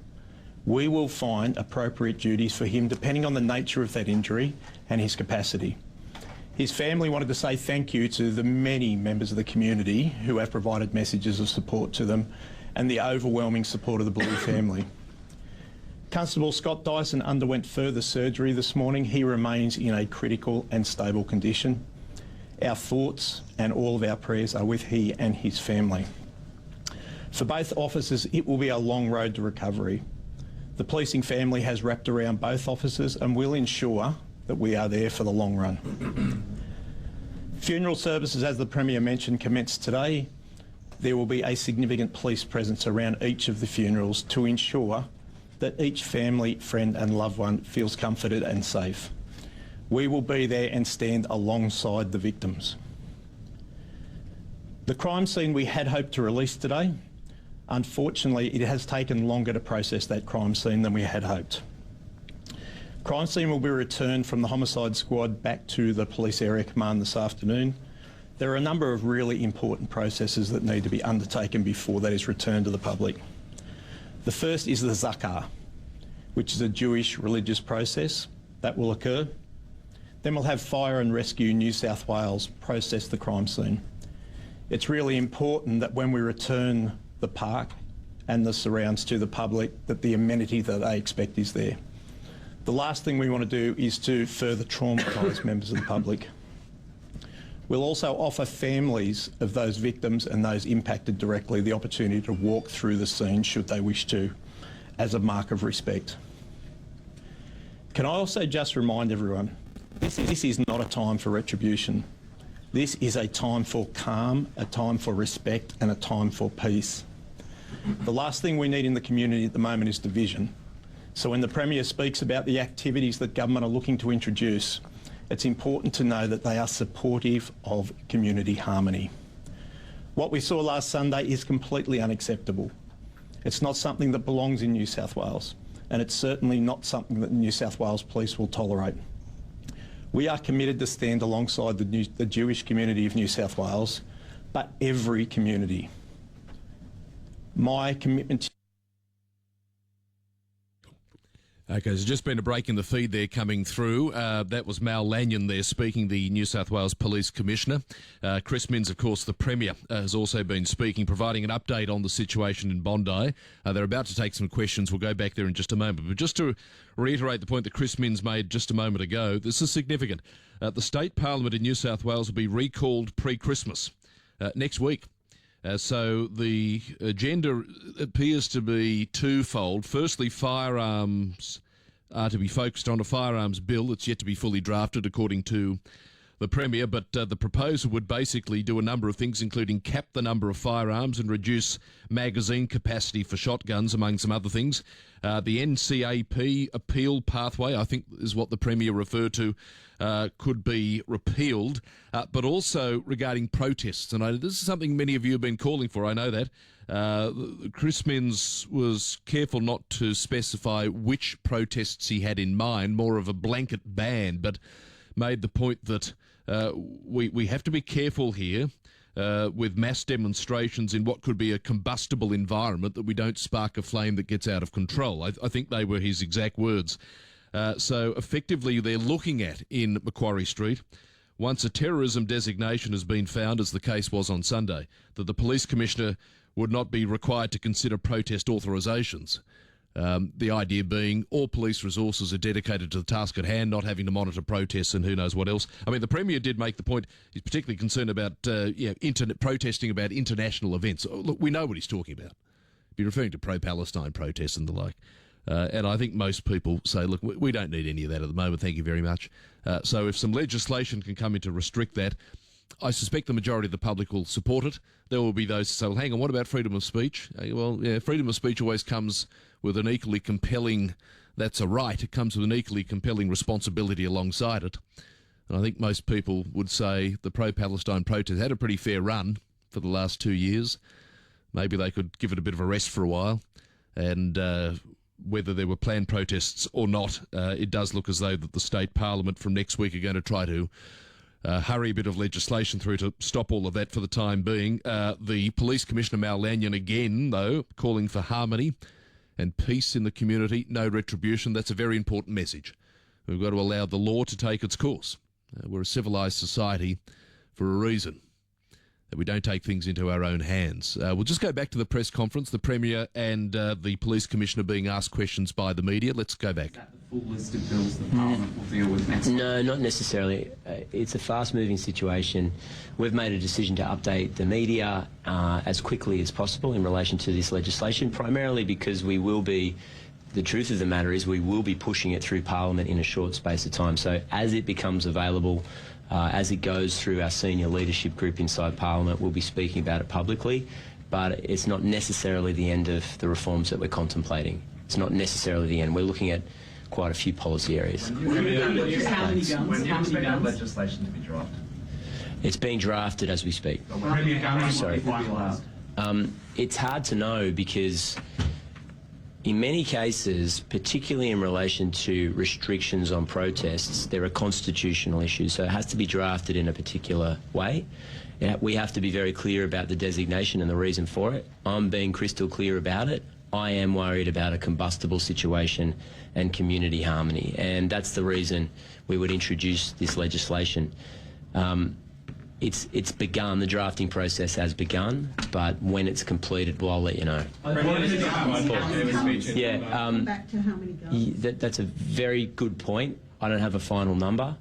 We will find appropriate duties for him depending on the nature of that injury and his capacity. His family wanted to say thank you to the many members of the community who have provided messages of support to them and the overwhelming support of the Blue family. Constable Scott Dyson underwent further surgery this morning. He remains in a critical and stable condition. Our thoughts and all of our prayers are with he and his family. For both officers, it will be a long road to recovery. The policing family has wrapped around both officers and will ensure that we are there for the long run. Funeral services, as the Premier mentioned, commence today. There will be a significant police presence around each of the funerals to ensure that each family, friend and loved one feels comforted and safe. We will be there and stand alongside the victims. The crime scene we had hoped to release today, unfortunately it has taken longer to process that crime scene than we had hoped. Crime scene will be returned from the homicide squad back to the police area command this afternoon. There are a number of really important processes that need to be undertaken before that is returned to the public. The first is the zakah, which is a Jewish religious process that will occur. Then we'll have Fire and Rescue New South Wales process the crime scene. It's really important that when we return the park and the surrounds to the public, that the amenity that they expect is there. The last thing we want to do is to further traumatise members of the public. We'll also offer families of those victims and those impacted directly the opportunity to walk through the scene should they wish to, as a mark of respect. Can I also just remind everyone, this is not a time for retribution. This is a time for calm, a time for respect and a time for peace. The last thing we need in the community at the moment is division. So when the Premier speaks about the activities that government are looking to introduce, it's important to know that they are supportive of community harmony. What we saw last Sunday is completely unacceptable. It's not something that belongs in New South Wales, and it's certainly not something that the New South Wales Police will tolerate. We are committed to stand alongside the Jewish community of New South Wales, but every community. My commitment to
Okay, there's just been a break in the feed there coming through. That was Mal Lanyon there speaking, the New South Wales Police Commissioner. Chris Minns, of course, the Premier, has also been speaking, providing an update on the situation in Bondi. They're about to take some questions. We'll go back there in just a moment. But just to reiterate the point that Chris Minns made just a moment ago, this is significant. The State Parliament in New South Wales will be recalled pre-Christmas next week. So the agenda appears to be twofold. Firstly, firearms are to be focused on a firearms bill that's yet to be fully drafted, according to the Premier, but the proposal would basically do a number of things, including cap the number of firearms and reduce magazine capacity for shotguns, among some other things. The NCAP appeal pathway, I think is what the Premier referred to, could be repealed, but also regarding protests. And this is something many of you have been calling for, I know that. Chris Minns was careful not to specify which protests he had in mind, more of a blanket ban, but made the point that we have to be careful here with mass demonstrations in what could be a combustible environment, that we don't spark a flame that gets out of control. I think they were his exact words. So effectively they're looking at in Macquarie Street, once a terrorism designation has been found, as the case was on Sunday, that the Police Commissioner would not be required to consider protest authorisations. The idea being all police resources are dedicated to the task at hand, not having to monitor protests and who knows what else. I mean, the Premier did make the point he's particularly concerned about protesting about international events. Look, we know what he's talking about. He'd be referring to pro-Palestine protests and the like. And I think most people say, look, we don't need any of that at the moment, thank you very much. So if some legislation can come in to restrict that, I suspect the majority of the public will support it. There will be those who say, well, hang on, what about freedom of speech? Well, yeah, freedom of speech always comes with an equally compelling that's a right. It comes with an equally compelling responsibility alongside it. And I think most people would say the pro-Palestine protest had a pretty fair run for the last 2 years. Maybe they could give it a bit of a rest for a while. And whether there were planned protests or not, it does look as though that the state parliament from next week are going to try to hurry a bit of legislation through to stop all of that for the time being. The Police Commissioner, Mal Lanyon, again, though, calling for harmony and peace in the community, no retribution. That's a very important message. We've got to allow the law to take its course. We're a civilised society for a reason, that we don't take things into our own hands. We'll just go back to the press conference, the Premier and the Police Commissioner being asked questions by the media. Let's go back.
Is that the full list of bills that Parliament will deal with next week?
No, not necessarily. It's a fast-moving situation. We've made a decision to update the media as quickly as possible in relation to this legislation, primarily because we will be, the truth of the matter is we will be pushing it through Parliament in a short space of time. So as it becomes available, as it goes through our senior leadership group inside Parliament, we'll be speaking about it publicly, but it's not necessarily the end of the reforms that we're contemplating. It's not necessarily the end. We're looking at quite a few policy areas.
How many guns? When do you expect that legislation to be drafted?
It's being drafted as we speak.
Sorry.
It's hard to know because in many cases, particularly in relation to restrictions on protests, there are constitutional issues, so it has to be drafted in a particular way. We have to be very clear about the designation and the reason for it. I'm being crystal clear about it. I am worried about a combustible situation and community harmony, and that's the reason we would introduce this legislation. It's begun, the drafting process has begun, but when it's completed, well, I'll let you know.
Back to how many guns?
That's a very good point. I don't have a final number.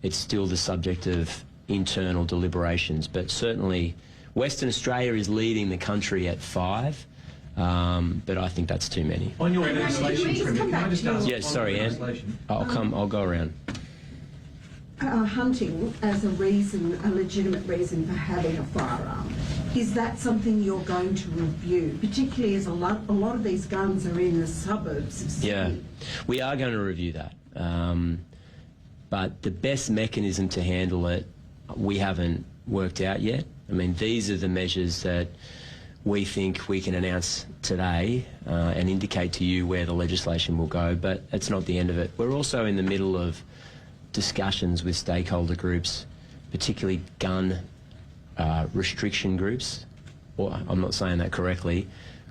It's still the subject of internal deliberations, but certainly Western Australia is leading the country at 5, but I think that's too many.
On your legislation, can I just ask?
Yes, sorry, Anne. I'll go around.
Hunting as a legitimate reason for having a firearm. Is that something you're going to review, particularly as a lot of these guns are in the suburbs of Sydney?
Yeah, we are going to review that. But the best mechanism to handle it, we haven't worked out yet. I mean, these are the measures that we think we can announce today and indicate to you where the legislation will go, but it's not the end of it. We're also in the middle of discussions with stakeholder groups, particularly gun restriction groups, or I'm not saying that correctly,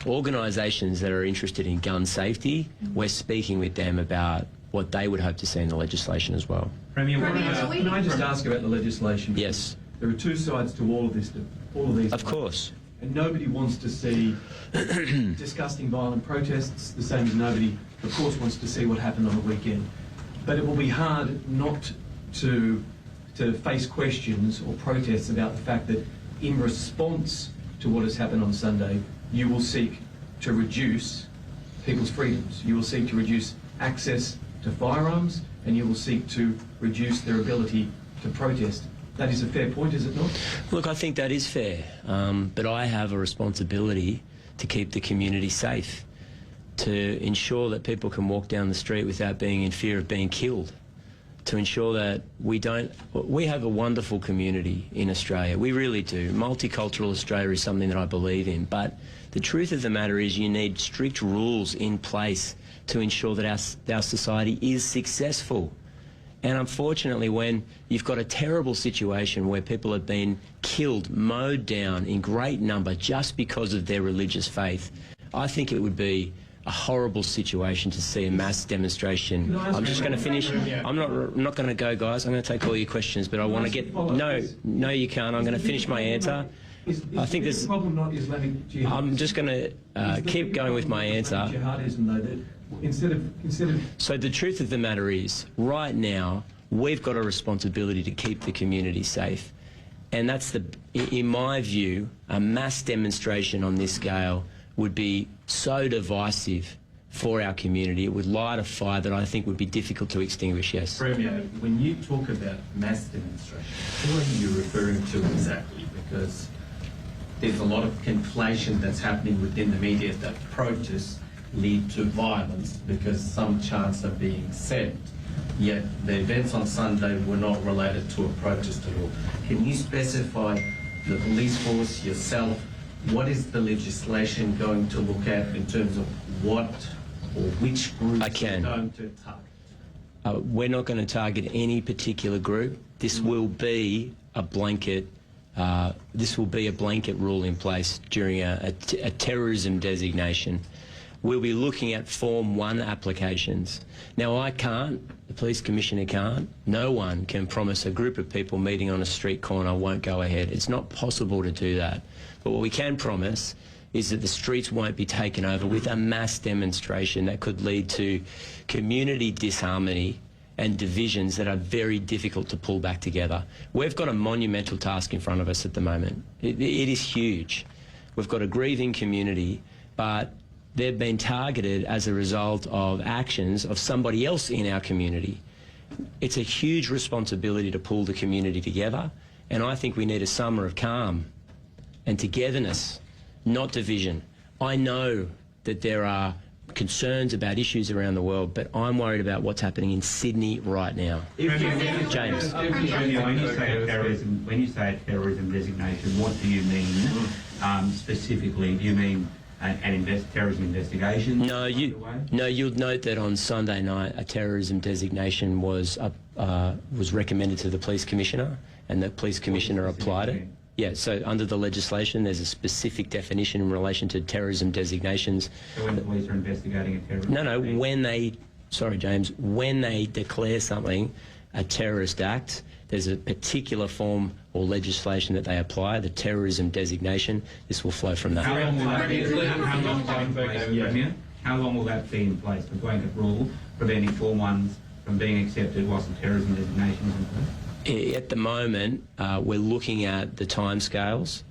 organisations that are interested in gun safety. We're speaking with them about what they would hope to see in the legislation as well.
Premier, can I just ask about the legislation?
Yes.
There are two sides to all of this.
Of course.
And nobody wants to see disgusting violent protests, the same as nobody, of course, wants to see what happened on the weekend. But it will be hard not to face questions or protests about the fact that in response to what has happened on Sunday, you will seek to reduce people's freedoms. You will seek to reduce access to firearms, and you will seek to reduce their ability to protest. That is a fair point, is it not?
Look, I think that is fair, but I have a responsibility to keep the community safe, to ensure that people can walk down the street without being in fear of being killed, to ensure that we have a wonderful community in Australia. We really do. Multicultural Australia is something that I believe in, but the truth of the matter is you need strict rules in place to ensure that our society is successful. And unfortunately, when you've got a terrible situation where people have been killed, mowed down in great number just because of their religious faith, I think it would be a horrible situation to see a mass demonstration. I'm just going to finish. I'm not going to go, guys. I'm going to take all your questions, but I want to get... No, you can't. I'm going to finish my answer. I think there's... I'm just going to keep going with my answer. So the truth of the matter is, right now, we've got a responsibility to keep the community safe. And that's in my view, a mass demonstration on this scale would be so divisive for our community. It would light a fire that I think would be difficult to extinguish, yes.
Premier, when you talk about mass demonstration, who are you referring to exactly? Because there's a lot of conflation that's happening within the media that protests
lead to violence because some chants are being said. Yet the events on Sunday were not related to a protest at all. Can you specify the police force, yourself, what is the legislation going to look at in terms of what or which groups you're going to target?
We're not going to target any particular group. This will be a blanket. This will be a blanket rule in place during a terrorism designation. We'll be looking at Form 1 applications. Now, I can't, the Police Commissioner can't, no one can promise a group of people meeting on a street corner won't go ahead. It's not possible to do that. But what we can promise is that the streets won't be taken over with a mass demonstration that could lead to community disharmony and divisions that are very difficult to pull back together. We've got a monumental task in front of us at the moment. It is huge. We've got a grieving community, but they've been targeted as a result of actions of somebody else in our community. It's a huge responsibility to pull the community together, and I think we need a summer of calm and togetherness, not division. I know that there are concerns about issues around the world, but I'm worried about what's happening in Sydney right now. James.
When you say terrorism designation, what do you mean specifically? Do you mean an terrorism investigation?
No, you'll note that on Sunday night a terrorism designation was recommended to the Police Commissioner, and the Police Commissioner applied it. Yeah, so under the legislation there's a specific definition in relation to terrorism designations.
So when the police are investigating a terrorism?
No, when they, sorry James, when they declare something a terrorist act, there's a particular form or legislation that they apply, the terrorism designation. This will flow from that.
How long will that be in place? The blanket rule preventing Form 1s from being accepted whilst the terrorism designation is in place?
At the moment, we're looking at the timescales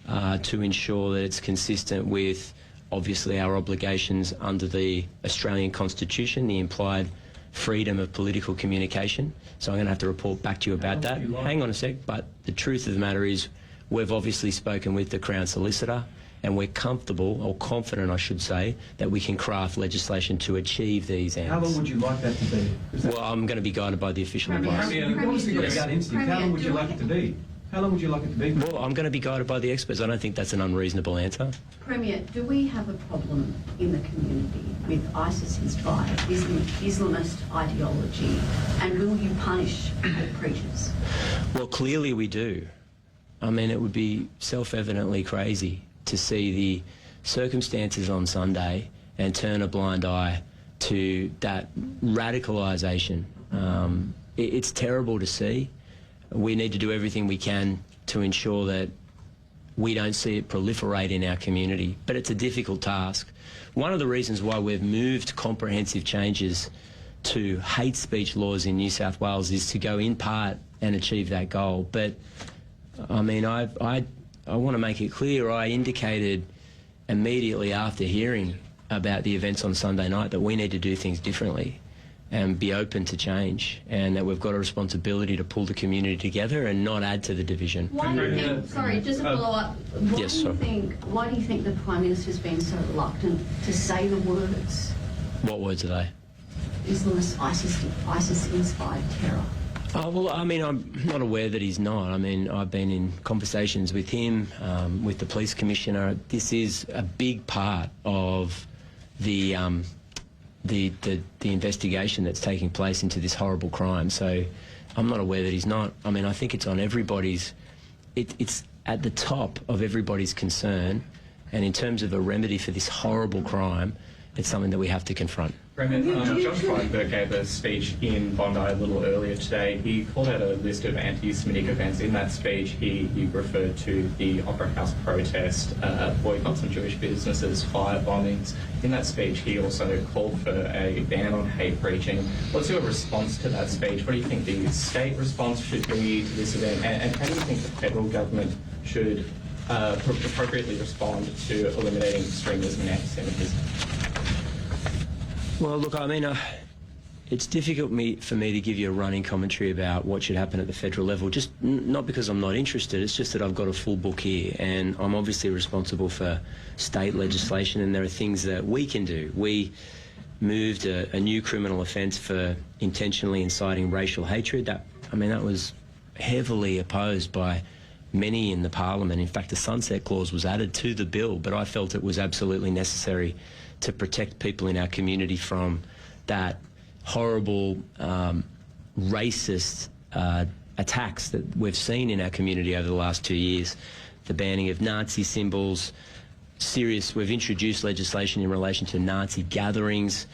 to ensure that it's consistent with, obviously, our obligations under the Australian Constitution, the implied freedom of political communication. So I'm going to have to report back to you about that. Hang on a sec, but the truth of the matter is we've obviously spoken with the Crown Solicitor, and we're comfortable, or confident I should say, that we can craft legislation to achieve these ends.
How long would you like that to be?
Well, I'm going to be guided by the official advice.
Obviously got a gut instinct. How long would you like it to be? How long would you like it to be?
Well, I'm going to be guided by the experts. I don't think that's an unreasonable answer.
Premier, do we have a problem in the community with ISIS-inspired Islamist ideology, and will you punish hate preachers?
Well, clearly we do. I mean, it would be self-evidently crazy to see the circumstances on Sunday and turn a blind eye to that radicalisation. It's terrible to see. We need to do everything we can to ensure that we don't see it proliferate in our community, but it's a difficult task. One of the reasons why we've moved comprehensive changes to hate speech laws in New South Wales is to go in part and achieve that goal. But I mean, I want to make it clear, I indicated immediately after hearing about the events on Sunday night that we need to do things differently and be open to change, and that we've got a responsibility to pull the community together and not add to the division.
Why do you think, sorry, just to follow up, why do you think the Prime Minister's been so reluctant to say the words?
What words are they?
Islamist, ISIS-inspired terror.
Oh, well, I mean, I'm not aware that he's not. I mean, I've been in conversations with him, with the Police Commissioner. This is a big part of the investigation that's taking place into this horrible crime. So I'm not aware that he's not. I mean, I think it's on everybody's, it's at the top of everybody's concern. And in terms of a remedy for this horrible crime, it's something that we have to confront.
Premier, Josh Frydenberg gave a speech in Bondi a little earlier today. He called out a list of anti-Semitic events. In that speech, he referred to the Opera House protest, boycotts on Jewish businesses, fire bombings. In that speech, he also called for a ban on hate preaching. What's your response to that speech? What do you think the state response should be to this event? And how do you think the federal government should appropriately respond to eliminating extremism and anti-Semitism?
Well, look, I mean, It's difficult for me to give you a running commentary about what should happen at the federal level, just not because I'm not interested, it's just that I've got a full book here, and I'm obviously responsible for state legislation, and there are things that we can do. We moved a new criminal offence for intentionally inciting racial hatred. That was heavily opposed by many in the parliament. In fact, a sunset clause was added to the bill, but I felt it was absolutely necessary to protect people in our community from that horrible racist attacks that we've seen in our community over the last 2 years. The banning of Nazi symbols, we've introduced legislation in relation to Nazi gatherings.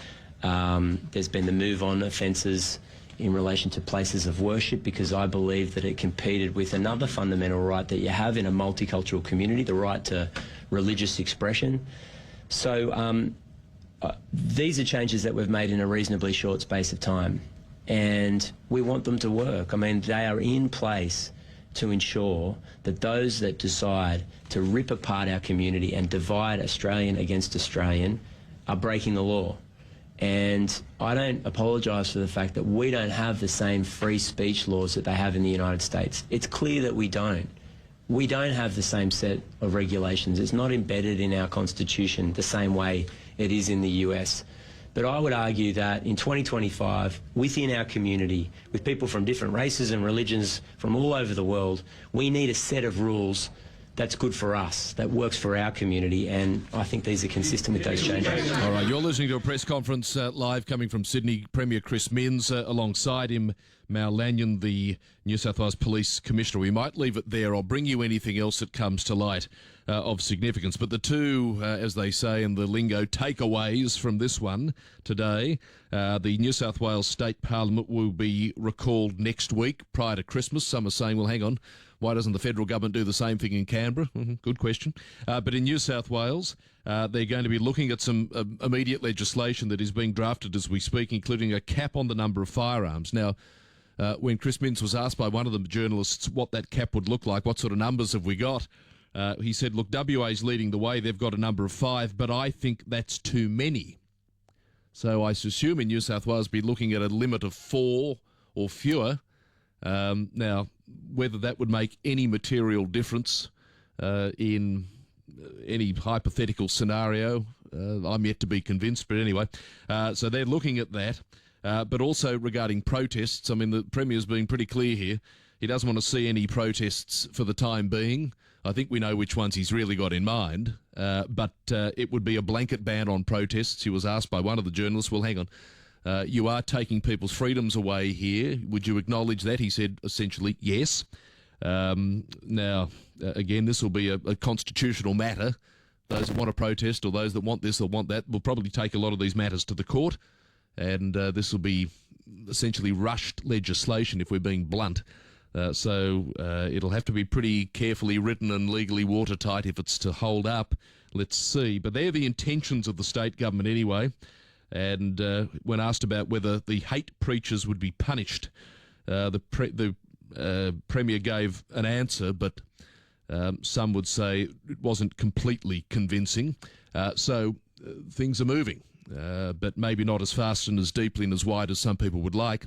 There's been the move-on offences in relation to places of worship, because I believe that it competed with another fundamental right that you have in a multicultural community, the right to religious expression. So these are changes that we've made in a reasonably short space of time, and we want them to work. They are in place to ensure that those that decide to rip apart our community and divide Australian against Australian are breaking the law. And I don't apologise for the fact that we don't have the same free speech laws that they have in the United States. It's clear that we don't. We don't have the same set of regulations. It's not embedded in our Constitution the same way it is in the US. But I would argue that in 2025, within our community, with people from different races and religions from all over the world, we need a set of rules that's good for us, that works for our community, and I think these are consistent with those changes.
All right, you're listening to a press conference live coming from Sydney. Premier Chris Minns, alongside him, Mal Lanyon, the New South Wales Police Commissioner. We might leave it there. I'll bring you anything else that comes to light of significance. But the two, as they say in the lingo, takeaways from this one today, the New South Wales State Parliament will be recalled next week prior to Christmas. Some are saying, well, hang on, why doesn't the federal government do the same thing in Canberra? Good question. But in New South Wales, they're going to be looking at some immediate legislation that is being drafted as we speak, including a cap on the number of firearms. Now, when Chris Minns was asked by one of the journalists what that cap would look like, what sort of numbers have we got, he said, look, WA's leading the way. They've got a number of 5, but I think that's too many. So I assume in New South Wales be looking at a limit of 4 or fewer. Now, whether that would make any material difference in any hypothetical scenario, I'm yet to be convinced. But anyway, so they're looking at that. But also regarding protests, the Premier's being pretty clear here. He doesn't want to see any protests for the time being. I think we know which ones he's really got in mind. But it would be a blanket ban on protests. He was asked by one of the journalists, well, hang on, you are taking people's freedoms away here. Would you acknowledge that? He said essentially yes. Now, again, this will be a constitutional matter. Those that want to protest or those that want this or want that will probably take a lot of these matters to the court. And this will be essentially rushed legislation, if we're being blunt. So it'll have to be pretty carefully written and legally watertight if it's to hold up. Let's see. But they're the intentions of the state government anyway. And when asked about whether the hate preachers would be punished, the Premier gave an answer, but some would say it wasn't completely convincing. So things are moving. But maybe not as fast and as deeply and as wide as some people would like.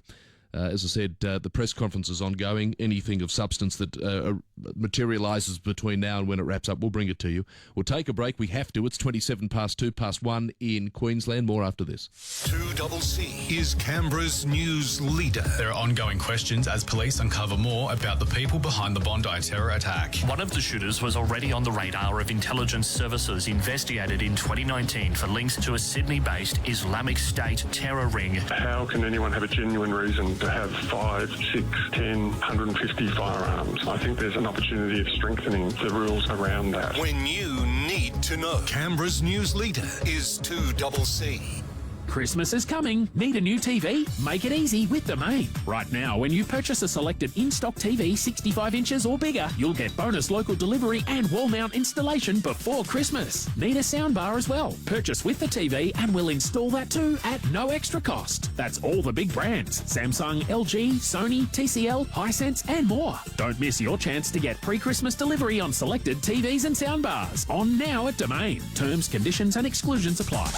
As I said, the press conference is ongoing. Anything of substance that materialises between now and when it wraps up, we'll bring it to you. We'll take a break. We have to. It's 2 past 1 in Queensland. More after this.
2CC is Canberra's news leader.
There are ongoing questions as police uncover more about the people behind the Bondi terror attack.
One of the shooters was already on the radar of intelligence services investigated in 2019 for links to a Sydney-based Islamic State terror ring.
How can anyone have a genuine reason to have 5, 6, 10, 150 firearms? I think there's an opportunity of strengthening the rules around that.
When you need to know, Canberra's news leader is 2CC.
Christmas is coming. Need a new TV? Make it easy with Domain. Right now, when you purchase a selected in-stock TV 65 inches or bigger, you'll get bonus local delivery and wall mount installation before Christmas. Need a soundbar as well? Purchase with the TV and we'll install that too at no extra cost. That's all the big brands: Samsung, LG, Sony, TCL, Hisense and more. Don't miss your chance to get pre-Christmas delivery on selected TVs and soundbars. On now at Domain. Terms, conditions and exclusions apply.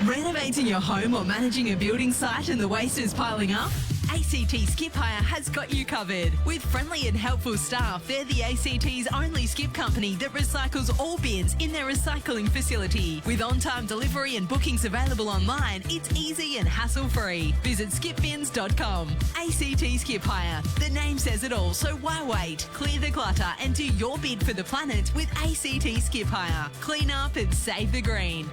Renovating your home or managing a building site and the waste is piling up? ACT Skip Hire has got you covered. With friendly and helpful staff, they're the ACT's only skip company that recycles all bins in their recycling facility. With on-time delivery and bookings available online, it's easy and hassle-free. Visit skipbins.com. ACT Skip Hire. The name says it all, so why wait? Clear the clutter and do your bid for the planet with ACT Skip Hire. Clean up and save the green.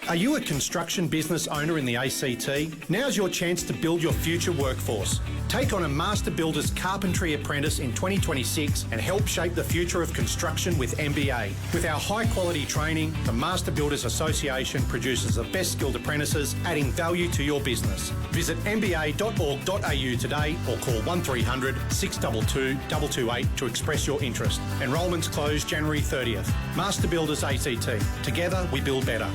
Are you a construction business owner in the ACT? Now's your chance to build your future workforce. Take on a Master Builder's Carpentry Apprentice in 2026 and help shape the future of construction with MBA. With our high-quality training, the Master Builders Association produces the best skilled apprentices, adding value to your business. Visit mba.org.au today or call 1300 622 228 to express your interest. Enrolments close January 30th. Master Builders ACT. Together we build better.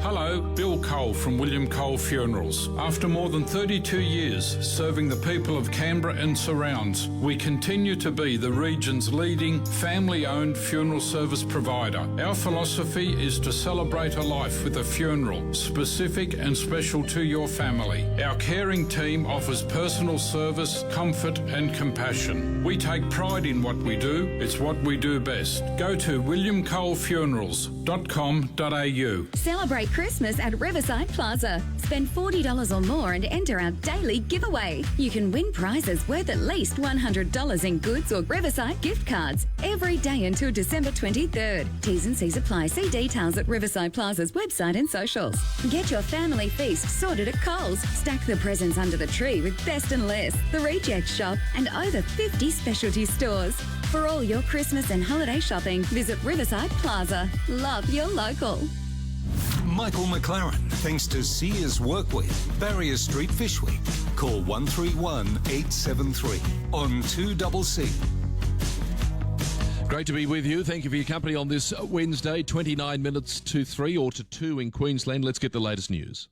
Hello, Bill Cole from William Cole Funerals. After more than 32 years serving the people of Canberra and surrounds, we continue to be the region's leading family-owned funeral service provider. Our philosophy is to celebrate a life with a funeral, specific and special to your family. Our caring team offers personal service, comfort and compassion. We take pride in what we do. It's what we do best. Go to williamcolefunerals.com.au.
Celebrate Christmas at Riverside Plaza. Spend $40 or more and enter our daily giveaway. You can win prizes worth at least $100 in goods or Riverside gift cards every day until December 23rd. T's and C's apply. See details at Riverside Plaza's website and socials. Get your family feast sorted at Coles. Stack the presents under the tree with Best and Less, The Reject Shop, and over 50 specialty stores. For all your Christmas and holiday shopping, visit Riverside Plaza. Love your local.
Michael McLaren, thanks to Sears Workwear, Barrier Street, Fishwick. Call 131 873 on 2CC.
Great to be with you. Thank you for your company on this Wednesday, 29 minutes to 3 or to 2 in Queensland. Let's get the latest news.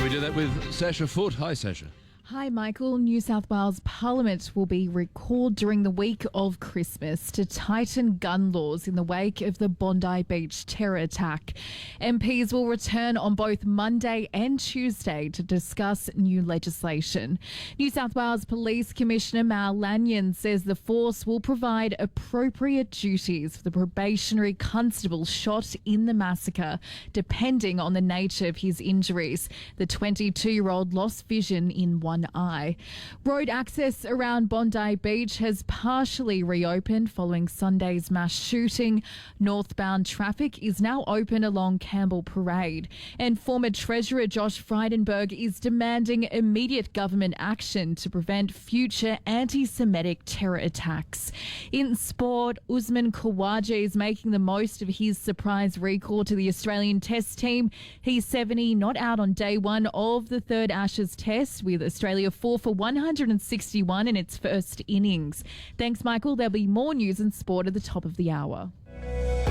We do that with Sasha Foote. Hi, Sasha.
Hi, Michael. New South Wales Parliament will be recalled during the week of Christmas to tighten gun laws in the wake of the Bondi Beach terror attack. MPs will return on both Monday and Tuesday to discuss new legislation. New South Wales Police Commissioner Mal Lanyon says the force will provide appropriate duties for the probationary constable shot in the massacre, depending on the nature of his injuries. The 22-year-old lost vision in one eye. Road access around Bondi Beach has partially reopened following Sunday's mass shooting. Northbound traffic is now open along Campbell Parade. And former Treasurer Josh Frydenberg is demanding immediate government action to prevent future anti-Semitic terror attacks. In sport, Usman Khawaja is making the most of his surprise recall to the Australian Test team. He's 70, not out on day one of the third Ashes Test, with Australia 4 for 161 in its first innings. Thanks, Michael. There'll be more news and sport at the top of the hour.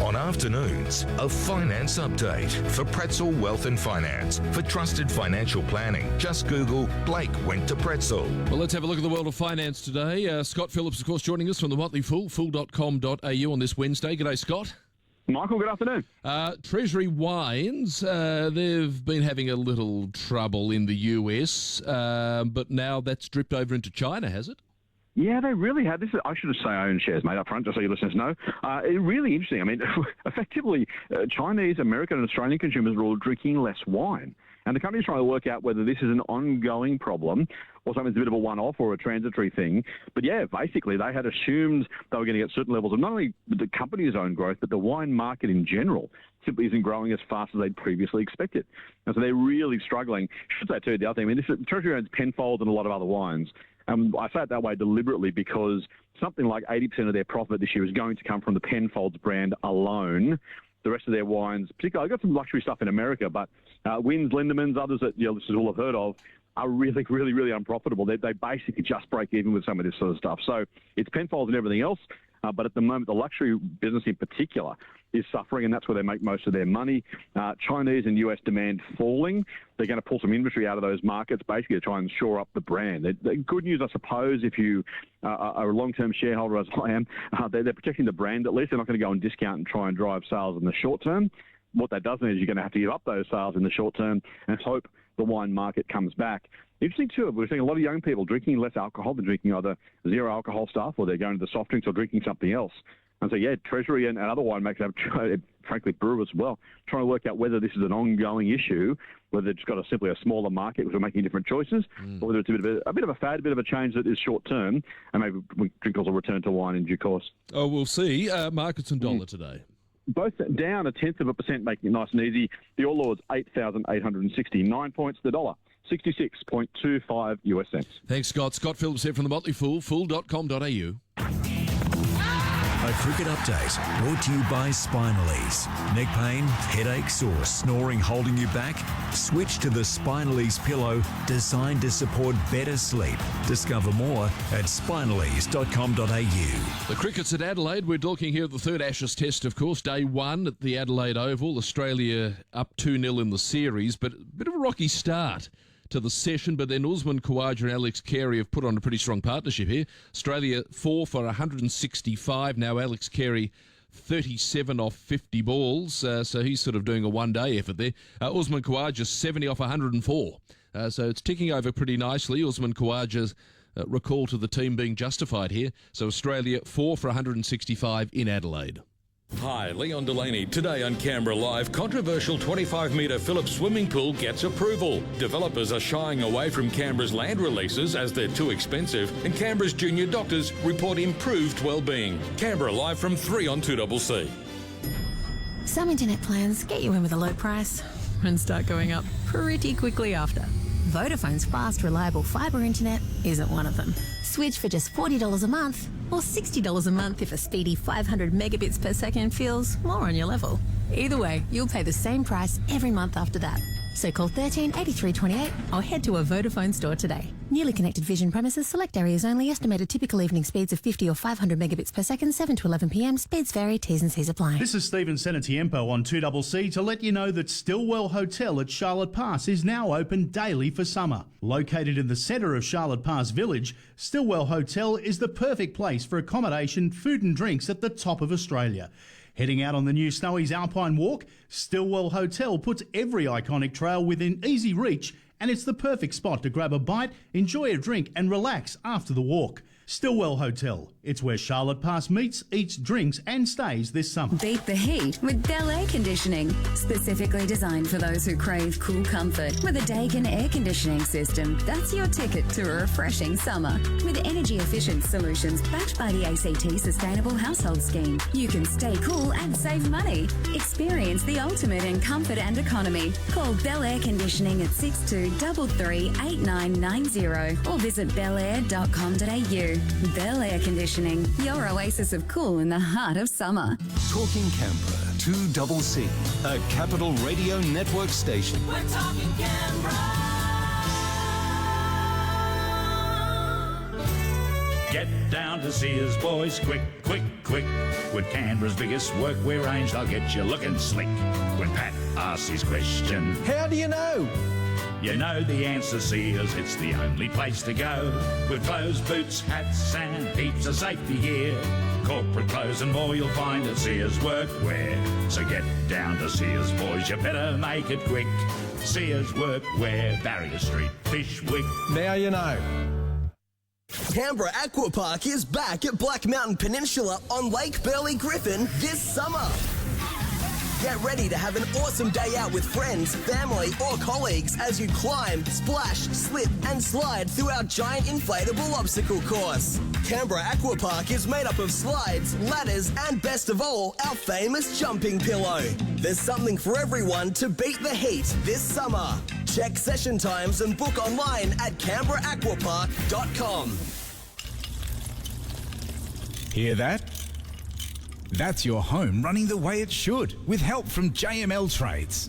On afternoons, a finance update for Pretzel Wealth and Finance. For trusted financial planning, just Google Blake went to Pretzel.
Well, let's have a look at the world of finance today. Scott Phillips, of course, joining us from the Motley Fool, fool.com.au on this Wednesday. G'day, Scott.
Michael, good afternoon.
Treasury Wines, they've been having a little trouble in the US, but now that's dripped over into China, has it?
Yeah, they really have. I should say I own shares, mate, up front, just so your listeners know. It's really interesting. I mean, effectively, Chinese, American and Australian consumers are all drinking less wine. And the company's trying to work out whether this is an ongoing problem or something that's a bit of a one-off or a transitory thing. But yeah, basically, they had assumed they were going to get certain levels of not only the company's own growth, but the wine market in general simply isn't growing as fast as they'd previously expected. And so they're really struggling. I should say, too, the other thing, I mean, Treasury owns Penfolds and a lot of other wines. I say it that way deliberately because something like 80% of their profit this year is going to come from the Penfolds brand alone. The rest of their wines, particularly, I've got some luxury stuff in America, but Wynns, Lindemans, others that this is all I've heard of, are really, really, really unprofitable. They basically just break even with some of this sort of stuff. So it's Penfolds and everything else. But at the moment, the luxury business in particular is suffering, and that's where they make most of their money. Chinese and US demand falling. They're going to pull some inventory out of those markets, basically to try and shore up the brand. The good news, I suppose, if you are a long-term shareholder, as I am, they're protecting the brand at least. They're not going to go and discount and try and drive sales in the short term. What that does mean is you're going to have to give up those sales in the short term and hope the wine market comes back. Interesting too, we're seeing a lot of young people drinking less alcohol. They're drinking either zero alcohol stuff, or they're going to the soft drinks or drinking something else. And so, yeah, Treasury and other winemakers have, frankly, brewers as well, trying to work out whether this is an ongoing issue, whether they've just got simply a smaller market because we're making different choices, or whether it's a bit of a fad, a bit of a change that is short term, and maybe drinkers will return to wine in due course.
Oh, we'll see. Markets and dollar today.
Both down 0.1%, making it nice and easy. The All Ords, 8,869 points. The dollar, 66.25 US cents.
Thanks, Scott. Scott Phillips here from the Motley Fool, fool.com.au.
A cricket update brought to you by Spinalese. Neck pain, headaches or snoring holding you back? Switch to the Spinalese pillow designed to support better sleep. Discover more at spinalese.com.au.
The cricket's at Adelaide. We're talking here at the third Ashes Test, of course. Day one at the Adelaide Oval. Australia up 2-0 in the series, but a bit of a rocky start to the session, but then Usman Khawaja and Alex Carey have put on a pretty strong partnership here. Australia 4 for 165. Now Alex Carey 37 off 50 balls, so he's sort of doing a one-day effort there. Usman Khawaja 70 off 104. So it's ticking over pretty nicely. Usman Khawaja's recall to the team being justified here. So Australia 4 for 165 in Adelaide.
Hi, Leon Delaney. Today on Canberra Live, controversial 25-metre Phillips swimming pool gets approval. Developers are shying away from Canberra's land releases as they're too expensive, and Canberra's junior doctors report improved well-being. Canberra Live from 3 on 2CC.
Some internet plans get you in with a low price and start going up pretty quickly after. Vodafone's fast, reliable fibre internet isn't one of them. Switch for just $40 a month or $60 a month if a speedy 500 megabits per second feels more on your level. Either way, you'll pay the same price every month after that. So call 13 83 28 or head to a Vodafone store today. Newly connected Vision premises, select areas only. Estimated typical evening speeds of 50 or 500 megabits per second, 7 to 11 p.m. Speeds vary, T's and C's apply.
This is Stephen Senatiempo on 2CC to let you know that Stillwell Hotel at Charlotte Pass is now open daily for summer. Located in the centre of Charlotte Pass Village, Stillwell Hotel is the perfect place for accommodation, food and drinks at the top of Australia. Heading out on the new Snowy's Alpine Walk, Stillwell Hotel puts every iconic trail within easy reach, and it's the perfect spot to grab a bite, enjoy a drink and relax after the walk. Stillwell Hotel. It's where Charlotte Pass meets, eats, drinks and stays this summer.
Beat the heat with Bell Air Conditioning. Specifically designed for those who crave cool comfort. With a Dakin air conditioning system, that's your ticket to a refreshing summer. With energy-efficient solutions backed by the ACT Sustainable Household Scheme, you can stay cool and save money. Experience the ultimate in comfort and economy. Call Bell Air Conditioning at 6233 8990 or visit bellair.com.au. Bell Air Conditioning, your oasis of cool in the heart of summer.
Talking Canberra, 2CC, a Capital Radio Network station.
We're talking Canberra.
Get down to see us, boys, quick, quick, quick. With Canberra's biggest workwear range, they'll get you looking slick. When Pat asks his question, how do you know? You know the answer, Sears, it's the only place to go. With clothes, boots, hats and heaps of safety gear. Corporate clothes and more you'll find at Sears Workwear. So get down to Sears, boys, you better make it quick. Sears Workwear, Barrier Street, Fishwick.
Now you know. Canberra Aqua Park is back at Black Mountain Peninsula on Lake Burley Griffin this summer. Get ready to have an awesome day out with friends, family or colleagues as you climb, splash, slip and slide through our giant inflatable obstacle course. Canberra Aqua Park is made up of slides, ladders and best of all, our famous jumping pillow. There's something for everyone to beat the heat this summer. Check session times and book online at canberraaquapark.com.
Hear that? That's your home running the way it should, with help from JML Trades.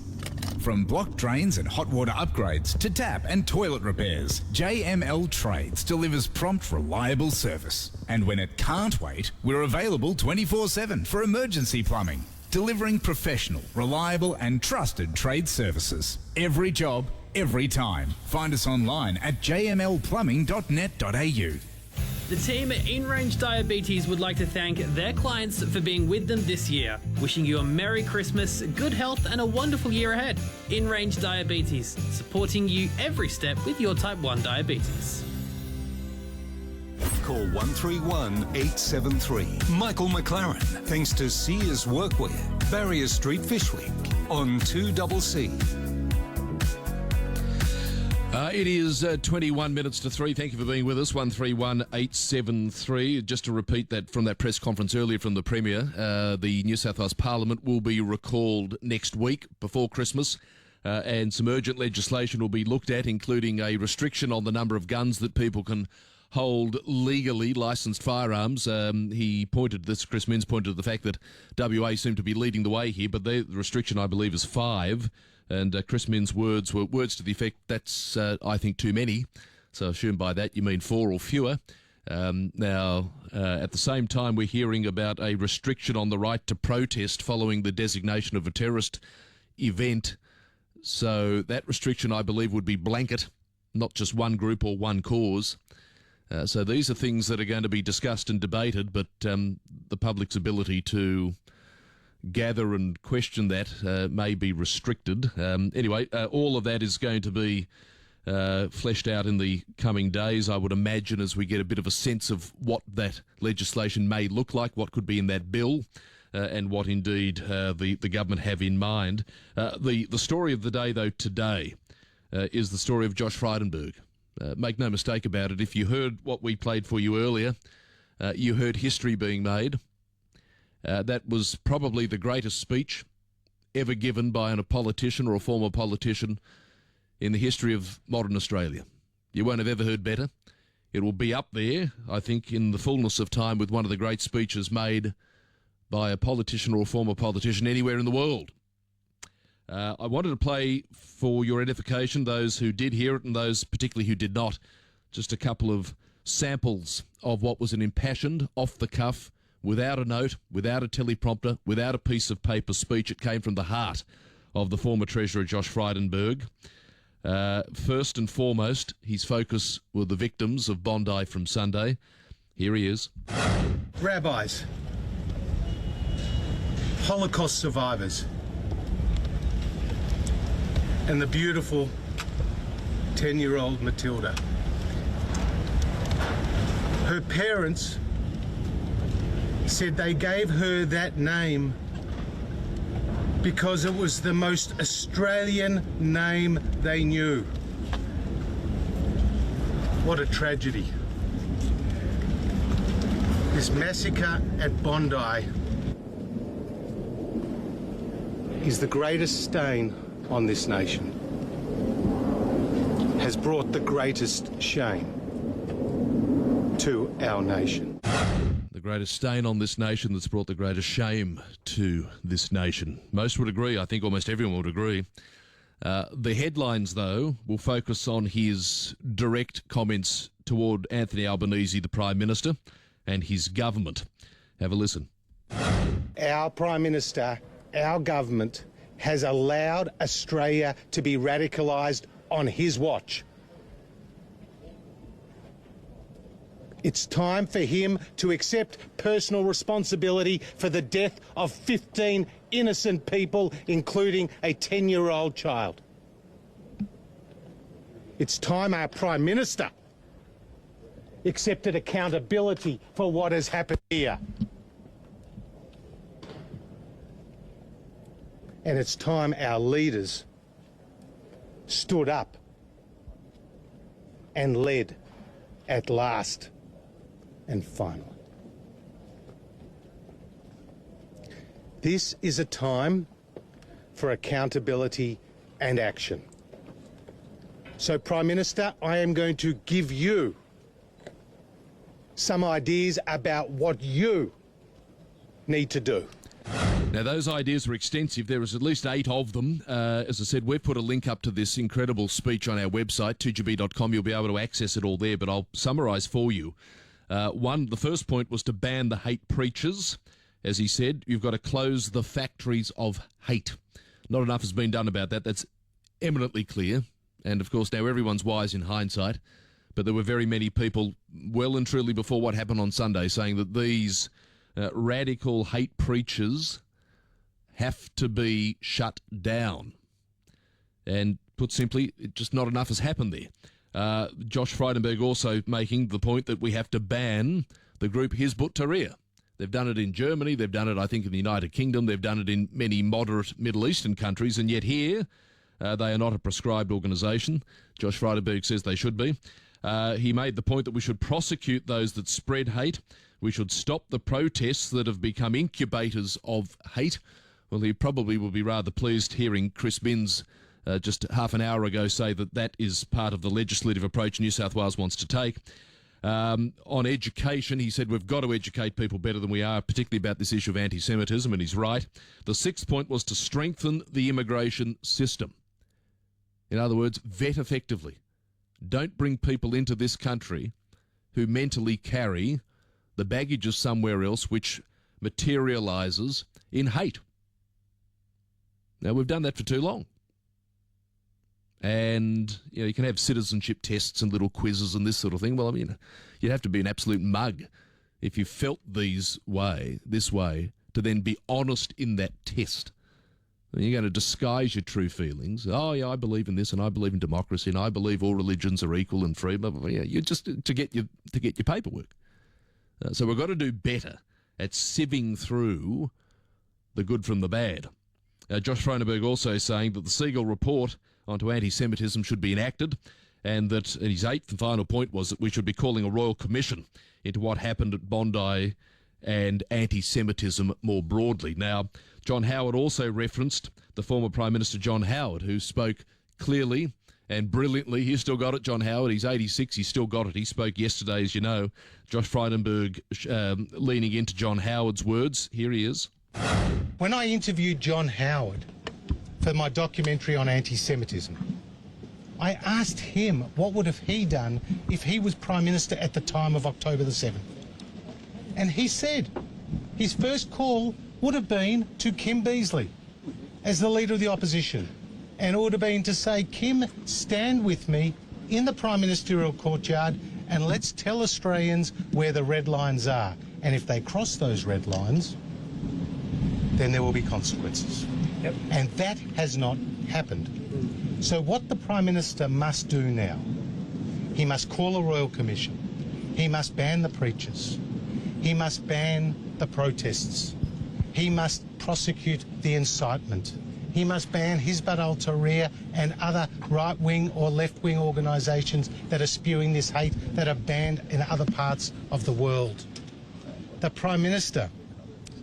From
From blocked drains and hot water upgrades to tap and toilet repairs, JML Trades delivers prompt, reliable service. And when it can't wait, we're available 24/7 for emergency plumbing, delivering professional, reliable and trusted trade services. Every job, every time. Find us online at jmlplumbing.net.au.
The team at In Range Diabetes would like to thank their clients for being with them this year. Wishing you a Merry Christmas, good health and a wonderful year ahead. In Range Diabetes, supporting you every step with your type 1 diabetes.
Call 131 873. Michael McLaren, thanks to Sears Workwear, Barrier Street, Fishwick, on 2CC.
It is 21 minutes to 3. Thank you for being with us. 131 873. Just to repeat that from that press conference earlier from the Premier, the New South Wales Parliament will be recalled next week before Christmas, and some urgent legislation will be looked at, including a restriction on the number of guns that people can hold legally, licensed firearms. Chris Minns pointed to the fact that WA seemed to be leading the way here, but the restriction, I believe, is 5. And Chris Minns' words were words to the effect, that's, I think, too many. So I assume by that you mean 4 or fewer. Now, at the same time, we're hearing about a restriction on the right to protest following the designation of a terrorist event. So that restriction, I believe, would be blanket, not just one group or one cause. So these are things that are going to be discussed and debated, but the public's ability to gather and question that may be restricted. Anyway, all of that is going to be fleshed out in the coming days, I would imagine, as we get a bit of a sense of what that legislation may look like, what could be in that bill, and what indeed the government have in mind. The story of the day, though, today is the story of Josh Frydenberg. Make no mistake about it, if you heard what we played for you earlier, you heard history being made. That was probably the greatest speech ever given by a politician or a former politician in the history of modern Australia. You won't have ever heard better. It will be up there, I think, in the fullness of time with one of the great speeches made by a politician or a former politician anywhere in the world. I wanted to play for your edification, those who did hear it and those particularly who did not, just a couple of samples of what was an impassioned, off-the-cuff, without a note, without a teleprompter, without a piece of paper speech. It came from the heart of the former Treasurer Josh Frydenberg. First and foremost, his focus were the victims of Bondi from Sunday. Here he is.
Rabbis, Holocaust survivors, and the beautiful 10-year-old Matilda. Her parents said they gave her that name because it was the most Australian name they knew. What a tragedy. This massacre at Bondi is the greatest stain on this nation, has brought the greatest shame to our nation.
The greatest stain on this nation that's brought the greatest shame to this nation. Most would agree. I think almost everyone would agree. The headlines, though, will focus on his direct comments toward Anthony Albanese, the Prime Minister, and his government. Have a listen.
Our Prime Minister, our government, has allowed Australia to be radicalised on his watch. It's time for him to accept personal responsibility for the death of 15 innocent people, including a 10-year-old child. It's time our Prime Minister accepted accountability for what has happened here. And it's time our leaders stood up and led at last. And finally, this is a time for accountability and action. So, Prime Minister, I am going to give you some ideas about what you need to do.
Now, those ideas were extensive. There was at least 8 of them. As I said, we've put a link up to this incredible speech on our website, 2GB.com. You'll be able to access it all there, but I'll summarise for you. The first point was to ban the hate preachers. As he said, you've got to close the factories of hate. Not enough has been done about that. That's eminently clear. And, of course, now everyone's wise in hindsight. But there were very many people well and truly before what happened on Sunday saying that these radical hate preachers have to be shut down. And put simply, just not enough has happened there. Josh Frydenberg also making the point that we have to ban the group Hizb ut-Tahrir. They've done it in Germany, they've done it, I think, in the United Kingdom, they've done it in many moderate Middle Eastern countries, and yet here they are not a prescribed organisation. Josh Frydenberg says they should be. He made the point that we should prosecute those that spread hate. We should stop the protests that have become incubators of hate. Well, he probably will be rather pleased hearing Chris Minns just half an hour ago say that that is part of the legislative approach New South Wales wants to take. On education, he said we've got to educate people better than we are, particularly about this issue of anti-Semitism, and he's right. The 6th point was to strengthen the immigration system. In other words, vet effectively. Don't bring people into this country who mentally carry the baggage of somewhere else which materialises in hate. Now, we've done that for too long. And, you can have citizenship tests and little quizzes and this sort of thing. Well, I mean, you'd have to be an absolute mug if you felt this way, to then be honest in that test. And you're going to disguise your true feelings. Oh, yeah, I believe in this, and I believe in democracy, and I believe all religions are equal and free. Blah, blah, blah. Yeah, you just to get your paperwork. So we've got to do better at sieving through the good from the bad. Josh Frydenberg also saying that the Siegel report onto anti-Semitism should be enacted, and that his 8th and final point was that we should be calling a royal commission into what happened at Bondi and anti-Semitism more broadly. Now, John Howard also referenced the former Prime Minister John Howard, who spoke clearly and brilliantly. He's still got it, John Howard. He's 86, he's still got it. He spoke yesterday, as you know. Josh Frydenberg leaning into John Howard's words. Here he is.
When I interviewed John Howard for my documentary on anti-Semitism, I asked him what would have he done if he was Prime Minister at the time of October the 7th. And he said his first call would have been to Kim Beazley as the Leader of the Opposition, and it would have been to say, Kim, stand with me in the Prime Ministerial courtyard and let's tell Australians where the red lines are. And if they cross those red lines, then there will be consequences. Yep. And that has not happened. So what the Prime Minister must do now, he must call a royal commission. He must ban the preachers. He must ban the protests. He must prosecute the incitement. He must ban Hizb ut-Tahrir and other right-wing or left-wing organisations that are spewing this hate that are banned in other parts of the world. The Prime Minister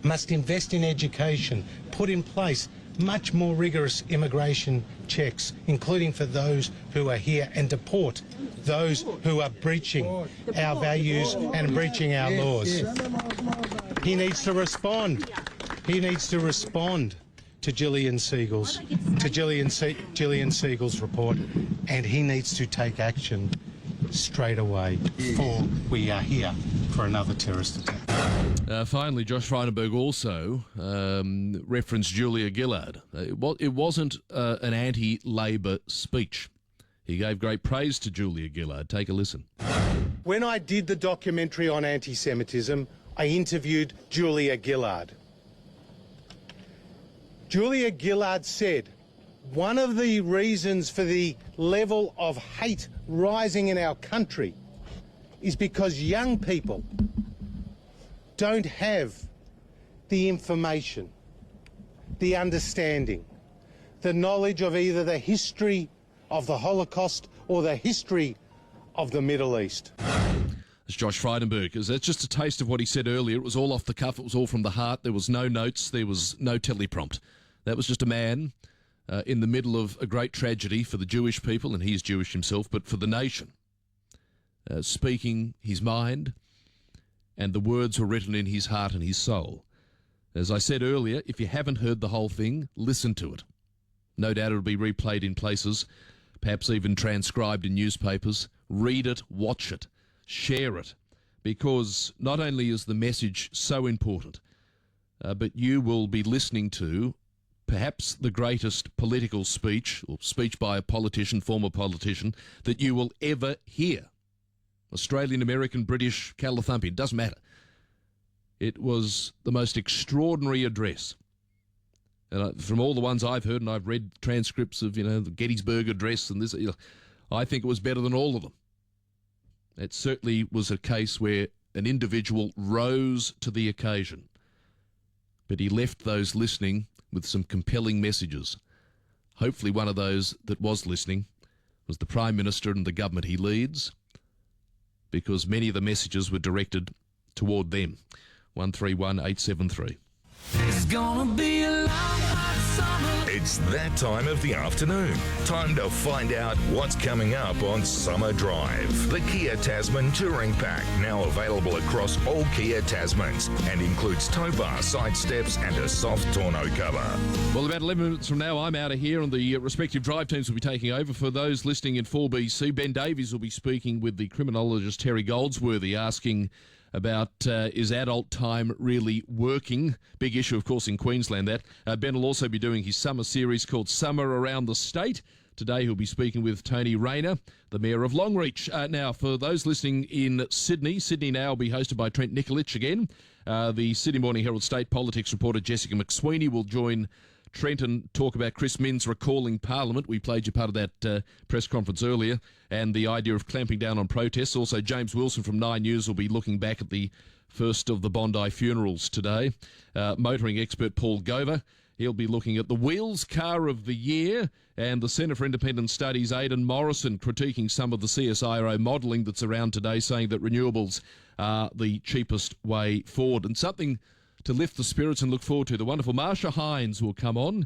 must invest in education, put in place much more rigorous immigration checks, including for those who are here, and deport those who are breaching our values and breaching our laws. He needs to respond. He needs to respond to Gillian Siegel's report, and he needs to take action straight away, or we are here for another terrorist attack.
Finally, Josh Frydenberg also referenced Julia Gillard. It wasn't an anti-Labor speech. He gave great praise to Julia Gillard. Take a listen.
When I did the documentary on anti-Semitism, I interviewed Julia Gillard. Julia Gillard said, one of the reasons for the level of hate rising in our country is because young people don't have the information, the understanding, the knowledge of either the history of the Holocaust or the history of the Middle East.
It's Josh Frydenberg. That's just a taste of what he said earlier. It was all off the cuff. It was all from the heart. There was no notes. There was no teleprompt. That was just a man in the middle of a great tragedy for the Jewish people, and he is Jewish himself, but for the nation, speaking his mind, and the words were written in his heart and his soul. As I said earlier, if you haven't heard the whole thing, listen to it. No doubt it'll be replayed in places, perhaps even transcribed in newspapers. Read it, watch it, share it, because not only is the message so important, but you will be listening to perhaps the greatest political speech, or speech by a politician, former politician, that you will ever hear. Australian, American, British, Calathumpian, doesn't matter. It was the most extraordinary address. And from all the ones I've heard, and I've read transcripts of, the Gettysburg Address and this, I think it was better than all of them. It certainly was a case where an individual rose to the occasion. But he left those listening with some compelling messages. Hopefully one of those that was listening was the Prime Minister and the government he leads, because many of the messages were directed toward them. 131873.
It's gonna be a long hot summer. It's that time of the afternoon. Time to find out what's coming up on Summer Drive. The Kia Tasman Touring Pack, now available across all Kia Tasmans, and includes tow bar, side steps and a soft tonneau cover.
Well, about 11 minutes from now, I'm out of here, and the respective drive teams will be taking over. For those listening in 4BC, Ben Davies will be speaking with the criminologist Terry Goldsworthy, asking about is adult time really working? Big issue, of course, in Queensland, that. Ben will also be doing his summer series called Summer Around the State. Today he'll be speaking with Tony Rayner, the Mayor of Longreach. Now, for those listening in Sydney now will be hosted by Trent Nikolic again. The Sydney Morning Herald State Politics reporter Jessica McSweeney will join Trent and talk about Chris Minns recalling Parliament. We played you part of that press conference earlier, and the idea of clamping down on protests. Also, James Wilson from 9 News will be looking back at the first of the Bondi funerals today. Motoring expert Paul Gover, he'll be looking at the Wheels Car of the Year, and the Centre for Independent Studies, Aidan Morrison, critiquing some of the CSIRO modelling that's around today, saying that renewables are the cheapest way forward. And something to lift the spirits and look forward to. The wonderful Marsha Hines will come on,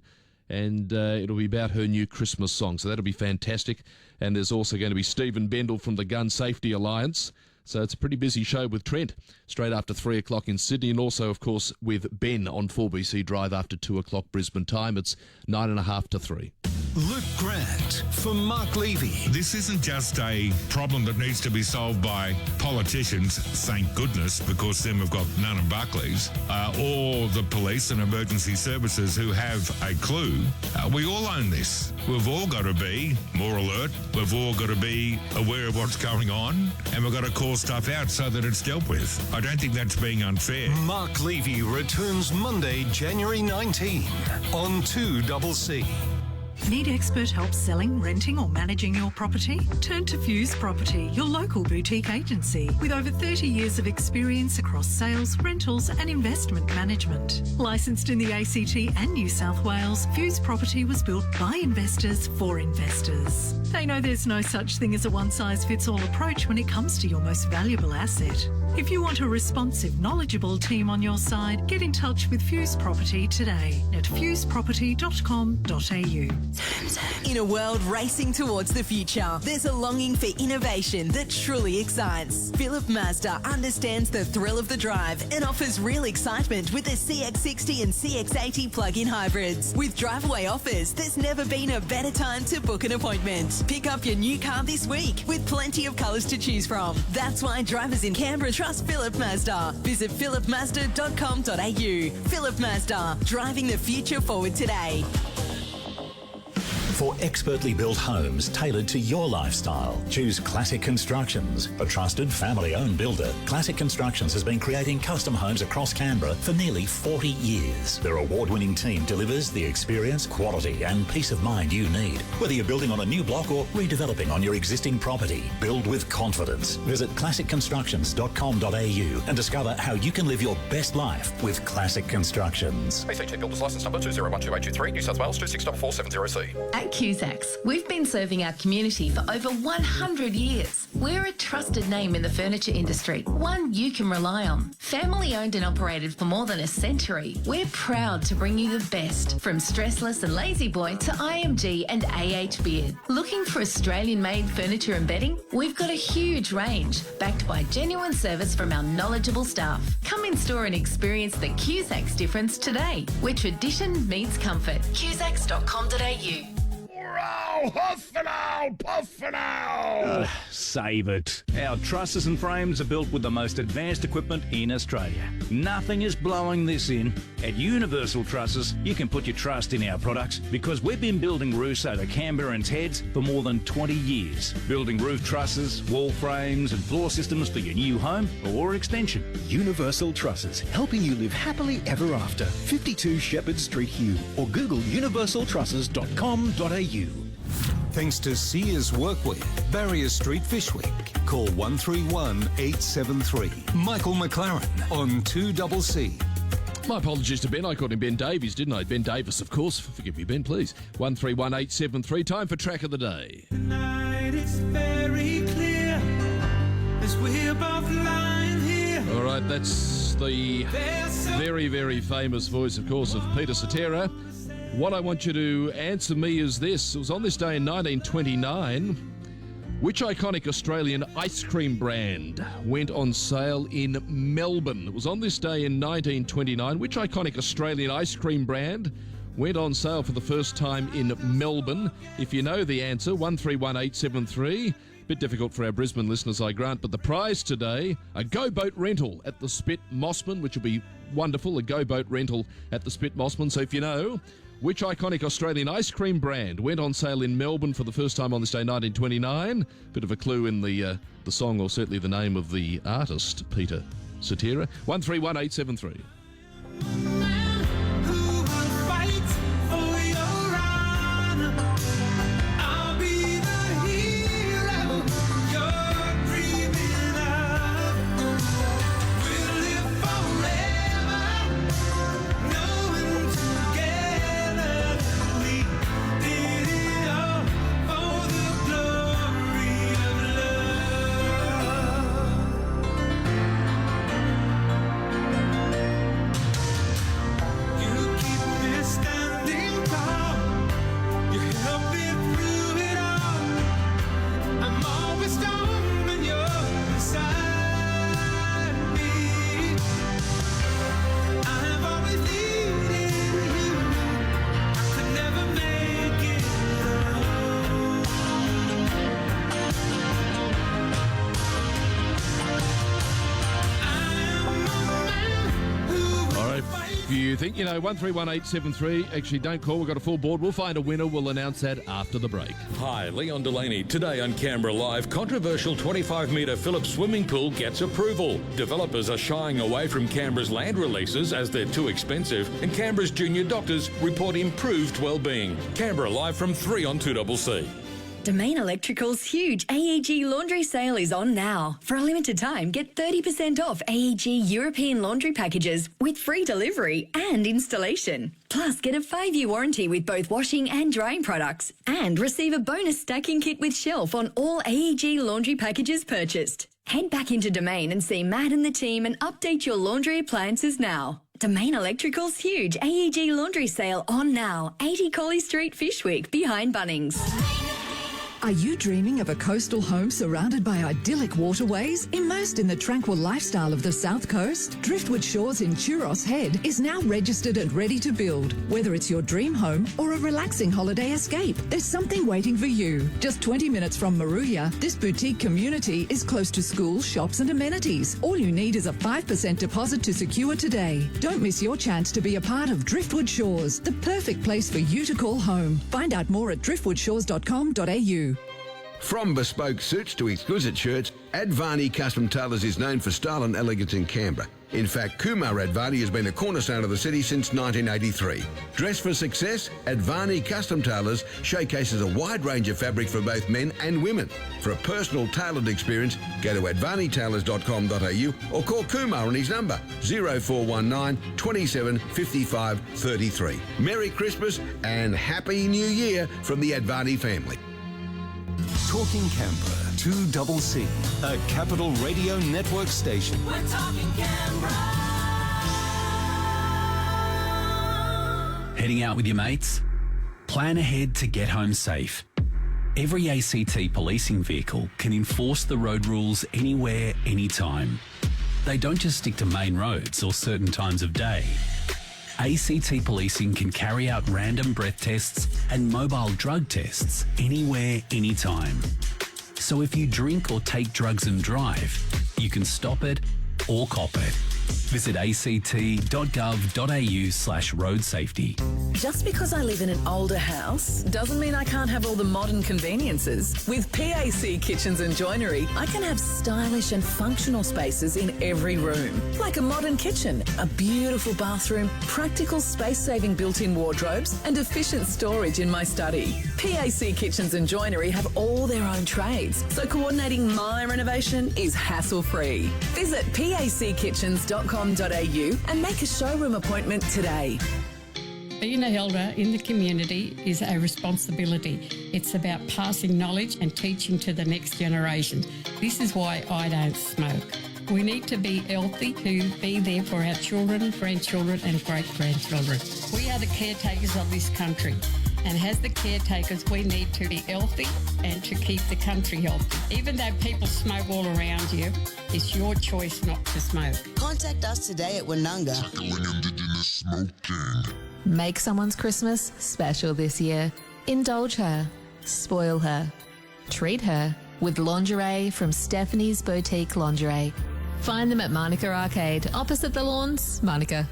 and it'll be about her new Christmas song, so that'll be fantastic. And there's also going to be Stephen Bendel from the Gun Safety Alliance. So it's a pretty busy show with Trent straight after 3 o'clock in Sydney, and also, of course, with Ben on 4BC Drive after 2 o'clock Brisbane time. It's 9.5 to 3.
Luke Grant for Mark Levy.
This isn't just a problem that needs to be solved by politicians, thank goodness, because then we've got Nunn and Buckley's, or the police and emergency services who have a clue. We all own this. We've all got to be more alert. We've all got to be aware of what's going on, and we've got to call stuff out so that it's dealt with. I don't think that's being unfair.
Mark Levy returns Monday, January 19 on 2CC.
Need expert help selling, renting or managing your property? Turn to Fuse Property, your local boutique agency with over 30 years of experience across sales, rentals and investment management. Licensed in the ACT and New South Wales, Fuse Property was built by investors for investors. They know there's no such thing as a one-size-fits-all approach when it comes to your most valuable asset. If you want a responsive, knowledgeable team on your side, get in touch with Fuse Property today at fuseproperty.com.au.
In a world racing towards the future, there's a longing for innovation that truly excites. Philip Mazda understands the thrill of the drive and offers real excitement with the CX-60 and CX-80 plug-in hybrids. With drive-away offers, there's never been a better time to book an appointment. Pick up your new car this week with plenty of colours to choose from. That's why drivers in Canberra trust Philip Mazda. Visit philipmazda.com.au. Philip Mazda, driving the future forward today.
For expertly built homes tailored to your lifestyle, choose Classic Constructions. A trusted family-owned builder, Classic Constructions has been creating custom homes across Canberra for nearly 40 years. Their award-winning team delivers the experience, quality and peace of mind you need. Whether you're building on a new block or redeveloping on your existing property, build with confidence. Visit classicconstructions.com.au and discover how you can live your best life with Classic Constructions.
ACT Builders Licence Number 2012823, New South Wales 2644700C.
At Cusacks, we've been serving our community for over 100 years. We're a trusted name in the furniture industry, one you can rely on. Family owned and operated for more than a century, we're proud to bring you the best, from Stressless and Lazy Boy to IMG and AH Beard. Looking for Australian-made furniture and bedding? We've got a huge range, backed by genuine service from our knowledgeable staff. Come in store and experience the Cusacks difference today, where tradition meets comfort. Cusacks.com.au.
Huff and owl, puff and owl.
Save it. Our trusses and frames are built with the most advanced equipment in Australia. Nothing is blowing this in. At Universal Trusses, you can put your trust in our products because we've been building roofs over Canberrans' heads for more than 20 years. Building roof trusses, wall frames and floor systems for your new home or extension.
Universal Trusses, helping you live happily ever after. 52 Shepherd Street, Hugh, or Google universaltrusses.com.au.
Thanks to Sears Workwear, Barrier Street, Fishwick. Call 131 873. Michael McLaren on 2CC.
My apologies to Ben. I called him Ben Davies, didn't I? Ben Davis, of course. Forgive me, Ben, please. 131873. Time for Track of the Day.
Tonight it's very clear as we're both lying here.
All right, that's the very, very famous voice, of course, of Peter Cetera. What I want you to answer me is this. It was on this day in 1929. Which iconic Australian ice cream brand went on sale in Melbourne? It was on this day in 1929. Which iconic Australian ice cream brand went on sale for the first time in Melbourne? If you know the answer, 131873. Bit difficult for our Brisbane listeners, I grant, but the prize today, a Go Boat rental at the Spit Mossman, which will be wonderful, a Go Boat rental at the Spit Mossman. So if you know which iconic Australian ice cream brand went on sale in Melbourne for the first time on this day, 1929, bit of a clue in the song, or certainly the name of the artist, Peter Cetera, 131873. You think you know, 131873. Actually, don't call. We've got a full board. We'll find a winner. We'll announce that after the break.
Hi, Leon Delaney. Today on Canberra Live, controversial 25-metre Phillips swimming pool gets approval. Developers are shying away from Canberra's land releases as they're too expensive, and Canberra's junior doctors report improved well-being. Canberra Live from 3 on 2CC.
Domain Electrical's huge AEG laundry sale is on now. For a limited time, get 30% off AEG European laundry packages with free delivery and installation. Plus, get a 5-year warranty with both washing and drying products. And receive a bonus stacking kit with shelf on all AEG laundry packages purchased. Head back into Domain and see Matt and the team and update your laundry appliances now. Domain Electrical's huge AEG laundry sale on now. 80 Colley Street, Fishwick, behind Bunnings.
Are you dreaming of a coastal home surrounded by idyllic waterways, immersed in the tranquil lifestyle of the South Coast? Driftwood Shores in Churros Head is now registered and ready to build. Whether it's your dream home or a relaxing holiday escape, there's something waiting for you. Just 20 minutes from Maruya, this boutique community is close to schools, shops and amenities. All you need is a 5% deposit to secure today. Don't miss your chance to be a part of Driftwood Shores, the perfect place for you to call home. Find out more at driftwoodshores.com.au.
From bespoke suits to exquisite shirts, Advani Custom Tailors is known for style and elegance in Canberra.
In fact, Kumar Advani has been a cornerstone of the city since 1983. Dress for success? Advani Custom Tailors showcases a wide range of fabric for both men and women. For a personal tailored experience, go to advanitailors.com.au or call Kumar on his number 0419 27 55 33. Merry Christmas and Happy New Year from the Advani family.
Talking Canberra, 2CC, a Capital Radio Network station.
We're talking Canberra.
Heading out with your mates? Plan ahead to get home safe. Every ACT policing vehicle can enforce the road rules anywhere, anytime. They don't just stick to main roads or certain times of day. ACT policing can carry out random breath tests and mobile drug tests anywhere, anytime. So if you drink or take drugs and drive, you can stop it or cop it. Visit act.gov.au/road safety.
Just because I live in an older house doesn't mean I can't have all the modern conveniences. With PAC Kitchens and Joinery, I can have stylish and functional spaces in every room. Like a modern kitchen, a beautiful bathroom, practical space-saving built-in wardrobes and efficient storage in my study. PAC Kitchens and Joinery have all their own trades, so coordinating my renovation is hassle-free. Visit packitchens.com.au and make a showroom appointment today.
Being an elder in the community is a responsibility. It's about passing knowledge and teaching to the next generation. This is why I don't smoke. We need to be healthy to be there for our children, grandchildren and great-grandchildren. We are the caretakers of this country. And as the caretakers, we need to be healthy and to keep the country healthy. Even though people smoke all around you, it's your choice not to smoke.
Contact us today at Winunga.
Tackling Indigenous smoking.
Make someone's Christmas special this year. Indulge her. Spoil her. Treat her with lingerie from Stephanie's Boutique Lingerie. Find them at Monica Arcade, opposite the Lawns, Monica.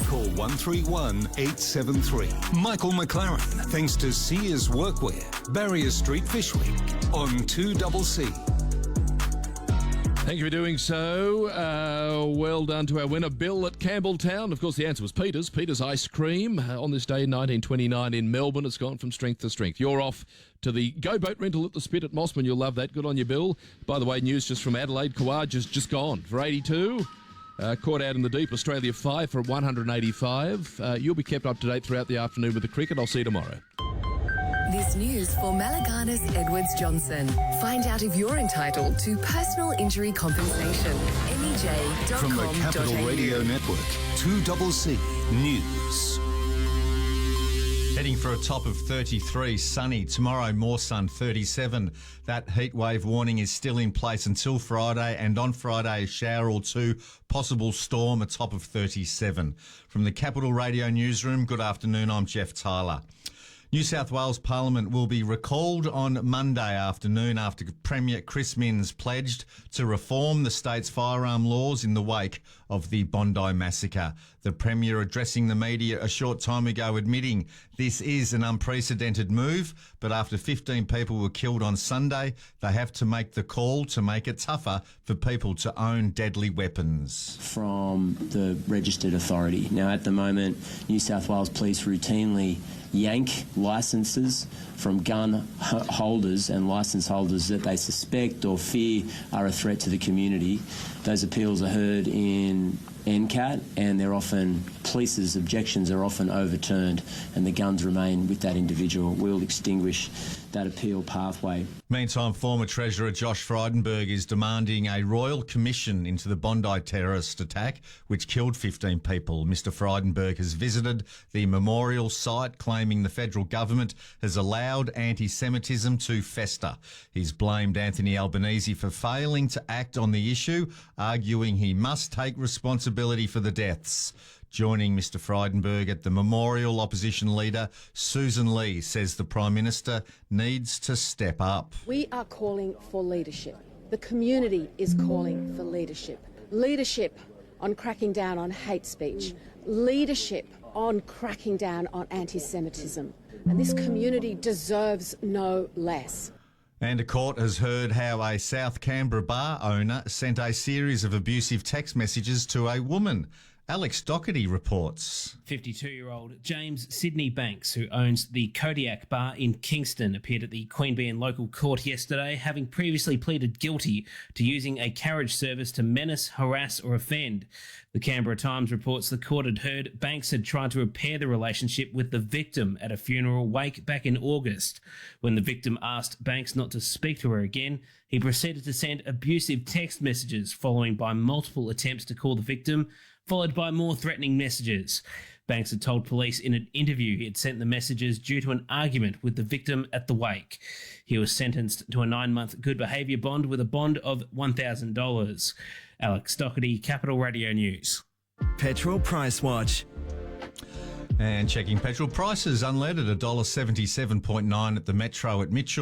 Call 131 873. Michael McLaren, thanks to Sears Workwear, Barrier Street, Fishwick, on 2CC.
Thank you for doing so. Well done to our winner, Bill at Campbelltown. Of course, the answer was Peter's. Peter's Ice Cream. On this day in 1929 in Melbourne, it's gone from strength to strength. You're off to the Go Boat Rental at the Spit at Mossman. You'll love that. Good on you, Bill. By the way, news just from Adelaide. Kawaj is just gone for 82. Caught out in the deep, Australia 5 for 185. You'll be kept up to date throughout the afternoon with the cricket. I'll see you tomorrow.
This news for Malaganas Edwards Johnson. Find out if you're entitled to personal injury compensation. MEJ.com.au.
From the Capital Radio Network, 2CC News.
Heading for a top of 33, sunny. Tomorrow, more sun, 37. That heat wave warning is still in place until Friday, and on Friday, a shower or two, possible storm, a top of 37. From the Capital Radio Newsroom, good afternoon, I'm Jeff Tyler. New South Wales Parliament will be recalled on Monday afternoon after Premier Chris Minns pledged to reform the state's firearm laws in the wake of the Bondi massacre. The Premier addressing the media a short time ago admitting this is an unprecedented move, but after 15 people were killed on Sunday, they have to make the call to make it tougher for people to own deadly weapons.
From the registered authority. Now, at the moment, New South Wales Police routinely yank licences from gun holders and licence holders that they suspect or fear are a threat to the community. Those appeals are heard in NCAT, and they're often, police's objections are often overturned, and the guns remain with that individual. We'll extinguish that appeal pathway.
Meantime, former Treasurer Josh Frydenberg is demanding a royal commission into the Bondi terrorist attack, which killed 15 people. Mr Frydenberg has visited the memorial site, claiming the federal government has allowed anti-Semitism to fester. He's blamed Anthony Albanese for failing to act on the issue, arguing he must take responsibility for the deaths. Joining Mr Frydenberg at the memorial, opposition leader Susan Lee says the Prime Minister needs to step up.
We are calling for leadership. The community is calling for leadership. Leadership on cracking down on hate speech. Leadership on cracking down on anti-Semitism. And this community deserves no less.
And a court has heard how a South Canberra bar owner sent a series of abusive text messages to a woman. Alex Doherty reports.
52-year-old James Sydney Banks, who owns the Kodiak Bar in Kingston, appeared at the Queanbeyan local court yesterday, having previously pleaded guilty to using a carriage service to menace, harass or offend. The Canberra Times reports the court had heard Banks had tried to repair the relationship with the victim at a funeral wake back in August. When the victim asked Banks not to speak to her again, he proceeded to send abusive text messages, following by multiple attempts to call the victim, followed by more threatening messages. Banks had told police in an interview he had sent the messages due to an argument with the victim at the wake. He was sentenced to a 9-month good behaviour bond with a bond of $1,000. Alex Doherty, Capital Radio News.
Petrol Price Watch.
And checking petrol prices, unleaded $1.77.9 at the Metro at Mitchell.